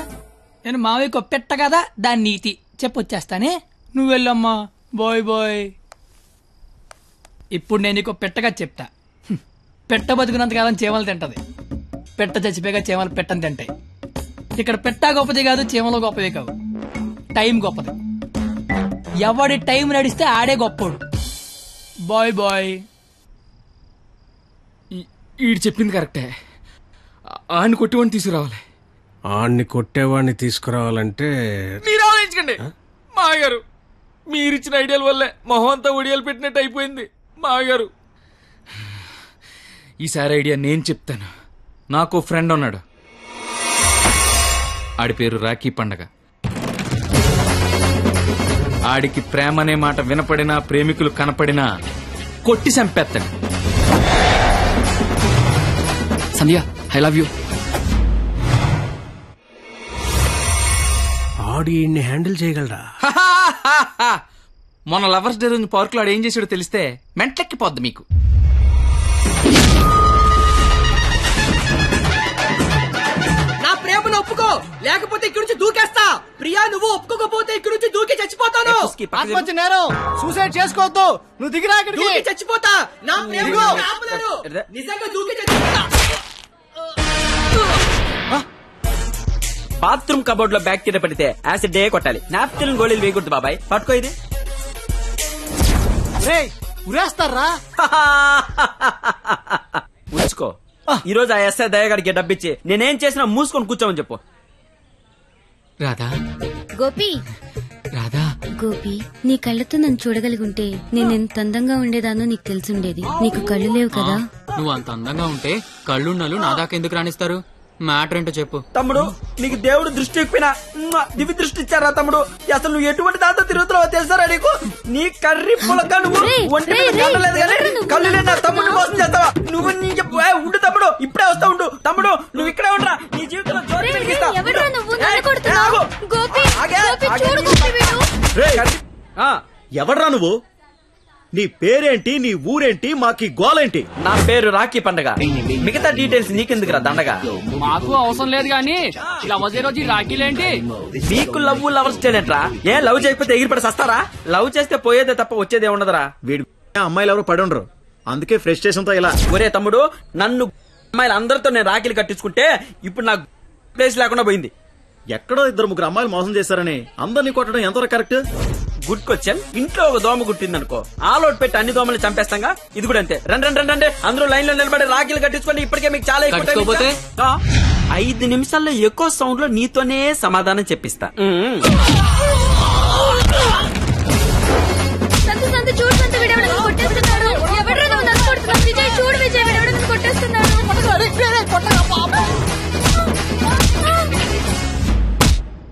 నేను మావయ్య కొప్పెట్ట కదా, దాని నీతి చెప్పొచ్చేస్తానే. నువ్వు వెళ్ళమ్మా. Bye bye. ఇప్పుడు నేను నీకు పెట్టగా చెప్తా. పెట్ట బతుకున్నంతకాలం చీమలు తింటది, పెట్ట చచ్చిపోయాక చీమలు పెట్టని తింటాయి. ఇక్కడ పెట్ట గొప్పది కాదు, చీమలు గొప్పది కావు, టైం గొప్పది. ఎవడి టైం నడిస్తే ఆడే గొప్పోడు. Bye bye. ఈడు చెప్పింది కరెక్టే. ఆడిని కొట్టేవాడిని తీసుకురావాలి. ఆడిని కొట్టేవాడిని తీసుకురావాలంటే మీరు ఆలోచించకండి మామగారు. మీరిచ్చిన ఐడియాల వల్లే మొహం అంతా ఒడియాలు పెట్టినట్టు అయిపోయింది మామగారు. ఈసారి ఐడియా నేను చెప్తాను. నాకు ఫ్రెండ్ ఉన్నాడు, ఆడి పేరు రాఖీ పండగ. ఆడికి ప్రేమ అనే మాట వినపడినా, ప్రేమికులు కనపడినా కొట్టి చంపేస్తాడు. Sandhya, I love you. ఆడి హ్యాండిల్ చేయగలరా? మొన్న లవర్స్ డే రోజు పార్క్ లో ఆడు ఏం చేసాడో తెలిస్తే మెంట్లెక్కిపోద్ది మీకు. నా ప్రేమను ఒప్పుకో, లేకపోతే ఇక్కడి నుంచి దూకేస్తా. ప్రియా, నువ్వు ఒప్పుకోకపోతే ఇక్కడి నుంచి దూకి చచ్చిపోతాను. ఆత్మహత్య నేరం, సూసైడ్ చేసుకోవద్దు. నువ్వు దిగిరా, దూకి చచ్చిపోతా. నా ప్రేమను ఆపలేరు. నిజంగా దూకి చచ్చిపోతా. బాత్రూమ్ కబోర్డ్ లో బ్యాక్టీరియా పడితే యాసిడ్ డే కొట్టాలి. నాప్కిన్ గోళీలు వేయకూడదు బాబాయ్. పట్టుకో ఇది. ఉరేస్తారా? ఉంచుకో. ఈ రోజు ఆ ఎస్ఐ దయగాడికి డబ్బిచ్చి నేనేం చేసినా మూసుకొని కూర్చోమని చెప్పు. రాధా, గోపి, రాధా, గోపి, నీ కళ్ళతో నన్ను చూడగలిగుంటే నేను ఎంత అందంగా ఉండేదానో నీకు తెలిసుండేది. నీకు కళ్ళు లేవు కదా. నువ్వు అంత అందంగా ఉంటే కళ్ళున్నలు నా దాకా ఎందుకు రాణిస్తారు? మ్యాటర్ ఏంటో చెప్పు. తమ్ముడు, నీకు దేవుడు దృష్టి ఇప్పినా దివి దృష్టి ఇచ్చారా తమ్ముడు? అసలు నువ్వు ఎటువంటి దాంతో తిరుగుతున్నావో తెలుసారా నీకు? నీ కర్రీ పులక నువ్వు ఒంటి మీద కళ్ళలేదు కానీ కళ్ళు లేని నా తమ్ముడు మోసం చేస్తావా నువ్వు? ఉండు తమ్ముడు, ఇప్పుడే వస్తా ఉండు. తమ్ముడు, నువ్వు ఇక్కడే ఉండరా. నీ జీవితంలో జోరు వెలిగిస్తా. ఎవడ్రా నువ్వు? నీ పేరేంటి, నీ ఊరేంటి, మాకి గోలేంటి? నా పేరు రాఖీ పండగ. మిగతా డీటెయిల్స్ నీకెందుకురా దండగా? మాకు అవసరం లేదు గానీ లవ్ రోజు రాఖీలేంటి? మీకు లవ్ లవర్స్ చేయలేంట్రా? ఏ లవ్ చేయకపోతే ఎగిరిపడి సస్తారా? లవ్ చేస్తే పోయేదే తప్ప వచ్చేదే ఉండదురా. వీడు అమ్మాయిలు ఎవరు పడి ఉండరు, అందుకే ఫ్రస్ట్రేషన్ తో ఇలా. ఒరే తమ్ముడు, నన్ను అమ్మాయిలు అందరితో నేను రాఖీలు కట్టించుకుంటే ఇప్పుడు నాకు ప్లేస్ లేకుండా పోయింది. ఎక్కడో 2-3 అమ్మాయిలు మోసం చేశారని అందరినీ కొట్టడం ఎంతవరకు కరెక్ట్? Good question. ఇంట్లో ఒక దోమ గుట్టిందనుకో, ఆలోట్ పెట్టి అన్ని దోమల్ని చంపేస్తాగా. ఇది కూడా అంతే. రండి అందరూ లైన్ లో నిలబడి రాఖీలు కట్టించుకోండి. ఇప్పటికే మీకు చాలా ఎక్కువ. 5 నిమిషాల్లో ఎక్కువ సౌండ్ లో నీతోనే సమాధానం చెప్పిస్తా.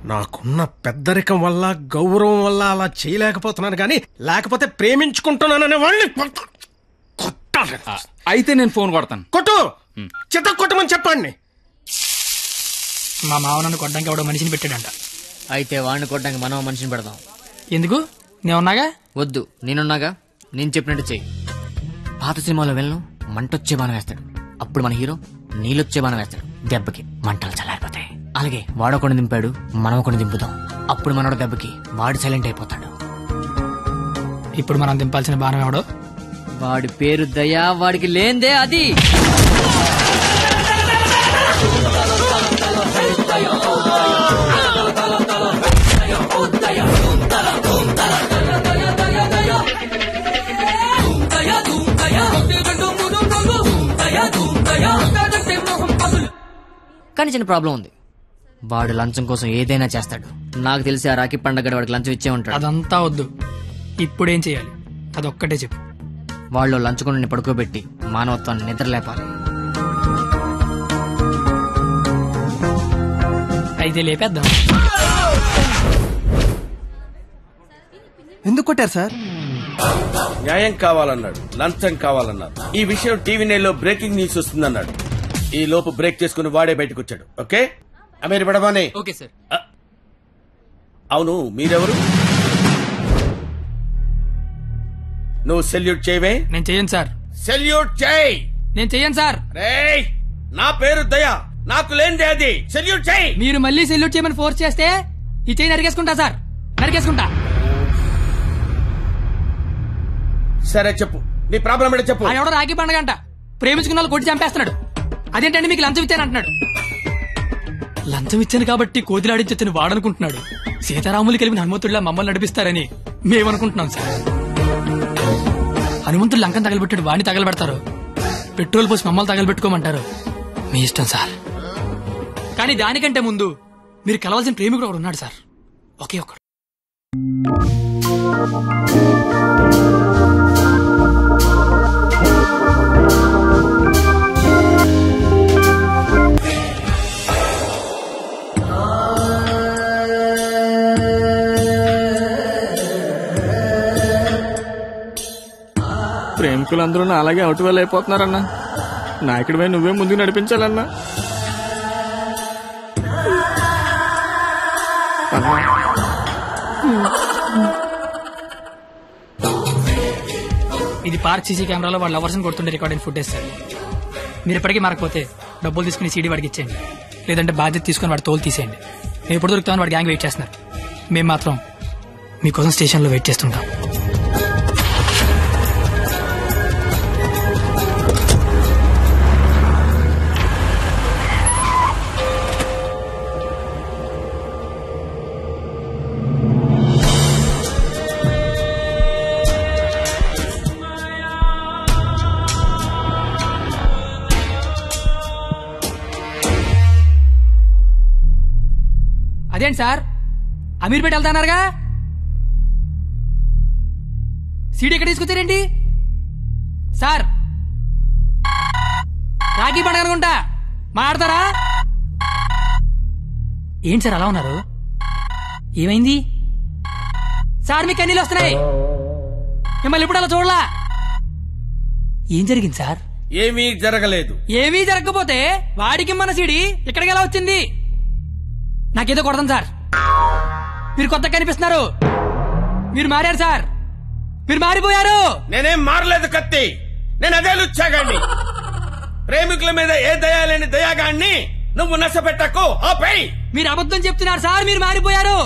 నాకున్న పెద్దరికం వల్ల, గౌరవం వల్ల అలా చేయలేకపోతున్నాను కానీ, లేకపోతే ప్రేమించుకుంటున్నాననే వాళ్ళని కొట్టాలి. అయితే నేను ఫోన్ కొడతాను. కొట్టు, చిత్త కొట్టమని చెప్పండి. మా మావ నన్ను కొట్టడానికి ఎవడో మనిషిని పెట్టాడంట. అయితే వాడిని కొట్టడానికి మనం మనిషిని పెడదాం. ఎందుకు? నేనున్నాగా. వద్దు, నేనున్నాగా. నేను చెప్పినట్టు చెయ్యి. పాత సినిమాలో వెళ్ళను మంటొచ్చే బాణం వేస్తాడు, అప్పుడు మన హీరో నీళ్ళొచ్చే బాణం వేస్తాడు. దెబ్బకి మంటలు చల్లారిపోతాయి. అలాగే వాడొకడిని దింపాడు, మనం ఒకడిని దింపుదాం. అప్పుడు మనోడు దెబ్బకి వాడు సైలెంట్ అయిపోతాడు. ఇప్పుడు మనం దింపాల్సిన బాణం ఎవడో? వాడి పేరు దయా, వాడికి లేందే అది. కానీ చిన్న ప్రాబ్లం ఉంది. వాడు లంచం కోసం ఏదైనా చేస్తాడు. నాకు తెలిసి ఆ రాఖీ పండగ వాడికి లంచం ఇచ్చే ఉంటాడు. అదంతా వద్దు, ఇప్పుడేం చేయాలి అదొక్కటే చెప్పు. వాళ్ళు లంచుకొని పడుకోబెట్టి మానవత్వాన్ని నిద్రలేపాలి. అయితే లేపేద్దాం. ఎందుకు కొట్టారు సార్? న్యాయం కావాలన్నాడు, లంచం కావాలన్నాడు. ఈ విషయం టీవీ నైన్లో బ్రేకింగ్ న్యూస్ వస్తుందన్నాడు. ఈ లోపు బ్రేక్ చేసుకుని వాడే బయటకు వచ్చాడు. ఓకే, మీరు పడమని. Okay sir. అవును, మీరెవరు? నువ్వు సెల్యూట్ చేయవే? నేను చెయ్యను సార్. సెల్యూట్ చేయి. నేను చెయ్యను సార్. రేయ్, నా పేరు దయా, నాకు లేనిదే అది. సెల్యూట్ చేయి. మీరు మళ్ళీ సెల్యూట్ చేయమని ఫోర్స్ చేస్తే ఈ చెయ్యి నరికేసుకుంటా సార్, నరికేసుకుంటా. సరే చెప్పు, నీ ప్రాబ్లం ఏంటో చెప్పు. ఎవడో రాఖీ పండుగ అంట ప్రేమించుకున్న వాళ్ళు కొట్టి చంపేస్తున్నాడు. అదేంటంటే మీకు లంచం ఇచ్చాను అంటున్నాడు. లంచం ఇచ్చాను కాబట్టి కోతిలాడించని వాడనుకుంటున్నాడు. సీతారాములు కలిపిన హనుమంతుడిలా మమ్మల్ని నడిపిస్తారని మేమనుకుంటున్నాం సార్. హనుమంతుడు లంకం తగలబెట్టాడు, వాడిని తగలబెడతారు. పెట్రోల్ పోసి మమ్మల్ని తగలబెట్టుకోమంటారు. మీ ఇష్టం సార్. కానీ దానికంటే ముందు మీరు కలవాల్సిన ప్రేమికుడు ఒకడు ఉన్నాడు సార్. ఒకే ఒకడు. ప్రేమికులందరూ నా అలాగే అవుట్ వెల్ అయిపోతున్నారన్నా. నాయకుడిపై నువ్వే ముందుకు నడిపించాలన్నా. ఇది పార్క్ సీసీ కెమెరాలో వాళ్ళ లవర్స్ కొడుతుండే రికార్డింగ్ ఫుటేజ్ సార్. మీరు ఇప్పటికీ మారకపోతే డబ్బులు తీసుకుని సీడీ వాడికి ఇచ్చేయండి, లేదంటే బాధ్యత తీసుకుని వాడి తోలు తీసేయండి. మేము ఎప్పుడు దొరుకుతామని వాడి గ్యాంగ్ వెయిట్ చేస్తున్నారు. మేము మాత్రం మీకోసం స్టేషన్లో వెయిట్ చేస్తుంటాం. అదేంటి సార్ అమీర్పేట వెళ్తానారుగా, సీడీ ఎక్కడ తీసుకొచ్చారేంటి సార్? రాఖీ పండుగ అనుకుంటా, మాట్లాడతారా? ఏంటి సార్ అలా ఉన్నారు? ఏమైంది సార్? మీకు కన్నీళ్ళు వస్తున్నాయి. మిమ్మల్ని ఇప్పుడు అలా చూడలా. ఏం జరిగింది సార్? ఏమీ జరగలేదు. ఏమీ జరగకపోతే వాడికి మన సీడీ ఇక్కడికి ఎలా వచ్చింది? నాకేదో కొడతాం సార్. మీరు కొత్తగా కనిపిస్తున్నారు. మీరు మారారు సార్, మీరు మారిపోయారు. నేనేం మారలేదు కత్తి, నేను అదే లుచ్చాగాన్ని. ప్రేమికుల మీద ఏ దయాలేని దయాగాన్ని నువ్వు నష్టపెట్టకు. ఆపై మీరు అబద్ధం చెప్తున్నారు సార్, మీరు మారిపోయారు.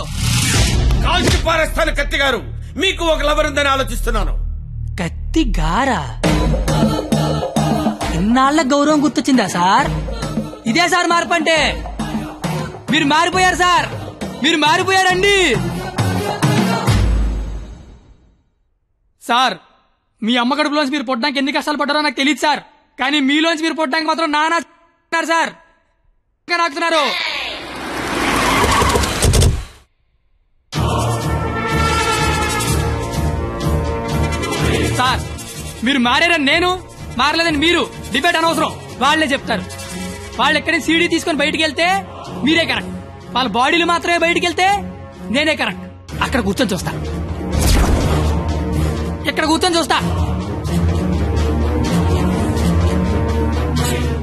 కాల్చి పారేస్తాను కత్తి గారు. మీకు ఒక లవర్ ఉందని ఆలోచిస్తున్నాను. కత్తి గారా? ఇన్నాళ్ల గౌరవం గుర్తొచ్చిందా సార్? ఇదే సార్ మార్పు అంటే. మీరు మారిపోయారు సార్, మీరు మారిపోయారండి సార్. మీ అమ్మ కడుపులోంచి మీరు పుట్టడానికి ఎన్ని కష్టాలు పడ్డారో నాకు తెలియదు సార్, కానీ మీలోంచి మీరు పుట్టడానికి మాత్రం నానా సార్ నాకుతున్నారు. సార్ మీరు మారారని నేను, మారలేదని మీరు డిబేట్ అనవసరం. వాళ్లే చెప్తారు. వాళ్ళు ఎక్కడి సీడీ తీసుకొని బయటికి వెళ్తే మీరే కరెక్ట్, వాళ్ళ బాడీలు మాత్రమే బయటికి వెళ్తే నేనే కరెక్ట్. అక్కడ కూర్చొని చూస్తా, ఇక్కడ కూర్చొని చూస్తా.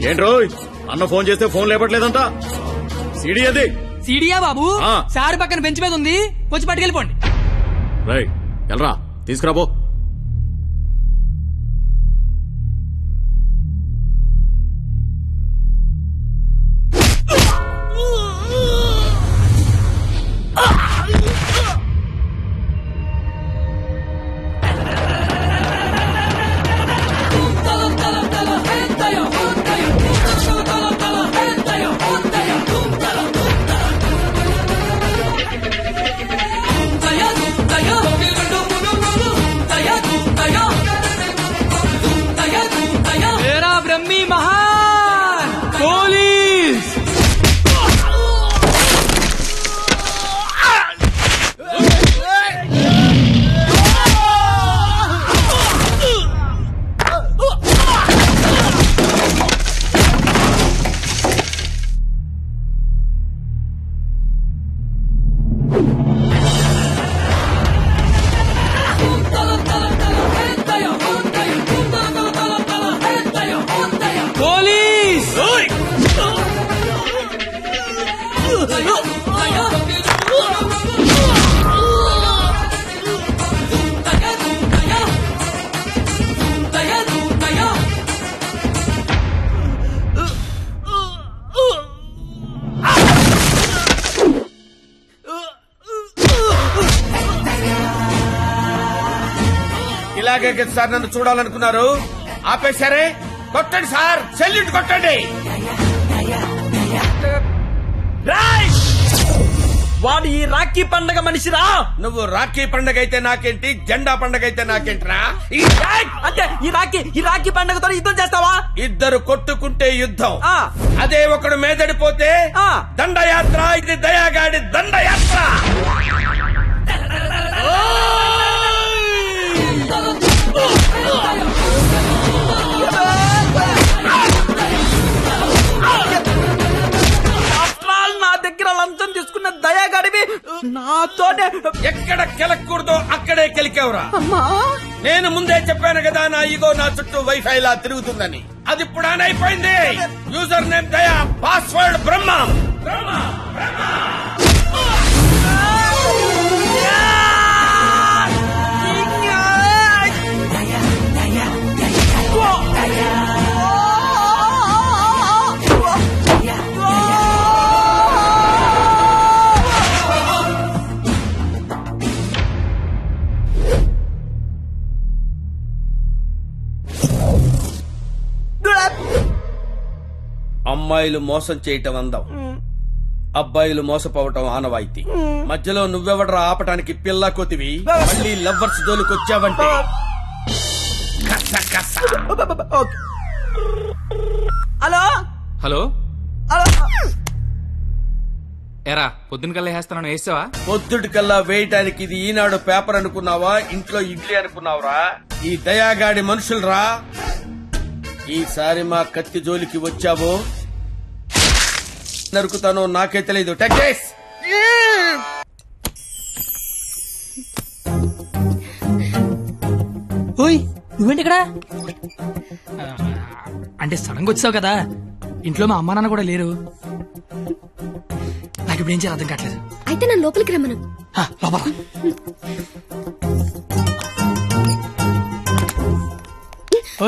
ఏంట్రోయ్ అన్న ఫోన్ చేస్తే ఫోన్ లేపట్లేదంట. సీడీ అది. సీడీయా బాబు? సార్ పక్కన బెంచ్ మీద ఉంది, వచ్చి పట్టుకెళ్ళిపోండి. రైట్ ఎల్రా తీసుకురాబో. ఇలాగే సార్ నన్ను చూడాలనుకున్నారు, ఆపేశారే. కొట్టండి సార్, సెల్యూట్ కొట్టండి. వాడు ఈ రాఖీ పండగ మనిషిరా. నువ్వు రాఖీ పండగ అయితే నాకేంటి, జెండా పండగ అయితే నాకేంట్రా? అంటే ఈ రాఖీ పండగతో యుద్ధం చేస్తావా? ఇద్దరు కొట్టుకుంటే యుద్ధం, అదే ఒకడు మేదడిపోతే దండయాత్ర. ఇది దయాగాడి దండయాత్ర. నా దగ్గర లంచం తీసుకున్న దయాగాడివి నాతోనే ఎక్కడ కెలకూడదో అక్కడే కెలికేవరా. నేను ముందే చెప్పాను కదా, నా ఈగో నా చుట్టూ వైఫై లా తిరుగుతుందని. అది ఇప్పుడు ఆన్ అయిపోయింది. యూజర్ నేమ్ దయా, పాస్వర్డ్ బ్రహ్మ. అమ్మాయిలు మోసం చేయటం అందం, అబ్బాయిలు మోసపోవటం ఆనవాయితీ. మధ్యలో నువ్వెవడరా ఆపటానికి పిల్ల కొతివి? మళ్ళీ లవ్వర్స్ జోలికొచ్చావంటే హలో హలో ఎరా పొద్దున కల్లా వేస్తాను, వేసావా? పొద్దుటి కల్లా వేయటానికి ఇది ఈనాడు పేపర్ అనుకున్నావా, ఇంట్లో ఇడ్లీ అనుకున్నావురా? ఈ దయాగాడి మనుషులరా. ఈసారి మా కత్తి జోలికి వచ్చావో నరుకుతానో నాకే తెలీదు. టెక్స్ ఓయ్ నువ్వేంటి ఇక్కడ? అంటే సడన్ గా వచ్చావు కదా, ఇంట్లో మా అమ్మా నాన్న కూడా లేరు. నాకు ఇప్పుడు ఏం చేయాలి అర్థం కావట్లేదు. అయితే నన్ను లోపలికి రమ్మను. లోపల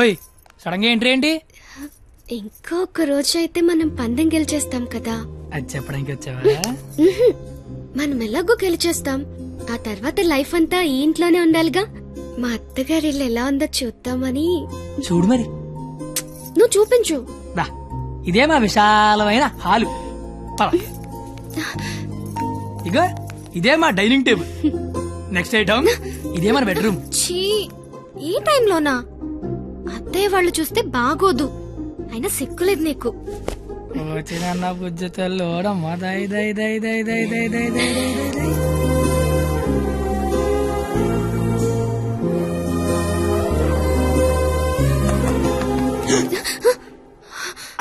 ఓయ్ సడన్ గా ఎంట్రీ ఏంటి? ఇంకొక రోజు అయితే మనం పందెం గెలిచేస్తాం కదా. అది చెప్పడానికి వచ్చావా? మనం ఎలాగో గెలిచేస్తాం, ఆ తర్వాత లైఫ్ అంతా ఈ ఇంట్లోనే ఉండాలిగా. మా అత్తగారి ఇల్లు ఎలా ఉందో చూద్దామని. చూడు మరి. నువ్వు చూపించు. ఇదే మా విశాలమైన హాలు. ఇగో ఇదే మా డైనింగ్ టేబుల్. నెక్స్ట్ ఐటమ్ ఇదే మన బెడ్రూమ్. ఛీ, ఈ టైంలోనా? అత్తయ్య వాళ్ళు చూస్తే బాగోదు. అయినా సిగ్గులేదు నీకు. వచ్చిన బుజ్జ తల్లోడమ్మా. దై దై దై దై దై దై దై దై దై.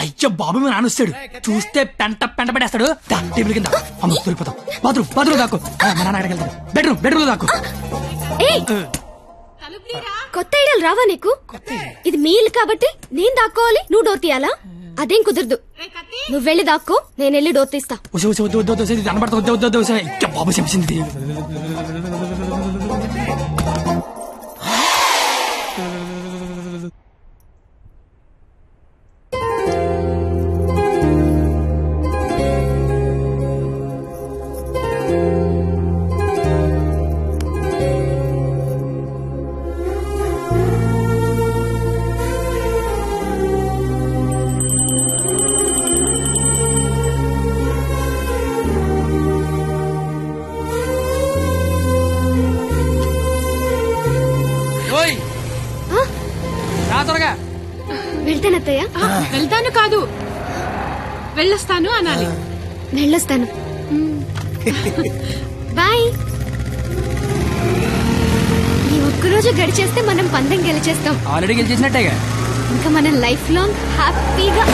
అయ్యో బాబు మీ నాన్న వస్తాడు, చూస్తే పెంట పడేస్తాడు. టేబుల్ కింద అమ్మ దొరికిపోతాం. బాత్రూమ్ దాకు. మా నాన్న అడగలుగుతాడు. బెడ్రూమ్ దాకు. కొత్త ఐడియాలు రావా నీకు? ఇది మీ ఇల్లు కాబట్టి నేను దాక్కోవాలి, నువ్వు డోర్ తీయాలా? అదేం కుదరదు. నువ్వు వెళ్ళి దాక్కో, నేను వెళ్ళి డోర్ తీస్తా. బాబు చెప్పింది. వెళ్తానత్తయ్య. వెళ్తాను కాదు, వెళ్ళొస్తాను అనాలి. వెళ్ళొస్తాను. బాయ్. ఈ ఒక్కరోజు గడిచేస్తే మనం పందెం గెలిచేస్తాం. ఆల్రెడీ గెలిచేసినట్టేగా. ఇంకా మనం లైఫ్ లాంగ్ హ్యాపీగా.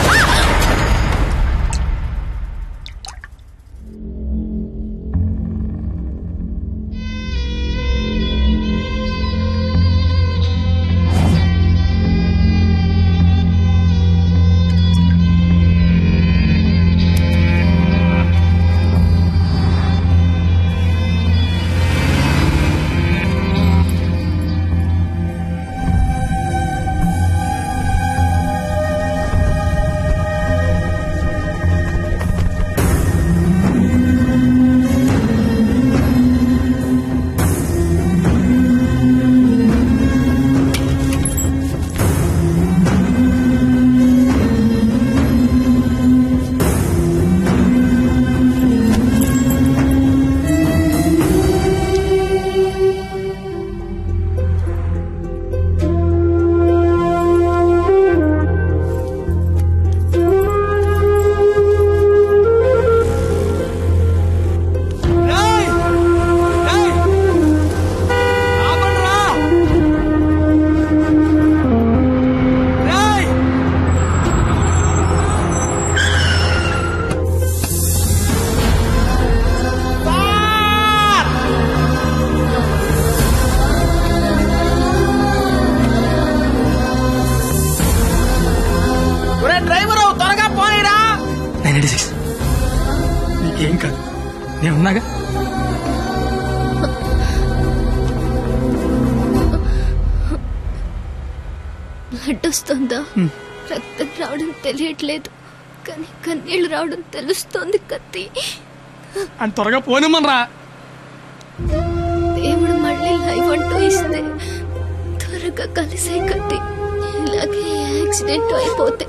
నేనున్నాగా. బ్లడ్ వస్తుందా? రక్తం రావడం తెలియట్లేదు, కానీ కన్నీళ్లు రావడం తెలుస్తోంది. కత్తి అని త్వరగా పోనిమ్మనరా. దేవుడు మళ్ళీ లైఫ్ అంటూ ఇస్తే త్వరగా కలిసే కత్తి. ఇలాగే యాక్సిడెంట్ అయిపోతే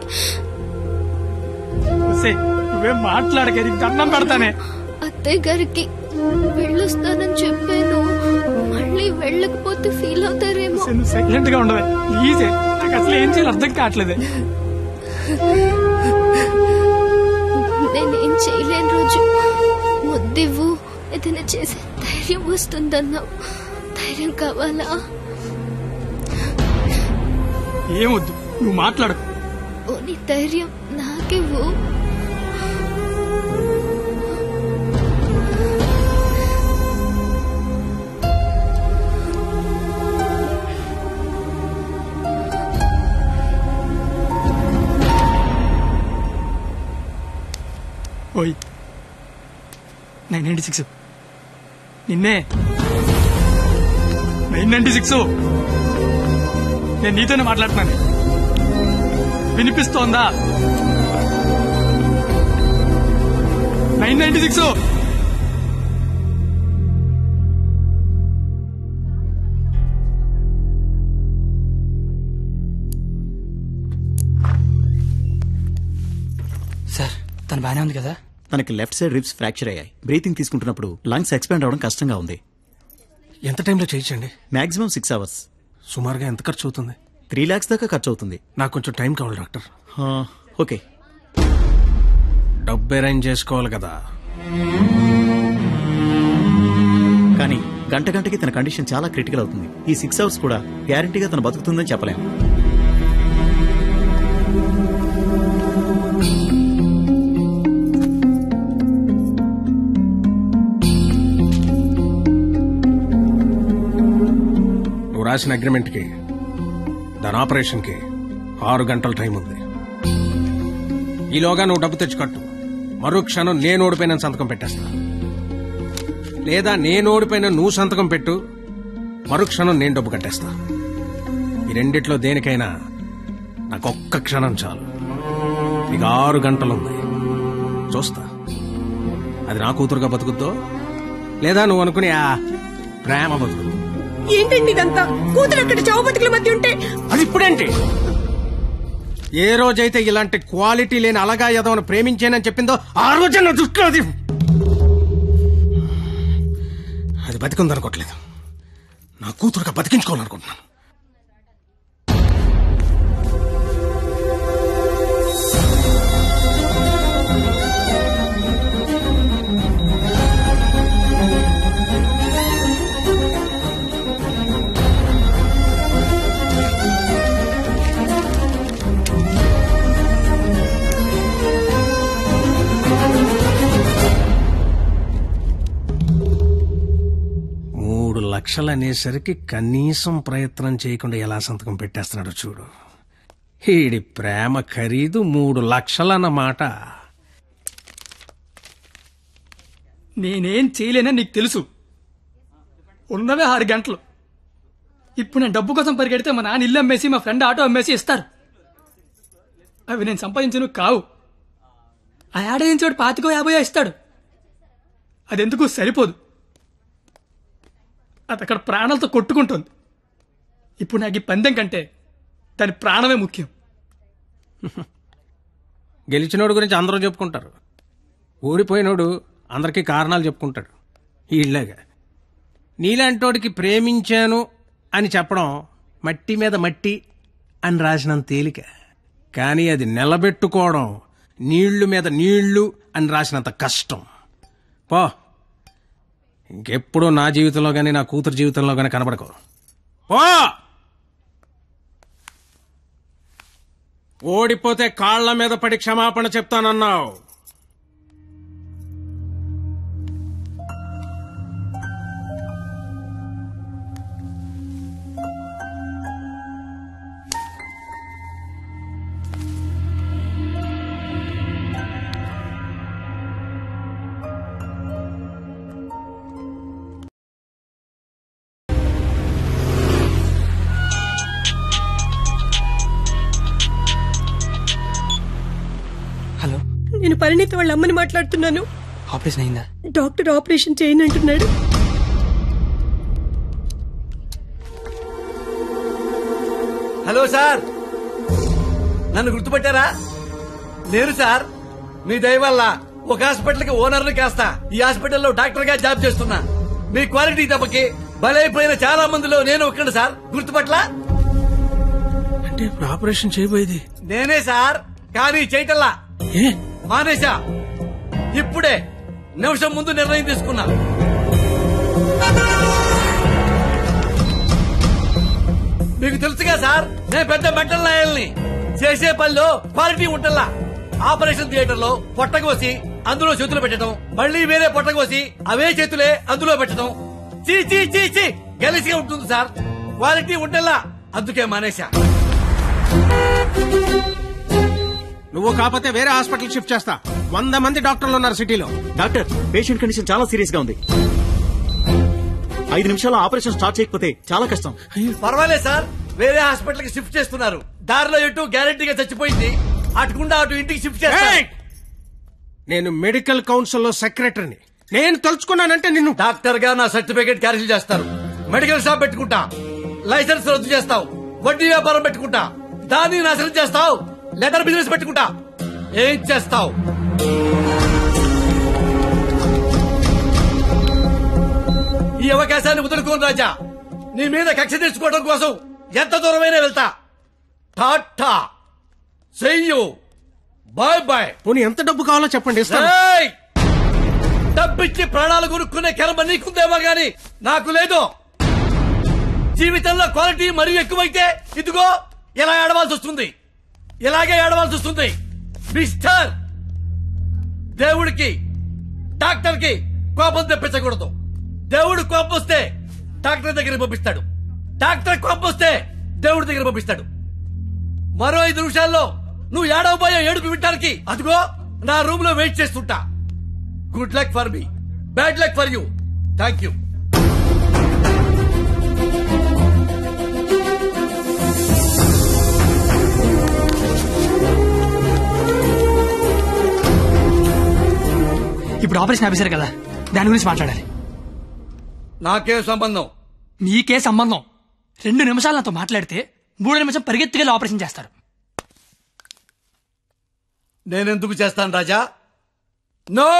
నువ్వేం మాట్లాడక, దండం పెడతానే. అత్తయ్య గారికి వెళ్ళొస్తానని చెప్పాను, మళ్ళీ వెళ్ళకపోతే ఫీల్ అవుతారేమో. సైలెంట్ గా ఉండదు ప్లీజ్. నాకు అసలు ఏం చేయాలి అర్థం కావట్లేదు. నేనేం చేయలేని రోజు ముద్దివ్వు, ఏదైనా చేసే ధైర్యం వస్తుందన్నావు. ధైర్యం కావాలా? ఏమొద్దు, నువ్వు మాట్లాడు. ఓ నీ ధైర్యం నాకివ్వు. ఓయ్ 996 నిన్నే 996 నేను నీతోనే మాట్లాడుతున్నాను. వినిపిస్తోందా? 996 సార్ తను బానే ఉంది కదా? తనకి లెఫ్ట్ సైడ్ రిబ్స్ ఫ్రాక్చర్ అయ్యాయి. బ్రీతింగ్ తీసుకుంటున్నప్పుడు లంగ్స్ ఎక్స్పాండ్ అవడం కష్టంగా ఉంది. ఎంత టైంలో చేయించండి? Maximum 6 hours. సుమారుగా ఎంత ఖర్చు అవుతుంది? 3 lakhs దాకా ఖర్చు అవుతుంది. నాకు కొంచెం టైం కావాలి డాక్టర్. ఓకే. డబ్బు అరేంజ్ చేసుకోవాలి కదా. కానీ గంటకి తన కండిషన్ చాలా క్రిటికల్ అవుతుంది. ఈ 6 hours కూడా గ్యారంటీగా తను బతుకుతుందని చెప్పలేము. నువ్వు రాసిన అగ్రిమెంట్కి, దాని ఆపరేషన్కి 6 గంటల టైం ఉంది. ఈలోగా నువ్వు డబ్బు తెచ్చుకట్టు. మరో క్షణం నేను ఓడిపోయిన సంతకం పెట్టేస్తా. లేదా నేను ఓడిపోయిన నువ్వు సంతకం పెట్టు, మరో క్షణం నేను డబ్బు కట్టేస్తా. ఈ రెండిట్లో దేనికైనా నాకు ఒక్క క్షణం చాలు. నీకు 6 గంటలుంది. చూస్తా అది నా కూతురుగా బతుకుద్దో, లేదా నువ్వు అనుకునే ఆ ప్రేమ బతుకుద్దు. ఏంటండి ఇదంతా? కూతురు అక్కడ చావు బతుకుల మధ్య ఉంటే అది ఇప్పుడేంటి? ఏ రోజైతే ఇలాంటి క్వాలిటీ లేని అలగా యదవను ప్రేమించానని చెప్పిందో ఆ రోజే నా దృష్టిలో అది బతికుందనుకోవట్లేదు. నా కూతురుగా బతికించుకోవాలనుకుంటున్నాను. లక్షలు అనేసరికి కనీసం ప్రయత్నం చేయకుండా ఎలా సంతకం పెట్టేస్తున్నాడో చూడు. ఈడి ప్రేమ ఖరీదు 3 లక్షలన్నమాట. నేనేం చేయలేనని నీకు తెలుసు. ఉన్నవే 6 గంటలు. ఇప్పుడు నేను డబ్బు కోసం పరిగెడితే మా నాన్న ఇల్లు అమ్మేసి, మా ఫ్రెండ్ ఆటో అమ్మేసి ఇస్తారు. అవి నేను సంపాదించను కావు. ఆ ఏడాదించోడు 25-50 ఇస్తాడు. అదెందుకు సరిపోదు. అది అక్కడ ప్రాణాలతో కొట్టుకుంటుంది. ఇప్పుడు నాకు ఈ పందెం కంటే దాని ప్రాణమే ముఖ్యం. గెలిచినోడు గురించి అందరూ చెప్పుకుంటారు, ఓడిపోయినోడు అందరికీ కారణాలు చెప్పుకుంటాడు. ఇళ్ళగా నీలాంటోడికి ప్రేమించాను అని చెప్పడం మట్టి మీద మట్టి అని రాసినంత తేలిక. కానీ అది నిలబెట్టుకోవడం నీళ్లు మీద నీళ్లు అని రాసినంత కష్టం. పో, ఇంకెప్పుడు నా జీవితంలో గానీ నా కూతురు జీవితంలో గానీ కనబడకు. పో. ఓడిపోతే కాళ్ల మీద పడి క్షమాపణ చెప్తానన్నావు. నేను పరిణీతి వాళ్ళ అమ్మని మాట్లాడుతున్నాను. ఆపరేషన్ అయిందా? డాక్టర్ ఆపరేషన్ చేయను అంటున్నాడు. హలో సార్, నన్ను గుర్తుపట్టారా? నేను సార్, మీ దయ వల్ల ఒక హాస్పిటల్ కి ఓనర్ ని కాస్త ఈ హాస్పిటల్లో డాక్టర్ గా జాబ్ చేస్తున్నా. మీ క్వాలిటీ దెబ్బకి బలైపోయిన చాలా మందిలో నేను ఒక్కడు సార్. గుర్తుపట్ల అంటే ఇప్పుడు ఆపరేషన్ చేయబోయేది నేనే సార్, కానీ చేయటల్లా మానేశా. ఇప్పుడే నిమిషం ముందు నిర్ణయం తీసుకున్నా. మీకు తెలుసుగా సార్, నేను పెద్ద మెంటల్ లాయల్ని. చేసే పనిలో క్వాలిటీ ఉంటల్లా. ఆపరేషన్ థియేటర్ లో పొట్టకోసి అందులో చేతులు పెట్టడం, మళ్ళీ వేరే పొట్టకోసి అవే చేతులే అందులో పెట్టడం చీ చీ చీ చీ గలీజ్గా ఉంటుంది సార్. క్వాలిటీ ఉంటల్లా, అందుకే మానేశా. నువ్వు కాకపోతే వేరే హాస్పిటల్ షిఫ్ట్ చేస్తా. 100 మంది డాక్టర్లు ఉన్నారు సిటీలో. డాక్టర్, పేషెంట్ కండిషన్ చాలా సీరియస్ గా ఉంది. 5 నిమిషాల్లో ఆపరేషన్ స్టార్ట్ చేయకపోతే చాలా కష్టం. పర్వాలేదు సార్, వేరే హాస్పిటల్ కి షిఫ్ట్ చేస్తున్నారు. దారిలో ఎటు గ్యారెంటీగా చచ్చిపోయింది, అటుకుండా అటు ఇంటికి షిఫ్ట్ చేస్తారు. నేను మెడికల్ కౌన్సిల్ లో సెక్రటరీని. నేను తలుచుకున్నానంటే నిన్ను డాక్టర్ గా నా సర్టిఫికేట్ క్యాన్సిల్ చేస్తారు. మెడికల్ షాప్ పెట్టుకుంటా, లైసెన్స్ రద్దు చేస్తావు. వడ్డీ వ్యాపారం పెట్టుకుంటా, దాన్ని నాశనం చేస్తావు. లెదర్ బిజినెస్ పెట్టుకుంటా, ఏం చేస్తావు? ఈ అవకాశాన్ని వదులుకోను రాజా. నీ మీద కక్ష తీర్చుకోవడం కోసం ఎంత దూరమైనా వెళ్తా. టాటా, చెయ్యు, బాయ్ బాయ్. పోనీ ఎంత డబ్బు కావాలో చెప్పండి, ఇస్తాను. డబ్బిచ్చి ప్రాణాలు కొనుక్కునే కర్మ నీకుందేమో గాని నాకు లేదు. జీవితంలో క్వాలిటీ మరీ ఎక్కువైతే ఇదిగో ఇలా ఏడవాల్సి వస్తుంది. ఇలాగే ఏడవాల్సి వస్తుంది. మిస్టర్, దేవుడికి డాక్టర్ కి కోపం తెప్పించకూడదు. దేవుడు కోపం వస్తే డాక్టర్ దగ్గర పంపిస్తాడు. డాక్టర్ కోపం వస్తే దేవుడి దగ్గర పంపిస్తాడు. మరో 5 నిమిషాల్లో నువ్వు ఏడవబోయే ఏడుపు వినడానికి అదిగో నా రూమ్ లో వెయిట్ చేస్తుంటా. Good luck for me, bad luck for you. Thank you. ఇప్పుడు ఆపరేషన్ ఆఫీసర్ కదా, దాని గురించి మాట్లాడాలి. నాకే సంబంధం? మీకే సంబంధం. 2 నిమిషాలు నాతో మాట్లాడితే 3 నిమిషం పరిగెత్తుకెళ్ళి ఆపరేషన్ చేస్తారు. నేనెందుకు చేస్తాను రాజా? నో,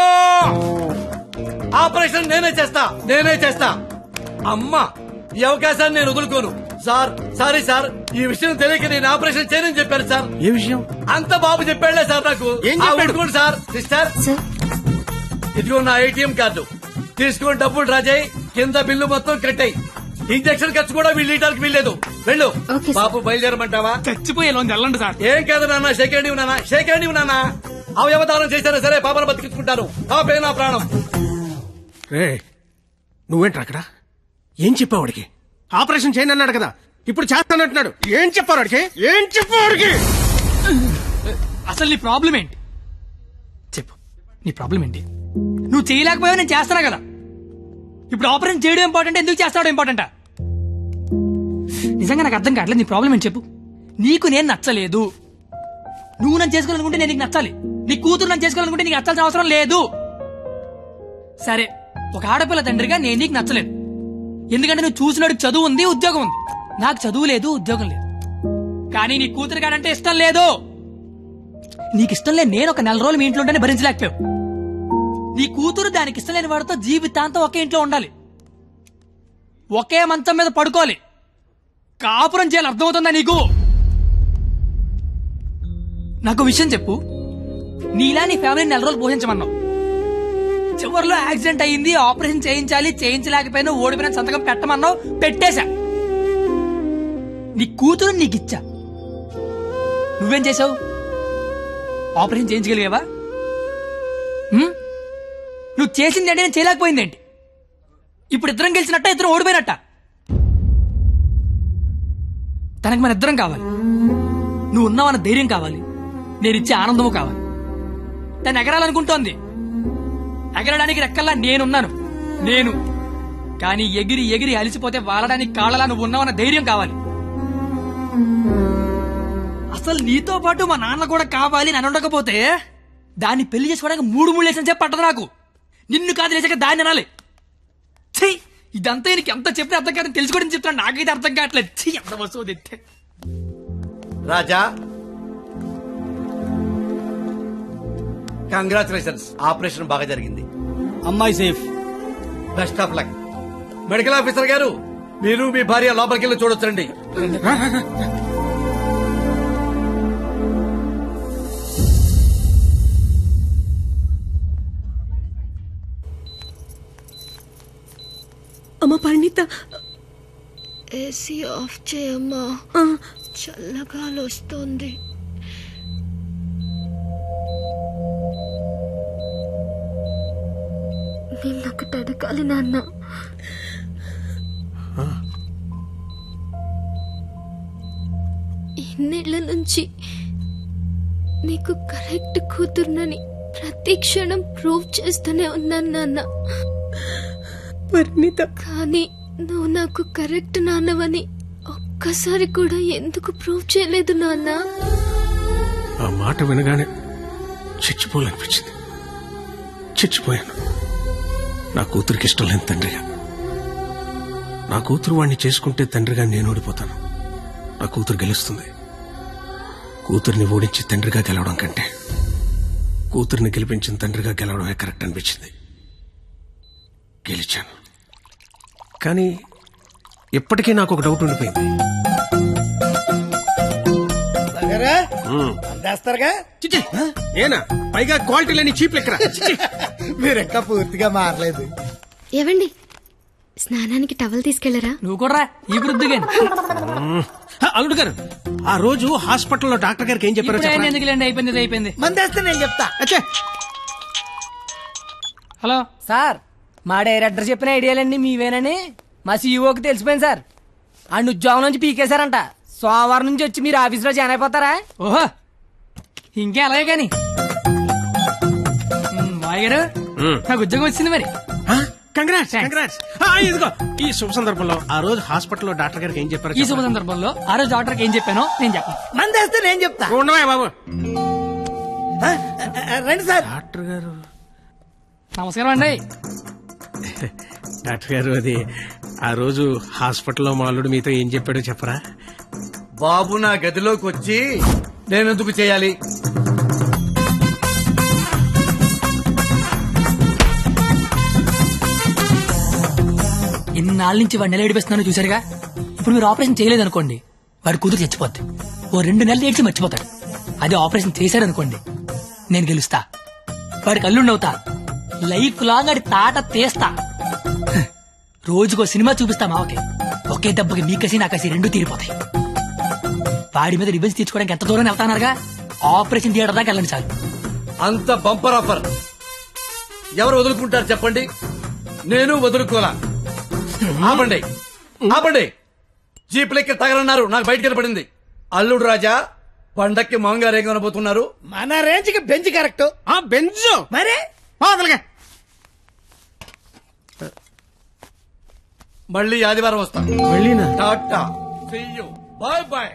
ఆపరేషన్ నేనే చేస్తా. అమ్మా, ఈ అవకాశాన్ని నేను వదులుకోను. సార్, సారీ సార్, ఈ విషయం తెలియక నేను ఆపరేషన్ చేయనని చెప్పాను సార్. ఏ విషయం? అంత బాబు చెప్పాడులే సార్ నాకు. ఏం చెప్పాడు సార్? సిస్టర్, ఇదిగో నా ATM కార్డు తీసుకుని డబ్బులు రాజాయి. కింద బిల్లు మొత్తం కట్టాయి. ఇంజక్షన్ ఖర్చు కూడా వీళ్ళు ఇవ్వడానికి వీల్లేదు. వెళ్ళు. బాబు బయలుదేరమంటావా? చచ్చిపోయే వెళ్ళండి సార్. ఏం కాదు నాన్న, షేక్ హ్యాండ్ ఇవ్వు నాన్న. అవయవదానం చేశారా సరే, పాపను బతికించుకుంటాను. పాపే నా ప్రాణం. రే, నువ్వేంట్రా అక్కడ? ఏం చెప్పావు వాడికి? ఆపరేషన్ చేయను అన్నాడు కదా, ఇప్పుడు చేస్తానంటున్నాడు. ఏం చెప్పారు వాడికి? అసలు నీ ప్రాబ్లం ఏంటి చెప్పు. నీ ప్రాబ్లం ఏంటి? నువ్వు చేయలేకపోయావు, నేను చేస్తానా కదా. ఇప్పుడు ఆపరేషన్ చేయడం ఇంపార్టెంట్, ఎందుకు చేస్తాడు ఇంపార్టెంటా? నిజంగా నాకు అర్థం కావట్లేదు. నీ ప్రాబ్లం ఏంటి చెప్పు. నీకు నేను నచ్చలేదు. నువ్వు నన్ను చేసుకోవాలనుకుంటే నేను నీకు నచ్చాలి. నీ కూతురు నన్ను చేసుకోవాలనుకుంటే నీకు నచ్చాల్సిన అవసరం లేదు. సరే, ఒక ఆడపిల్ల తండ్రిగా నేను నీకు నచ్చలేదు. ఎందుకంటే నువ్వు చూసినాడు చదువు ఉంది, ఉద్యోగం ఉంది. నాకు చదువు లేదు, ఉద్యోగం లేదు. కానీ నీ కూతురు కాడంటే ఇష్టం లేదు. నీకు ఇష్టం లేదు, నేను ఒక 4 రోజులు మీ ఇంట్లో ఉంటేనే భరించలేకపోయావు. నీ కూతురు దానికి ఇష్టం లేని వాడితో జీవితాంతం ఒకే ఇంట్లో ఉండాలి, ఒకే మంచం మీద పడుకోవాలి, కాపురం చేయాలి. అర్థమవుతుందా నీకు? నాకు విషయం చెప్పు. నీలా నీ ఫ్యామిలీని 4 రోజులు పోషించమన్నావు. చివరిలో యాక్సిడెంట్ అయ్యింది, ఆపరేషన్ చేయించాలి, చేయించలేకపోయినా ఓడిపోయిన సంతకం పెట్టమన్నావు, పెట్టేశా. నీ కూతురు నీకిచ్చా. నువ్వేం చేసావు? ఆపరేషన్ చేయించగలిగావా? నువ్వు చేసింది అంటే నేను చేయలేకపోయింది ఏంటి? ఇప్పుడు ఇద్దరం గెలిచినట్ట, ఇద్దరం ఓడిపోయినట్ట? తనకు మన ఇద్దరం కావాలి. నువ్వు ఉన్నావన్న ధైర్యం కావాలి, నేను ఇచ్చే ఆనందము కావాలి. తను ఎగరాలనుకుంటోంది, ఎగరడానికి రెక్కల్లా నేనున్నాను. కానీ ఎగిరి ఎగిరి అలిసిపోతే వాలడానికి కాళ్ళలా నువ్వు ఉన్నావన్న ధైర్యం కావాలి. అసలు నీతో పాటు మా నాన్న కూడా కావాలి. నన్ను ఉండకపోతే దాన్ని పెళ్లి చేసుకోవడానికి 3 లేసని చెప్పి పట్టదు నాకు. నిన్ను కాదు లేచాక దాన్ని అనాలి. ఛీ, ఇదంతా నీకు ఎంత చెప్పినా అర్థం కాదని తెలుసుకోవడం చెప్తాను. నాకైతే అర్థం కావట్లేదు. ఛీ, ఎంత వస్తువు తెస్తే. రాజా కంగ్రాచులేషన్స్, ఆపరేషన్ బాగా జరిగింది. అమ్మాయి safe. Best of luck. Medical officer గారు, మీరు మీ భార్య లోపలికి వెళ్ళి చూడొచ్చండి. అమ్మ పరిణిత, ఏసీ ఆఫ్ చేయమ్మా, చల్లగాలి వస్తుంది. నిన్నొకటి అడగాలి నాన్న. ఇన్నేళ్ల నుంచి నీకు కరెక్ట్ కూతురునని ప్రతి క్షణం ప్రూవ్ చేస్తూనే ఉన్నాను నాన్న. పరిణిత, కానీ నువ్వు నాకు కరెక్ట్ నాన్నవని ఒక్కసారి కూడా ఎందుకు ప్రూవ్ చేయలేదు నాన్న? ఆ మాట వినగానే చచ్చిపోవాలనిపించింది. చచ్చిపోయాను. నా కూతురికి ఇష్టం లేని తండ్రిగా. నా కూతురు వాడిని చేసుకుంటే తండ్రిగా నేను ఓడిపోతాను. నా కూతురు గెలుస్తుంది. కూతురిని ఓడించి తండ్రిగా గెలవడం కంటే కూతురిని గెలిపించిన తండ్రిగా గెలవడమే కరెక్ట్ అనిపించింది. గెలిచాను. కానీ ఇప్పటికీ నాకు ఒక డౌట్ ఉండిపోయింది. అందేస్తారుగా? ఏనా పైగా క్వాలిటీ లేని చీప్ లెక్కరా. మీరెక్క పూర్తిగా మారలేదు. ఏవండి, స్నానానికి టవల్ తీసుకెళ్లరా? నువ్వు కూడా ఈ వృద్ధి అల్లుడు గారు, ఆ రోజు హాస్పిటల్లో డాక్టర్ గారికి ఏం చెప్పారో చెప్పండి. ఎందుకులేండి, అయిపోయింది అయిపోయింది. మందేస్తే నేను చెప్తా. హలో సార్, మా డైరెక్టర్ చెప్పిన ఐడియాలన్నీ మీవేనని మా సీఈఓకి తెలిసిపోయింది సార్. ఆయన ఉద్యోగం నుంచి పీకేశారంట. సోమవారం నుంచి వచ్చి మీరు ఆఫీసులో జాయిన్ అయిపోతారా? ఓహో, ఇంకే అలాగే కాని మాయగారు, నాకు ఉద్యోగం వచ్చింది మరి. కంగ్రాట్స్. ఇదిగో ఈ శుభ సందర్భంలో ఆ రోజు హాస్పిటల్లో డాక్టర్ గారికి ఏం చెప్పారు? ఈ శుభ సందర్భంలో ఆ రోజు డాక్టర్కి ఏం చెప్పానో నేను చెప్పను. మందేస్తే నేను చెప్తా. ఉండవా బాబు. రండి సార్. డాక్టర్ గారు నమస్కారం అండి. డాక్టర్ గారు, అది ఆ రోజు హాస్పిటల్లో మా అల్లుడు మీతో ఏం చెప్పాడో చెప్పరా? బాబు నా గదిలోకి వచ్చి నేనెందుకు చేయాలి? ఇన్నాళ్ళ నుంచి వాడిని ఎలా ఏడిపిస్తున్నానో చూసారుగా. ఇప్పుడు మీరు ఆపరేషన్ చేయలేదనుకోండి, వాడి కూతురు చచ్చిపోద్ది. ఓ 2 నెలలు ఏడ్చి మర్చిపోతాడు. అదే ఆపరేషన్ చేశారనుకోండి, నేను గెలుస్తా. వాడికి అల్లుండవుతా. లైఫ్ లాంగ్ వాడి తాట తీస్తా. రోజుకో సినిమా చూపిస్తా మావకి. ఒకే దెబ్బకి మీకసి నాకసి 2 తీరిపోతాయి. వాడి మీద రివెంజ్ తీర్చుకోవడానికి ఎంత దూరం వెళ్తానారుగా. ఆపరేషన్ థియేటర్ దాకా వెళ్ళండి చాలు. అంత బంపర్ ఆఫర్ ఎవరు వదులుకుంటారు చెప్పండి? నేను వదులుకోలా. ఆపండి, ఆపండి. జీప్ లెక్క తగలన్నారు, నాకు బయట కనపడింది. అల్లుడు రాజా, పండక్కి మాంగారు ఏం కనబోతున్నారు? మన రేంజ్ కి బెంచ్ కరెక్ట్. బెంచ్ మరి మళ్ళీ ఆదివారం వస్తా. మళ్ళీనా? Tata, see you, bye bye.